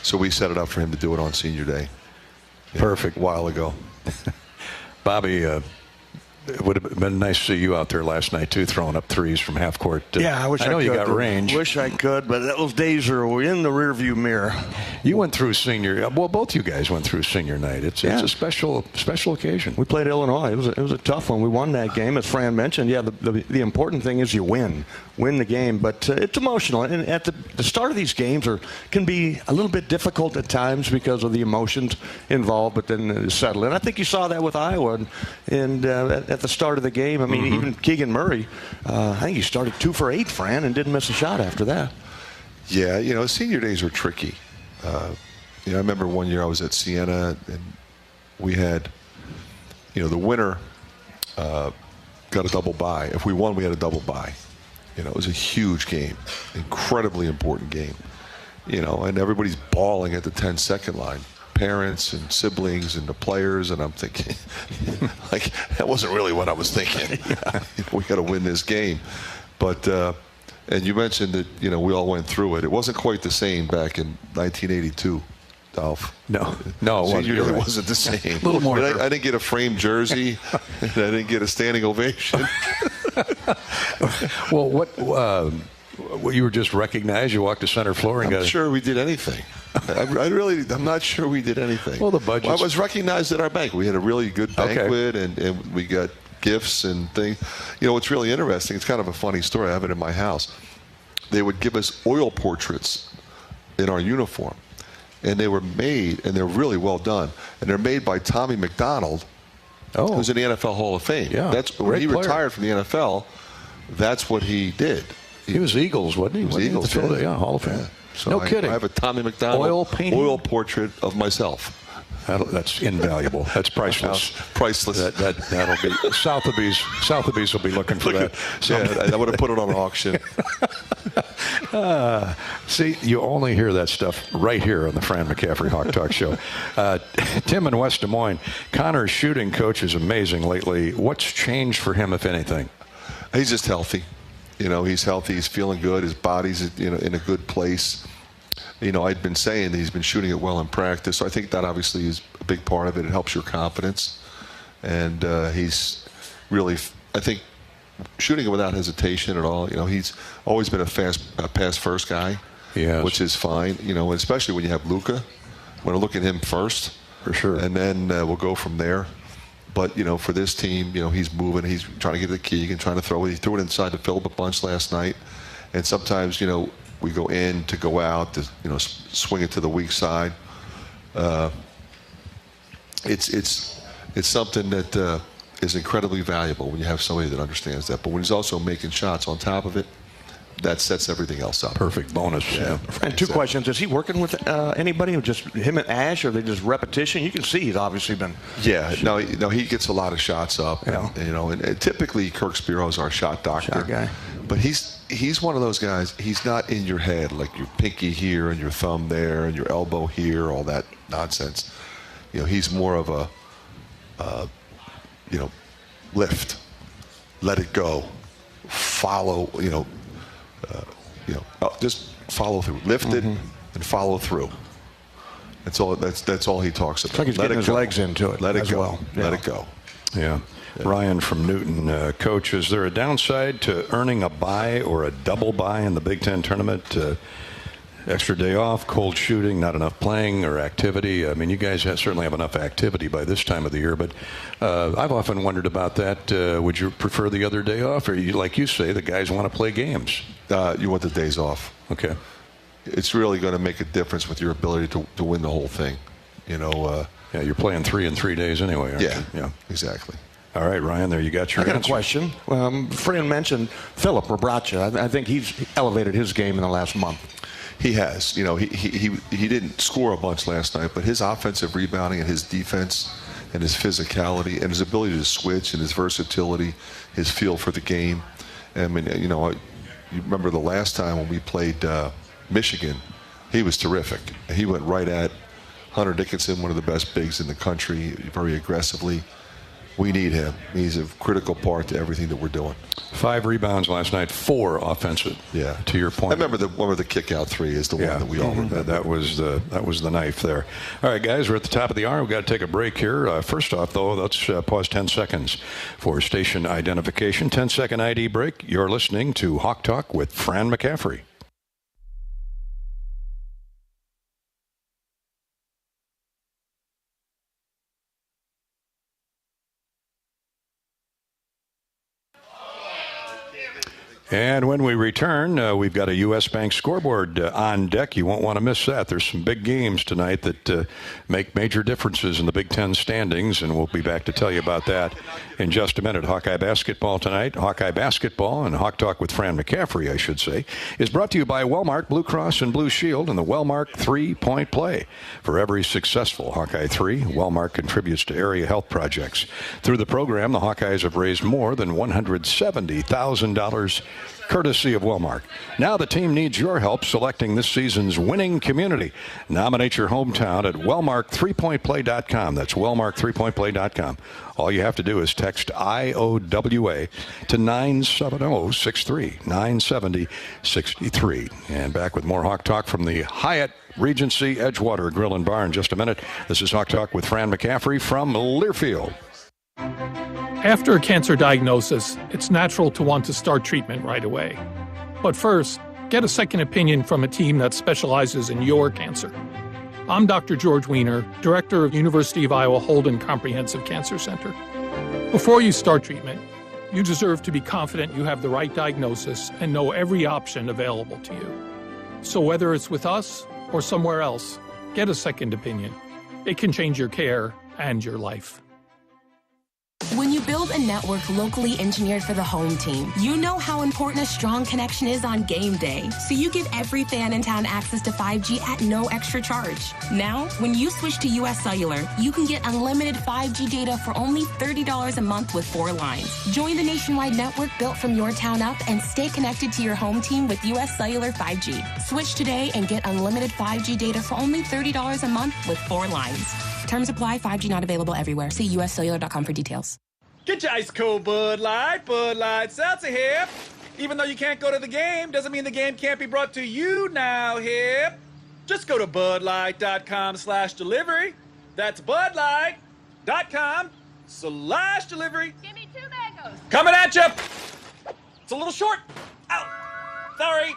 So we set it up for him to do it on Senior Day. Perfect. A while ago. Bobby, it would have been nice to see you out there last night, too, throwing up threes from half court. Yeah, I wish I could. I know you got range. Wish I could, but those days are in the rearview mirror. You went through senior. Well, both you guys went through senior night. It's a special occasion. We played Illinois. It was a tough one. We won that game, as Fran mentioned. Yeah, the important thing is you win the game. But it's emotional, and at the start of these games can be a little bit difficult at times because of the emotions involved. But then settle in. I think you saw that with Iowa, and at the start of the game. I mean, even Keegan Murray, I think he started 2 for 8, Fran, and didn't miss a shot after that. Yeah, senior days are tricky. I remember one year I was at Siena, and we had, the winner got a double bye. If we won, we had a double bye. It was a huge game, incredibly important game. And everybody's bawling at the 10-second line. Parents and siblings and the players, and I'm thinking, like, that wasn't really what I was thinking. We got to win this game. But, and you mentioned that, we all went through it. It wasn't quite the same back in 1982. Dolph. No, it really wasn't the same. A little more. I didn't get a framed jersey, and I didn't get a standing ovation. Well, what you were just recognized? You walked to center floor and I'm sure we did anything. I'm not sure we did anything. Well, the budget. I was recognized at our bank. We had a really good banquet, and we got gifts and things. You know, what's really interesting, it's kind of a funny story. I have it in my house. They would give us oil portraits in our uniform, and they were made, and they're really well done. And they're made by Tommy McDonald, who's in the NFL Hall of Fame. Yeah, that's when he retired from the NFL. That's what he did. He was Eagles, wasn't he? He was Eagles, yeah, Hall of Fame. Yeah. So no kidding. I have a Tommy McDonald oil portrait of myself. That's invaluable. That's priceless. Priceless. That'll be Sotheby's will be looking for that. Yeah, I would have put it on auction. See, you only hear that stuff right here on the Fran McCaffery Hawk Talk Show. Tim in West Des Moines, Connor's shooting coach is amazing lately. What's changed for him, if anything? He's just healthy. You know, he's healthy. He's feeling good. His body's in a good place. You know, I'd been saying that he's been shooting it well in practice, so I think that obviously is a big part of it. It helps your confidence. And he's really, I think, shooting it without hesitation at all. You know, he's always been a pass-first guy, which is fine. You know, especially when you have Luka. I want to look at him first. For sure. And then we'll go from there. But, you know, for this team, you know, he's moving. He's trying to get the Keegan, trying to throw it. He threw it inside to Philip a bunch last night. And sometimes, you know, we go in to go out to, you know, swing it to the weak side. It's something that is incredibly valuable when you have somebody that understands that. But when he's also making shots on top of it, that sets everything else up. Perfect bonus. Yeah. And two questions. Is he working with anybody, or just him and Ash, or are they just repetition? You can see he's obviously been. Yeah, no, he gets a lot of shots up. Yeah. And, you know, and typically Kirk Spiro's our shot doctor. Shot guy. But he's one of those guys, he's not in your head, like your pinky here and your thumb there and your elbow here, all that nonsense. You know, he's more of a, you know, lift, let it go, follow, just follow through. Lift it and follow through. That's all he talks about. It's like he's getting his legs into it. Let it go. Well. Let it go. Yeah. Ryan from Newton, Coach, is there a downside to earning a bye or a double bye in the Big Ten tournament? Extra day off, cold shooting, not enough playing or activity. I mean, you guys certainly have enough activity by this time of the year, but I've often wondered about that. Would you prefer the other day off, or like you say, the guys want to play games? You want the days off. Okay. It's really going to make a difference with your ability to win the whole thing. You know. Yeah, you're playing 3 in 3 days anyway, aren't you? Yeah, exactly. All right, Ryan, there you got your answer. I got a question. Fran mentioned Philip Rabracha. I think he's elevated his game in the last month. He has. You know, he didn't score a bunch last night, but his offensive rebounding and his defense and his physicality and his ability to switch and his versatility, his feel for the game. I mean, you know, you remember the last time when we played Michigan, he was terrific. He went right at Hunter Dickinson, one of the best bigs in the country, very aggressively. We need him. He's a critical part to everything that we're doing. 5 rebounds last night, 4 offensive. Yeah. To your point. I remember the one with the kick out 3 is the one that we all remember. That was the knife there. All right, guys, we're at the top of the hour. We've got to take a break here. First off, though, let's pause 10 seconds for station identification. 10-second ID break. You're listening to Hawk Talk with Fran McCaffery. And when we return, we've got a U.S. Bank scoreboard on deck. You won't want to miss that. There's some big games tonight that make major differences in the Big Ten standings, and we'll be back to tell you about that in just a minute. Hawkeye basketball tonight. Hawkeye basketball and Hawk Talk with Fran McCaffery, I should say, is brought to you by Wellmark Blue Cross and Blue Shield and the Wellmark 3-point play. For every successful Hawkeye 3, Wellmark contributes to area health projects. Through the program, the Hawkeyes have raised more than $170,000 courtesy of Wellmark. Now the team needs your help selecting this season's winning community. Nominate your hometown at wellmark3pointplay.com. That's wellmark3pointplay.com. All you have to do is text IOWA to 97063, 97063. And back with more Hawk Talk from the Hyatt Regency Edgewater Grill and Bar in just a minute. This is Hawk Talk with Fran McCaffery from Learfield. After a cancer diagnosis, it's natural to want to start treatment right away. But first, get a second opinion from a team that specializes in your cancer. I'm Dr. George Weiner, Director of University of Iowa Holden Comprehensive Cancer Center. Before you start treatment, you deserve to be confident you have the right diagnosis and know every option available to you. So whether it's with us or somewhere else, get a second opinion. It can change your care and your life. When you build a network locally engineered for the home team, you know how important a strong connection is on game day. So you give every fan in town access to 5G at no extra charge. Now, when you switch to US Cellular, you can get unlimited 5G data for only $30 a month with 4 lines. Join the nationwide network built from your town up and stay connected to your home team with US Cellular 5G. Switch today and get unlimited 5G data for only $30 a month with 4 lines. Terms apply. 5G not available everywhere. See uscellular.com for details. Get your ice cold Bud Light Seltzer here. Even though you can't go to the game, doesn't mean the game can't be brought to you now here. Just go to budlight.com/delivery. That's budlight.com/delivery. Give me 2 mangoes. Coming at you. It's a little short. Ow. Sorry.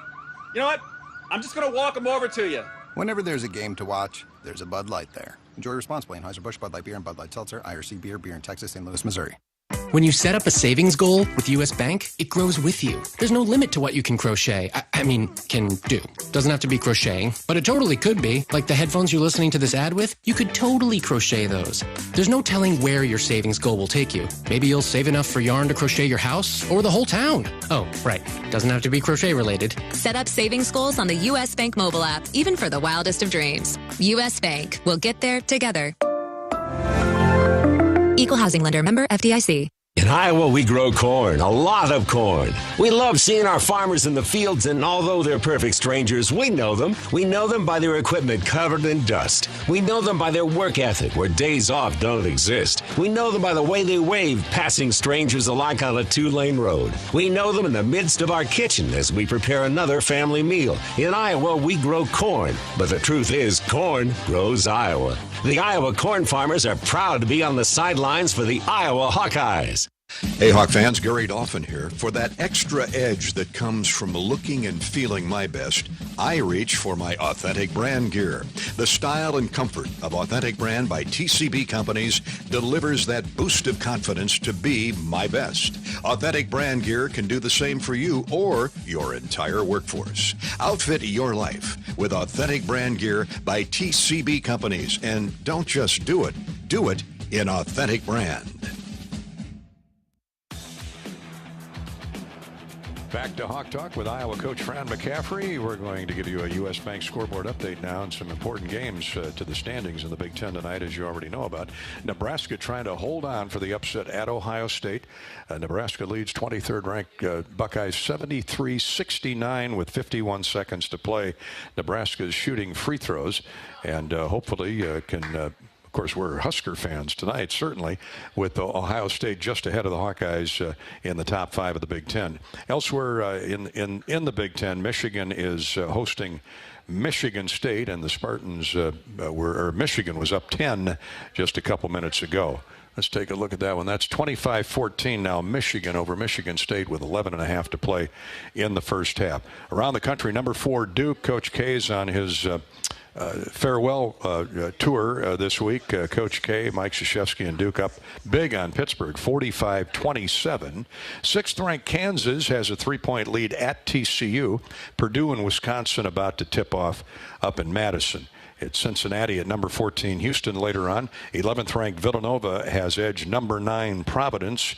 You know what? I'm just going to walk them over to you. Whenever there's a game to watch, there's a Bud Light there. Enjoy responsibly. Anheuser-Busch, Bud Light Beer, and Bud Light Seltzer, IRC Beer, beer in Texas, St. Louis, Missouri. When you set up a savings goal with U.S. Bank, it grows with you. There's no limit to what you can crochet. Can do. Doesn't have to be crocheting, but it totally could be. Like the headphones you're listening to this ad with, you could totally crochet those. There's no telling where your savings goal will take you. Maybe you'll save enough for yarn to crochet your house or the whole town. Oh, right. Doesn't have to be crochet related. Set up savings goals on the U.S. Bank mobile app, even for the wildest of dreams. U.S. Bank. We'll get there together. Equal housing lender, member FDIC. In Iowa, we grow corn, a lot of corn. We love seeing our farmers in the fields, and although they're perfect strangers, we know them. We know them by their equipment covered in dust. We know them by their work ethic, where days off don't exist. We know them by the way they wave, passing strangers alike on a 2-lane road. We know them in the midst of our kitchen as we prepare another family meal. In Iowa, we grow corn, but the truth is, corn grows Iowa. The Iowa corn farmers are proud to be on the sidelines for the Iowa Hawkeyes. Hey, Hawk fans, Gary Dolphin here. For that extra edge that comes from looking and feeling my best, I reach for my Authentic Brand gear. The style and comfort of Authentic Brand by TCB Companies delivers that boost of confidence to be my best. Authentic Brand gear can do the same for you or your entire workforce. Outfit your life with Authentic Brand gear by TCB Companies. And don't just do it in Authentic Brand. Back to Hawk Talk with Iowa coach Fran McCaffery. We're going to give you a U.S. Bank scoreboard update now and some important games to the standings in the Big Ten tonight, as you already know about. Nebraska trying to hold on for the upset at Ohio State. Nebraska leads 23rd ranked Buckeyes 73-69 with 51 seconds to play. Nebraska is shooting free throws and hopefully can... Of course, we're Husker fans tonight, certainly, with Ohio State just ahead of the Hawkeyes in the top 5 of the Big Ten. Elsewhere in the Big Ten, Michigan is hosting Michigan State, and the Spartans Michigan was up 10 just a couple minutes ago. Let's take a look at that one. That's 25-14 now, Michigan over Michigan State with 11.5 to play in the first half. Around the country, number 4, Duke. Coach K is on his farewell tour this week. Coach K, Mike Krzyzewski, and Duke up big on Pittsburgh, 45-27. 6th-ranked Kansas has a 3-point lead at TCU. Purdue and Wisconsin about to tip off up in Madison. It's Cincinnati at number 14. Houston later on. 11th-ranked Villanova has edged number 9 Providence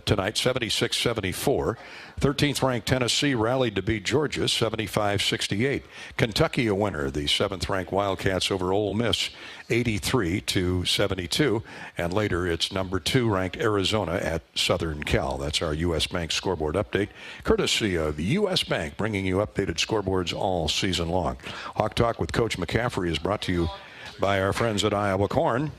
tonight, 76-74. 13th-ranked Tennessee rallied to beat Georgia, 75-68. Kentucky a winner. The 7th-ranked Wildcats over Ole Miss, 83-72. And later, it's number 2 ranked Arizona at Southern Cal. That's our U.S. Bank scoreboard update, courtesy of U.S. Bank, bringing you updated scoreboards all season long. Hawk Talk with Coach McCaffery is brought to you by our friends at Iowa Corn.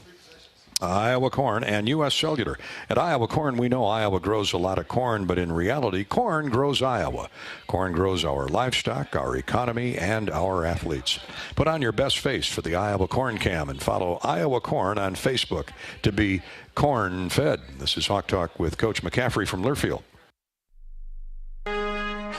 Iowa Corn and U.S. Cellular. At Iowa Corn, we know Iowa grows a lot of corn, but in reality, corn grows Iowa. Corn grows our livestock, our economy, and our athletes. Put on your best face for the Iowa Corn Cam and follow Iowa Corn on Facebook to be corn-fed. This is Hawk Talk with Coach McCaffery from Learfield.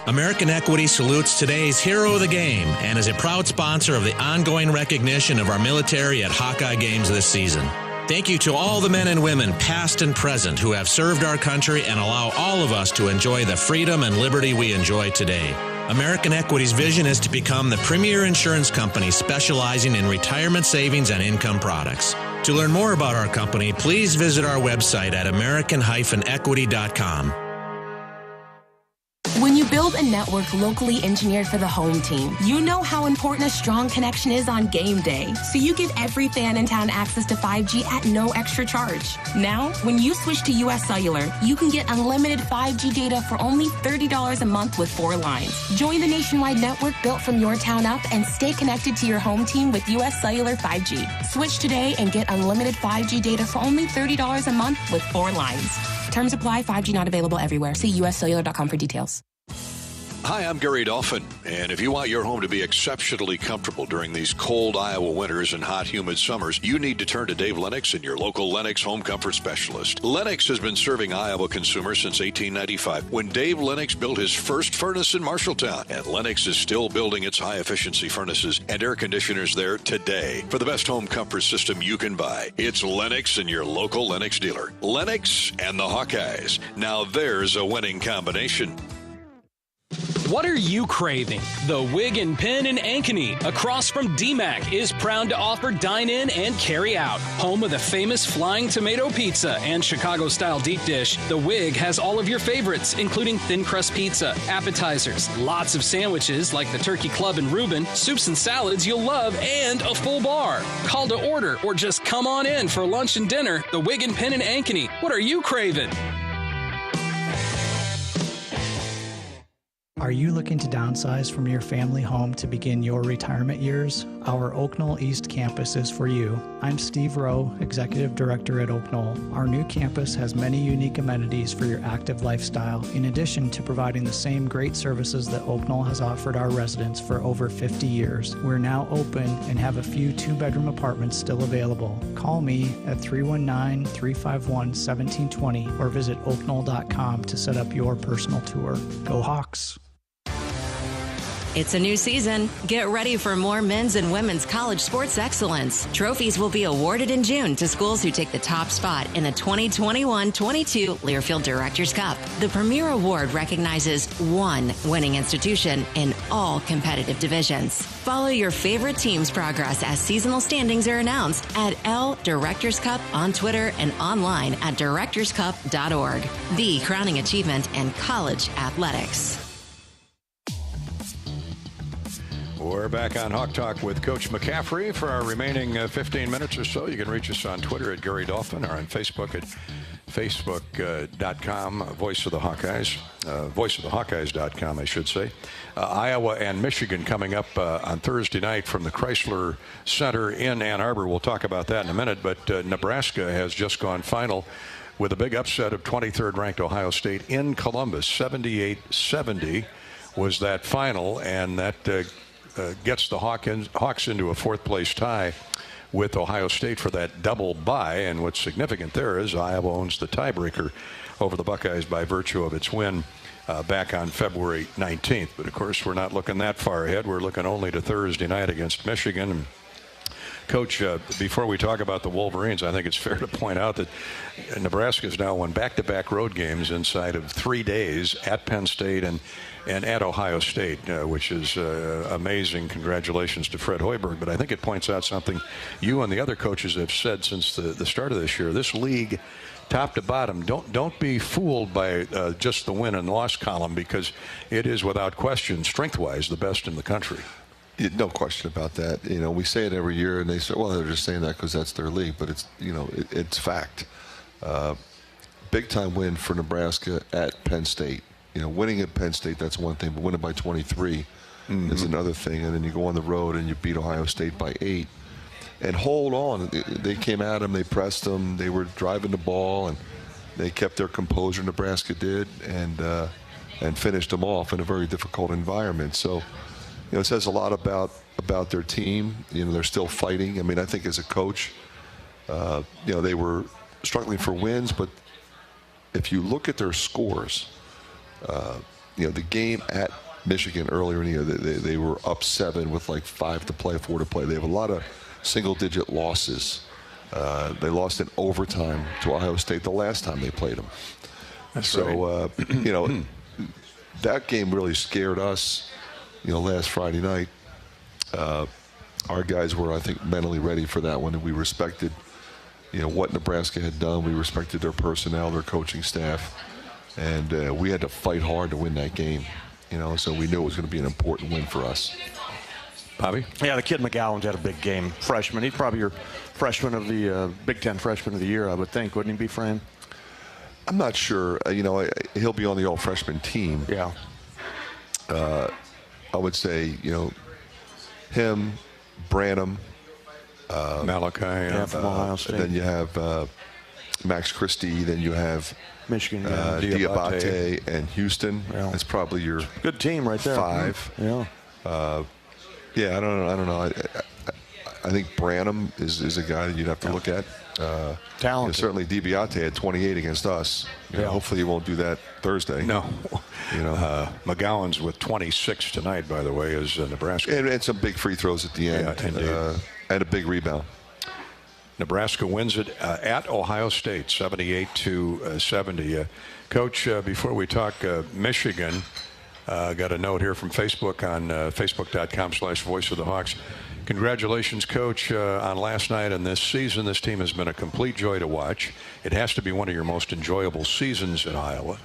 American Equity salutes today's hero of the game and is a proud sponsor of the ongoing recognition of our military at Hawkeye games this season. Thank you to all the men and women, past and present, who have served our country and allow all of us to enjoy the freedom and liberty we enjoy today. American Equity's vision is to become the premier insurance company specializing in retirement savings and income products. To learn more about our company, please visit our website at american-equity.com. When you build a network locally engineered for the home team, you know how important a strong connection is on game day. So you give every fan in town access to 5G at no extra charge. Now, when you switch to US Cellular, you can get unlimited 5G data for only $30 a month with 4 lines. Join the nationwide network built from your town up and stay connected to your home team with US Cellular 5G. Switch today and get unlimited 5G data for only $30 a month with 4 lines. Terms apply. 5G not available everywhere. See uscellular.com for details. Hi, I'm Gary Dolphin, and if you want your home to be exceptionally comfortable during these cold Iowa winters and hot, humid summers, you need to turn to Dave Lennox and your local Lennox home comfort specialist. Lennox has been serving Iowa consumers since 1895, when Dave Lennox built his first furnace in Marshalltown, and Lennox is still building its high-efficiency furnaces and air conditioners there today. For the best home comfort system you can buy, it's Lennox and your local Lennox dealer. Lennox and the Hawkeyes. Now there's a winning combination. What are you craving? The Wig and Pin in Ankeny, across from DMAC, is proud to offer dine-in and carry-out. Home of the famous Flying Tomato Pizza and Chicago-style deep dish, the Wig has all of your favorites, including thin crust pizza, appetizers, lots of sandwiches like the Turkey Club and Reuben, soups and salads you'll love, and a full bar. Call to order or just come on in for lunch and dinner. The Wig and Pin in Ankeny. What are you craving? Are you looking to downsize from your family home to begin your retirement years? Our Oak Knoll East campus is for you. I'm Steve Rowe, Executive Director at Oak Knoll. Our new campus has many unique amenities for your active lifestyle, in addition to providing the same great services that Oak Knoll has offered our residents for over 50 years. We're now open and have a few 2-bedroom apartments still available. Call me at 319-351-1720 or visit oakknoll.com to set up your personal tour. Go Hawks! It's a new season. Get ready for more men's and women's college sports excellence. Trophies will be awarded in June to schools who take the top spot in the 2021-22 Learfield Directors Cup. The premier award recognizes one winning institution in all competitive divisions. Follow your favorite team's progress as seasonal standings are announced at L Directors Cup on Twitter and online at directorscup.org. The crowning achievement in college athletics. We're back on Hawk Talk with Coach McCaffery for our remaining 15 minutes or so. You can reach us on Twitter at Gary Dolphin or on Facebook at facebook.com, Voice of the Hawkeyes, voiceofthehawkeyes.com, I should say. Iowa and Michigan coming up on Thursday night from the Chrysler Center in Ann Arbor. We'll talk about that in a minute, but Nebraska has just gone final with a big upset of 23rd ranked Ohio State in Columbus. 78-70 was that final, and that gets the Hawks into a fourth-place tie with Ohio State for that double bye. And what's significant there is Iowa owns the tiebreaker over the Buckeyes by virtue of its win back on February 19th. But, of course, we're not looking that far ahead. We're looking only to Thursday night against Michigan. And Coach, before we talk about the Wolverines, I think it's fair to point out that Nebraska's now won back-to-back road games inside of 3 days at Penn State and at Ohio State, which is amazing. Congratulations to Fred Hoiberg. But I think it points out something you and the other coaches have said since the start of this year. This league, top to bottom, don't be fooled by just the win and loss column, because it is without question, strength-wise, the best in the country. Yeah, no question about that. We say it every year, and they say, well, they're just saying that because that's their league, but it's, it's fact. Big-time win for Nebraska at Penn State. Winning at Penn State, that's one thing, but winning by 23 is another thing. And then you go on the road and you beat Ohio State by 8. And hold on. They came at them, they pressed them, they were driving the ball, and they kept their composure, Nebraska did, and finished them off in a very difficult environment. So, it says a lot about their team. They're still fighting. I mean, I think as a coach, they were struggling for wins, but if you look at their scores, the game at Michigan earlier in the year, they were up 7 with like 5 to play, 4 to play. They have a lot of single-digit losses. They lost in overtime to Ohio State the last time they played them. That's right. That game really scared us. Last Friday night, our guys were, I think, mentally ready for that one, and we respected, what Nebraska had done. We respected their personnel, their coaching staff, and we had to fight hard to win that game. So we knew it was going to be an important win for us. Bobby? Yeah, the kid McGowan's had a big game. Freshman. He's probably your freshman of the Big Ten freshman of the year, I would think. Wouldn't he be, Fran? I'm not sure. He'll be on the all-freshman team. Yeah. I would say, him, Branham, Malachi, from Ohio State. And then you have Max Christie. Then you have Michigan, Diabate and Houston. Yeah. That's probably your good team right there. 5. Yeah. I don't know. I think Branham is a guy that you'd have to look at. Talented. Certainly Diabate had 28 against us. Hopefully he won't do that Thursday. No. McGowan's with 26 tonight, by the way, is Nebraska. And some big free throws at the end. And a big rebound. Nebraska wins it at Ohio State, 78-70. Coach, before we talk Michigan, got a note here from Facebook on facebook.com/Voice of the Hawks. Congratulations, Coach, on last night and this season. This team has been a complete joy to watch. It has to be one of your most enjoyable seasons in Iowa.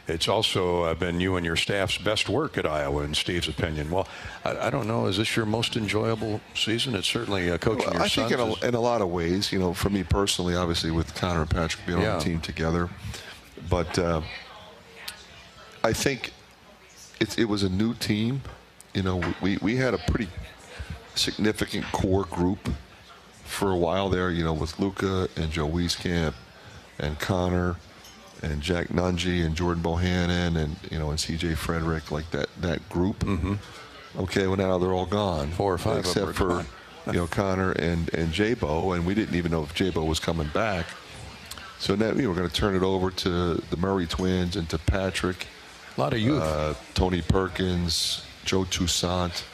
It's also been you and your staff's best work at Iowa, in Steve's opinion. Well, I don't know. Is this your most enjoyable season? It's certainly coaching your sons. I think in a lot of ways, for me personally, obviously with Connor and Patrick being on the team together. But I think it was a new team. We had a pretty significant core group for a while there, with Luka and Joe Wieskamp and Connor and Jack Nungy and Jordan Bohannon and C.J. Frederick, like that group. Mm-hmm. Okay, well now they're all gone. 4 or 5 except for Connor and J-Bo, and we didn't even know if J-Bo was coming back. So now we were going to turn it over to the Murray twins and to Patrick. A lot of youth. Tony Perkins, Joe Toussaint,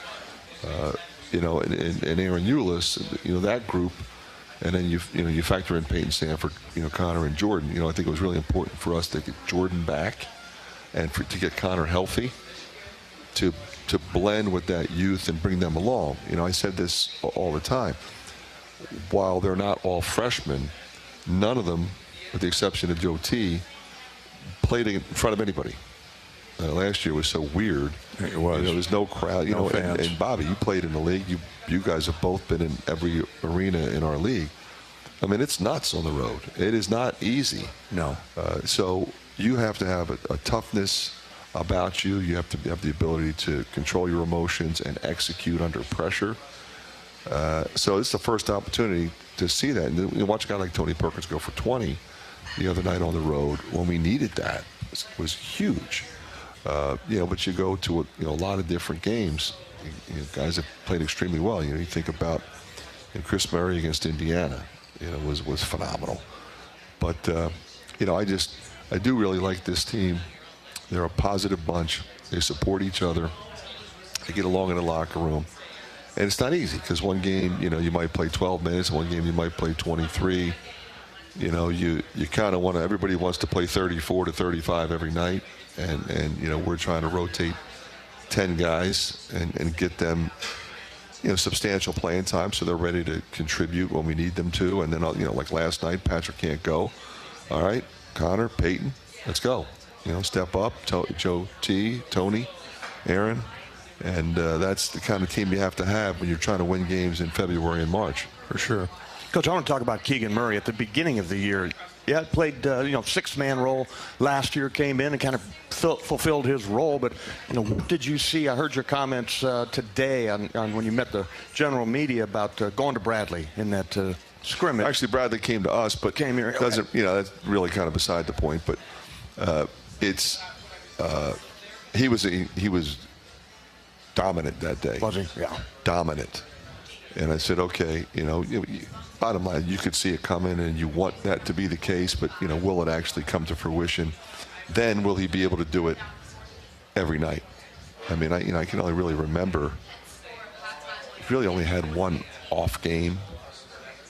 and Aaron Eulis, that group. And then you factor in Peyton Sanford, Connor and Jordan. I think it was really important for us to get Jordan back and to get Connor healthy, to blend with that youth and bring them along. I said this all the time. While they're not all freshmen, none of them, with the exception of Joe T, played in front of anybody. Last year was so weird. It was. There was no crowd. No fans. And Bobby, you played in the league. You guys have both been in every arena in our league. I mean, it's nuts on the road. It is not easy. No. So you have to have a toughness about you. You have to have the ability to control your emotions and execute under pressure. So it's the first opportunity to see that. And you watch a guy like Tony Perkins go for 20 the other night on the road when we needed that. It was huge. But you go to a lot of different games. Guys have played extremely well. You think about Chris Murray against Indiana. Was phenomenal. But I do really like this team. They're a positive bunch. They support each other. They get along in the locker room. And it's not easy because one game, you might play 12 minutes. One game you might play 23. You kind of want to. Everybody wants to play 34 to 35 every night. And we're trying to rotate 10 guys and get them, substantial playing time so they're ready to contribute when we need them to. And then, like last night, Patrick can't go. All right, Connor, Peyton, let's go. Step up. Joe T, Tony, Aaron, And that's the kind of team you have to have when you're trying to win games in February and March. For sure. Coach, I want to talk about Keegan Murray at the beginning of the year. Yeah, played six-man role last year, came in and kind of fulfilled his role. But what did you see? I heard your comments today on when you met the general media about going to Bradley in that scrimmage. Actually, Bradley came to us, but came here. Doesn't that's really kind of beside the point. But he was dominant that day. Was he? Yeah. Dominant. And I said, okay, bottom line, you could see it coming, and you want that to be the case, but will it actually come to fruition? Then will he be able to do it every night? I mean, I can only really remember. He really only had one off game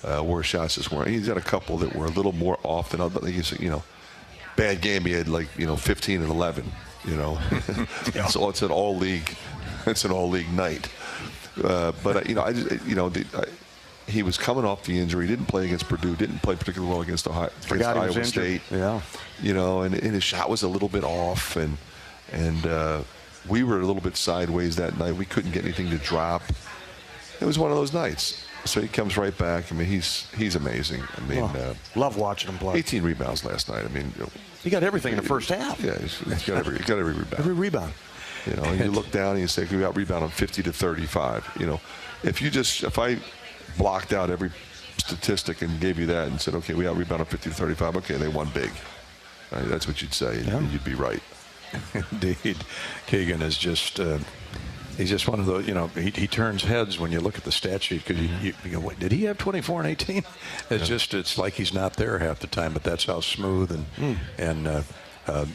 where shots just weren't. He's had a couple that were a little more off than other. Bad game. He had 15 and 11. So it's an all league. It's an all league night. But he was coming off the injury. Didn't play against Purdue. Didn't play particularly well against Iowa State. Yeah. And his shot was a little bit off, and we were a little bit sideways that night. We couldn't get anything to drop. It was one of those nights. So he comes right back. I mean, he's amazing. I mean, love watching him play. 18 rebounds last night. I mean, he got everything in the first half. Yeah, he's got every rebound. Every rebound. And you look down and you say, we got rebound on 50 to 35. If I blocked out every statistic and gave you that and said, okay, we got rebound on 50 to 35. Okay, they won big. That's what you'd say, and you'd be right. Indeed. Keegan is just, he's just one of those, he turns heads when you look at the stat sheet, because you go, wait, did he have 24 and 18? It's like he's not there half the time, but that's how smooth and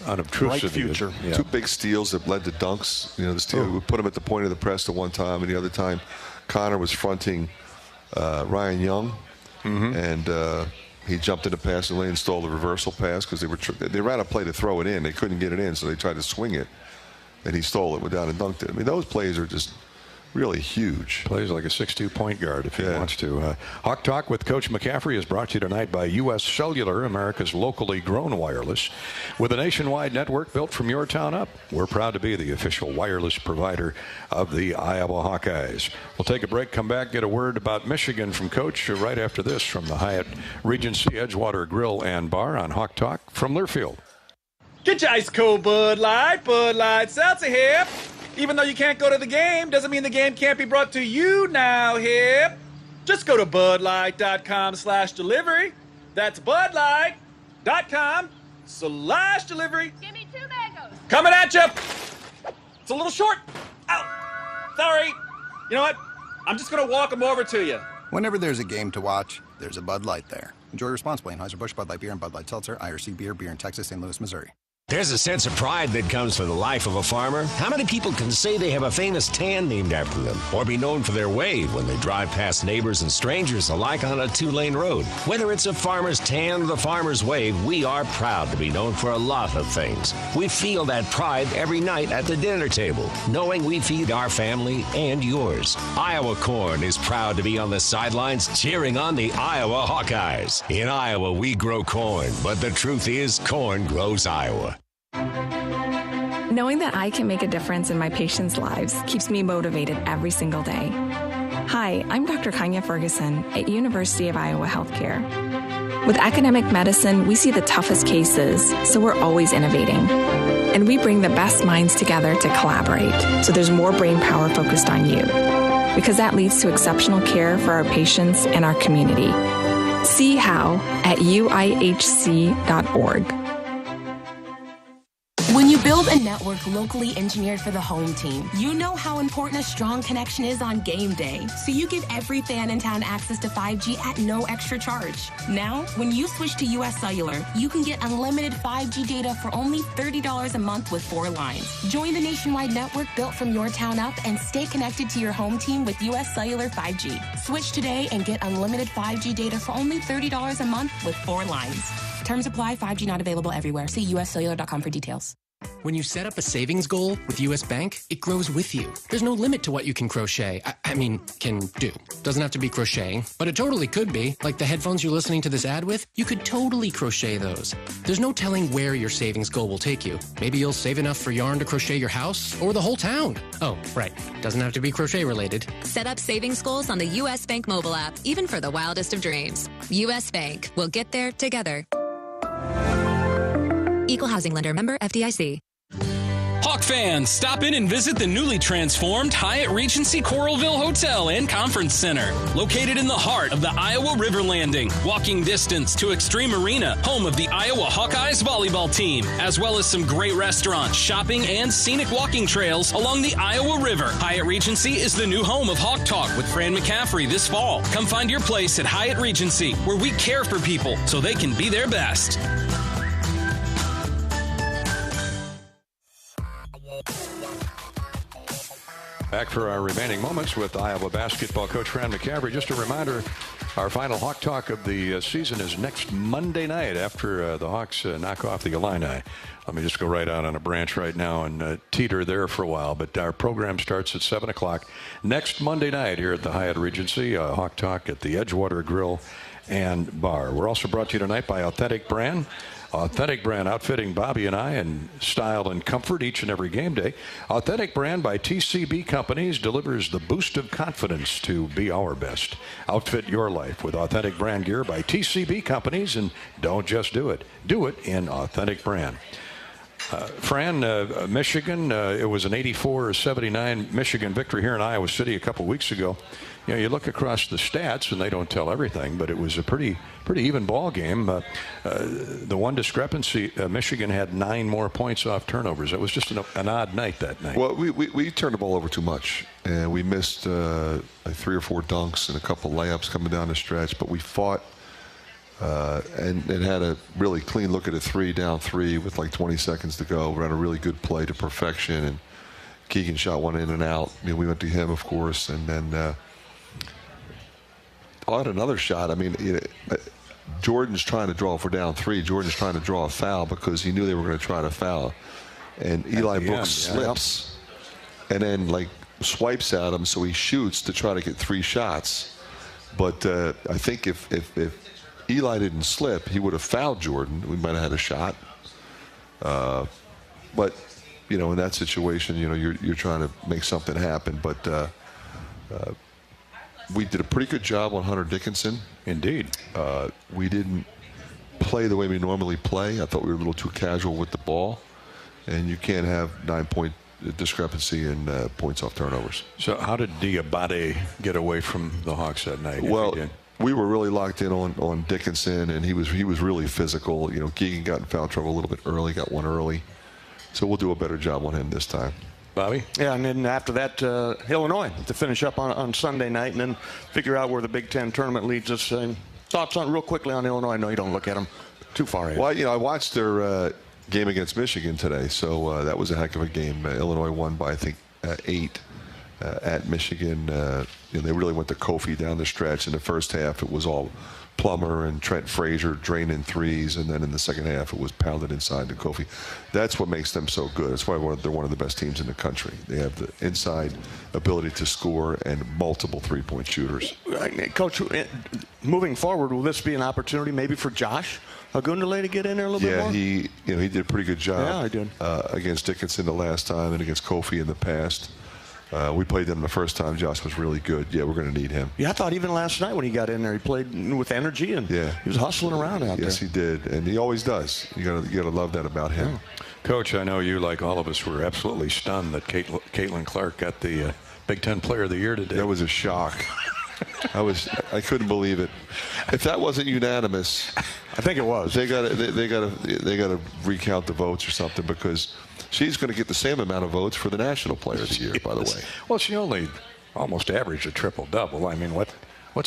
unobtrusive. Future. Yeah. 2 big steals that led to dunks. The steal, we put him at the point of the press the one time, and the other time Connor was fronting Ryan Young, and he jumped in the passing lane and stole the reversal pass because they ran a play to throw it in. They couldn't get it in, so they tried to swing it, and he stole it, went down and dunked it. I mean, those plays are just really huge. Plays like a 6'2" point guard if he wants to. Hawk Talk with Coach McCaffery is brought to you tonight by U.S. Cellular, America's locally grown wireless. With a nationwide network built from your town up, we're proud to be the official wireless provider of the Iowa Hawkeyes. We'll take a break, come back, get a word about Michigan from Coach right after this from the Hyatt Regency Edgewater Grill and Bar on Hawk Talk from Learfield. Get your ice cold Bud Light Seltzer here. Even though you can't go to the game, doesn't mean the game can't be brought to you now here. Just go to budlight.com/delivery. That's budlight.com/delivery. Give me 2 mangoes. Coming at you. It's a little short. Ow. Sorry. You know what? I'm just going to walk them over to you. Whenever there's a game to watch, there's a Bud Light there. Enjoy responsibly. Anheuser-Busch, Bud Light Beer, and Bud Light Seltzer, IRC Beer in Texas, St. Louis, Missouri. There's a sense of pride that comes from the life of a farmer. How many people can say they have a famous tan named after them, or be known for their wave when they drive past neighbors and strangers alike on a 2-lane road? Whether it's a farmer's tan or the farmer's wave, we are proud to be known for a lot of things. We feel that pride every night at the dinner table, knowing we feed our family and yours. Iowa Corn is proud to be on the sidelines cheering on the Iowa Hawkeyes. In Iowa, we grow corn, but the truth is corn grows Iowa. Knowing that I can make a difference in my patients' lives keeps me motivated every single day. Hi, I'm Dr. Caitlyn Ferguson at University of Iowa Healthcare. With academic medicine, we see the toughest cases, so we're always innovating. And we bring the best minds together to collaborate, so there's more brain power focused on you. Because that leads to exceptional care for our patients and our community. See how at uihc.org. When you build a network locally engineered for the home team, you know how important a strong connection is on game day. So you give every fan in town access to 5G at no extra charge. Now, when you switch to US Cellular, you can get unlimited 5G data for only $30 a month with 4 lines. Join the nationwide network built from your town up and stay connected to your home team with US Cellular 5G. Switch today and get unlimited 5G data for only $30 a month with 4 lines. Terms apply. 5G not available everywhere. See uscellular.com for details. When you set up a savings goal with U.S. Bank, it grows with you. There's no limit to what you can crochet. Can do. Doesn't have to be crocheting, but it totally could be. Like the headphones you're listening to this ad with, you could totally crochet those. There's no telling where your savings goal will take you. Maybe you'll save enough for yarn to crochet your house or the whole town. Oh, right. Doesn't have to be crochet related. Set up savings goals on the U.S. Bank mobile app, even for the wildest of dreams. U.S. Bank. We'll get there together. Equal housing lender, member FDIC. Hawk fans, stop in and visit the newly transformed Hyatt Regency Coralville Hotel and Conference Center. Located in the heart of the Iowa River Landing, walking distance to Extreme Arena, home of the Iowa Hawkeyes volleyball team, as well as some great restaurants, shopping, and scenic walking trails along the Iowa River. Hyatt Regency is the new home of Hawk Talk with Fran McCaffery this fall. Come find your place at Hyatt Regency, where we care for people so they can be their best. Back for our remaining moments with Iowa basketball coach Fran McCaffery. Just a reminder, our final Hawk Talk of the season is next Monday night after the Hawks knock off the Illini. Let me just go right out on a branch right now and teeter there for a while. But our program starts at 7 o'clock next Monday night here at the Hyatt Regency. Hawk Talk at the Edgewater Grill and Bar. We're also brought to you tonight by Authentic Brand. Authentic Brand outfitting Bobby and I in style and comfort each and every game day. Authentic Brand by TCB Companies delivers the boost of confidence to be our best. Outfit your life with Authentic Brand gear by TCB Companies, and don't just do it. Do it in Authentic Brand. Fran, Michigan, it was an 84-79 Michigan victory here in Iowa City a couple weeks ago. You know, you look across the stats, and they don't tell everything, but it was a pretty even ball game. The one discrepancy, Michigan had 9 more points off turnovers. It was just an odd night that night. Well, we turned the ball over too much, and we missed like 3 or 4 dunks and a couple layups coming down the stretch, but we fought and had a really clean look at a 3 down 3 with like 20 seconds to go. We ran a really good play to perfection, and Keegan shot one in and out. I mean, we went to him, of course, and then I had another shot. I mean, Jordan's trying to draw for down 3. Jordan's trying to draw a foul because he knew they were going to try to foul. And Eli Brooks slips and then, like, swipes at him, so he shoots to try to get 3 shots. But I think if Eli didn't slip, he would have fouled Jordan. We might have had a shot. But, you know, in that situation, you know, you're trying to make something happen. But we did a pretty good job on Hunter Dickinson. Indeed. We didn't play the way we normally play. I thought we were a little too casual with the ball. And you can't have 9-point discrepancy in points off turnovers. So how did Diabate get away from the Hawks that night? Well, we were really locked in on Dickinson, and he was really physical. You know, Keegan got in foul trouble a little bit early, got one early. So we'll do a better job on him this time. Bobby? Yeah, and then after that, Illinois to finish up on Sunday night and then figure out where the Big Ten tournament leads us. Thoughts on real quickly on Illinois? I know you don't look at them too far ahead. Well, you know, I watched their game against Michigan today, so that was a heck of a game. Illinois won by, I think, 8 at Michigan. You know, they really went to Kofi down the stretch. In the first half, it was all Plummer and Trent Frazier draining threes, and then in the second half it was pounded inside to Kofi. That's what makes them so good. That's why they're one of the best teams in the country. They have the inside ability to score and multiple three-point shooters. Coach, moving forward, will this be an opportunity maybe for Josh Agundale to get in there a little bit more? Yeah, he did a pretty good job. Yeah, he did. Against Dickinson the last time and against Kofi in the past. We played them the first time. Josh was really good. Yeah, we're going to need him. Yeah, I thought even last night when he got in there, he played with energy and he was hustling around out there. Yes, he did, and he always does. You got to love that about him. Yeah. Coach, I know you, like all of us, were absolutely stunned that Caitlyn Clark got the Big Ten Player of the Year today. That was a shock. I couldn't believe it. If that wasn't unanimous, I think it was. They got to recount the votes or something, because she's going to get the same amount of votes for the National Player of the Year, by the way. Well, she only almost averaged a triple-double. I mean, what's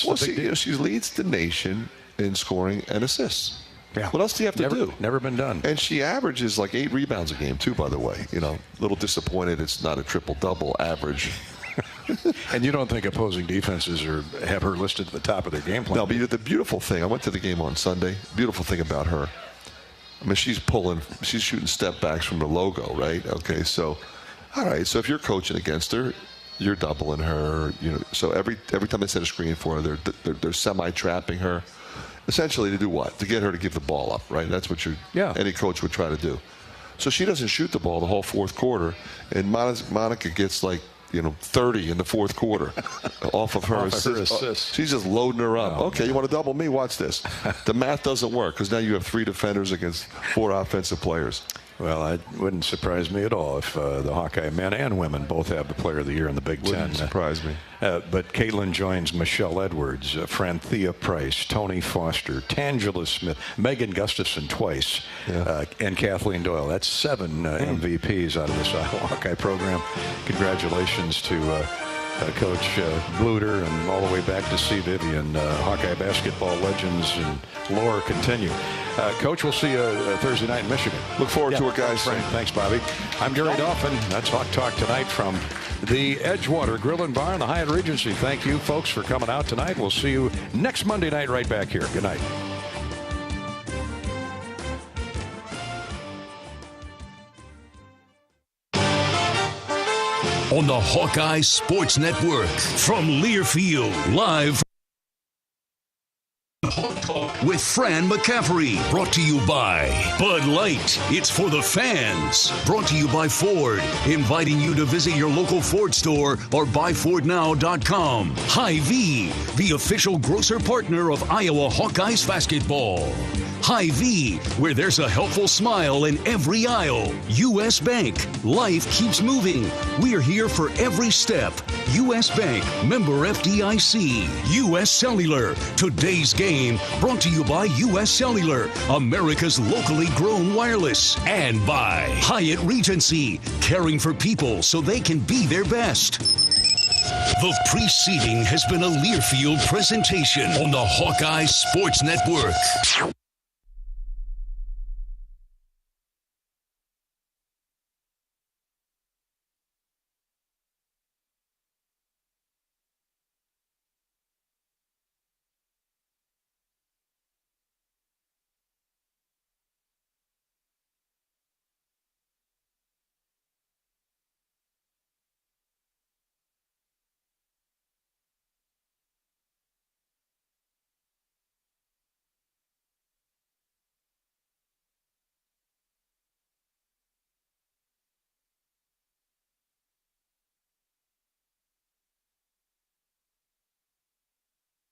the big deal? You know, she leads the nation in scoring and assists. Yeah. What else do you have to do? Never been done. And she averages like 8 rebounds a game, too, by the way. You know, a little disappointed it's not a triple-double average. And you don't think opposing defenses have her listed at the top of their game plan? No, but the beautiful thing, I went to the game on Sunday, beautiful thing about her, I mean, she's shooting step backs from the logo, right? Okay, so, all right. So if you're coaching against her, you're doubling her. So every time they set a screen for her, they're semi-trapping her, essentially to do what? To get her to give the ball up, right? That's what any coach would try to do. So she doesn't shoot the ball the whole fourth quarter, and Monica gets 30 in the fourth quarter off of her assist. She's just loading her up. Okay, you want to double me? Watch this. The math doesn't work because now you have 3 defenders against 4 offensive players. Well, it wouldn't surprise me at all if the Hawkeye men and women both have the Player of the Year in the Big Ten. Wouldn't surprise me. But Caitlyn joins Michelle Edwards, Franthea Price, Tony Foster, Tangela Smith, Megan Gustafson twice, and Kathleen Doyle. That's 7 MVPs out of this Iowa Hawkeye program. Congratulations to Coach Bluder and all the way back to C. Vivian. Hawkeye basketball legends and lore continue. Coach, we'll see you Thursday night in Michigan. Look forward to it, guys. Thanks, Bobby. I'm Gary Dolphin. That's Hawk Talk tonight from the Edgewater Grill and Bar in the Hyatt Regency. Thank you, folks, for coming out tonight. We'll see you next Monday night right back here. Good night. On the Hawkeye Sports Network from Learfield, live with Fran McCaffery. Brought to you by Bud Light. It's for the fans. Brought to you by Ford. Inviting you to visit your local Ford store or buyfordnow.com. Hy-Vee, the official grocer partner of Iowa Hawkeyes basketball. Hy-Vee, where there's a helpful smile in every aisle. U.S. Bank, life keeps moving. We're here for every step. U.S. Bank, member FDIC. U.S. Cellular, today's game, brought to you by U.S. Cellular, America's locally grown wireless. And by Hyatt Regency, caring for people so they can be their best. The preceding has been a Learfield presentation on the Hawkeye Sports Network.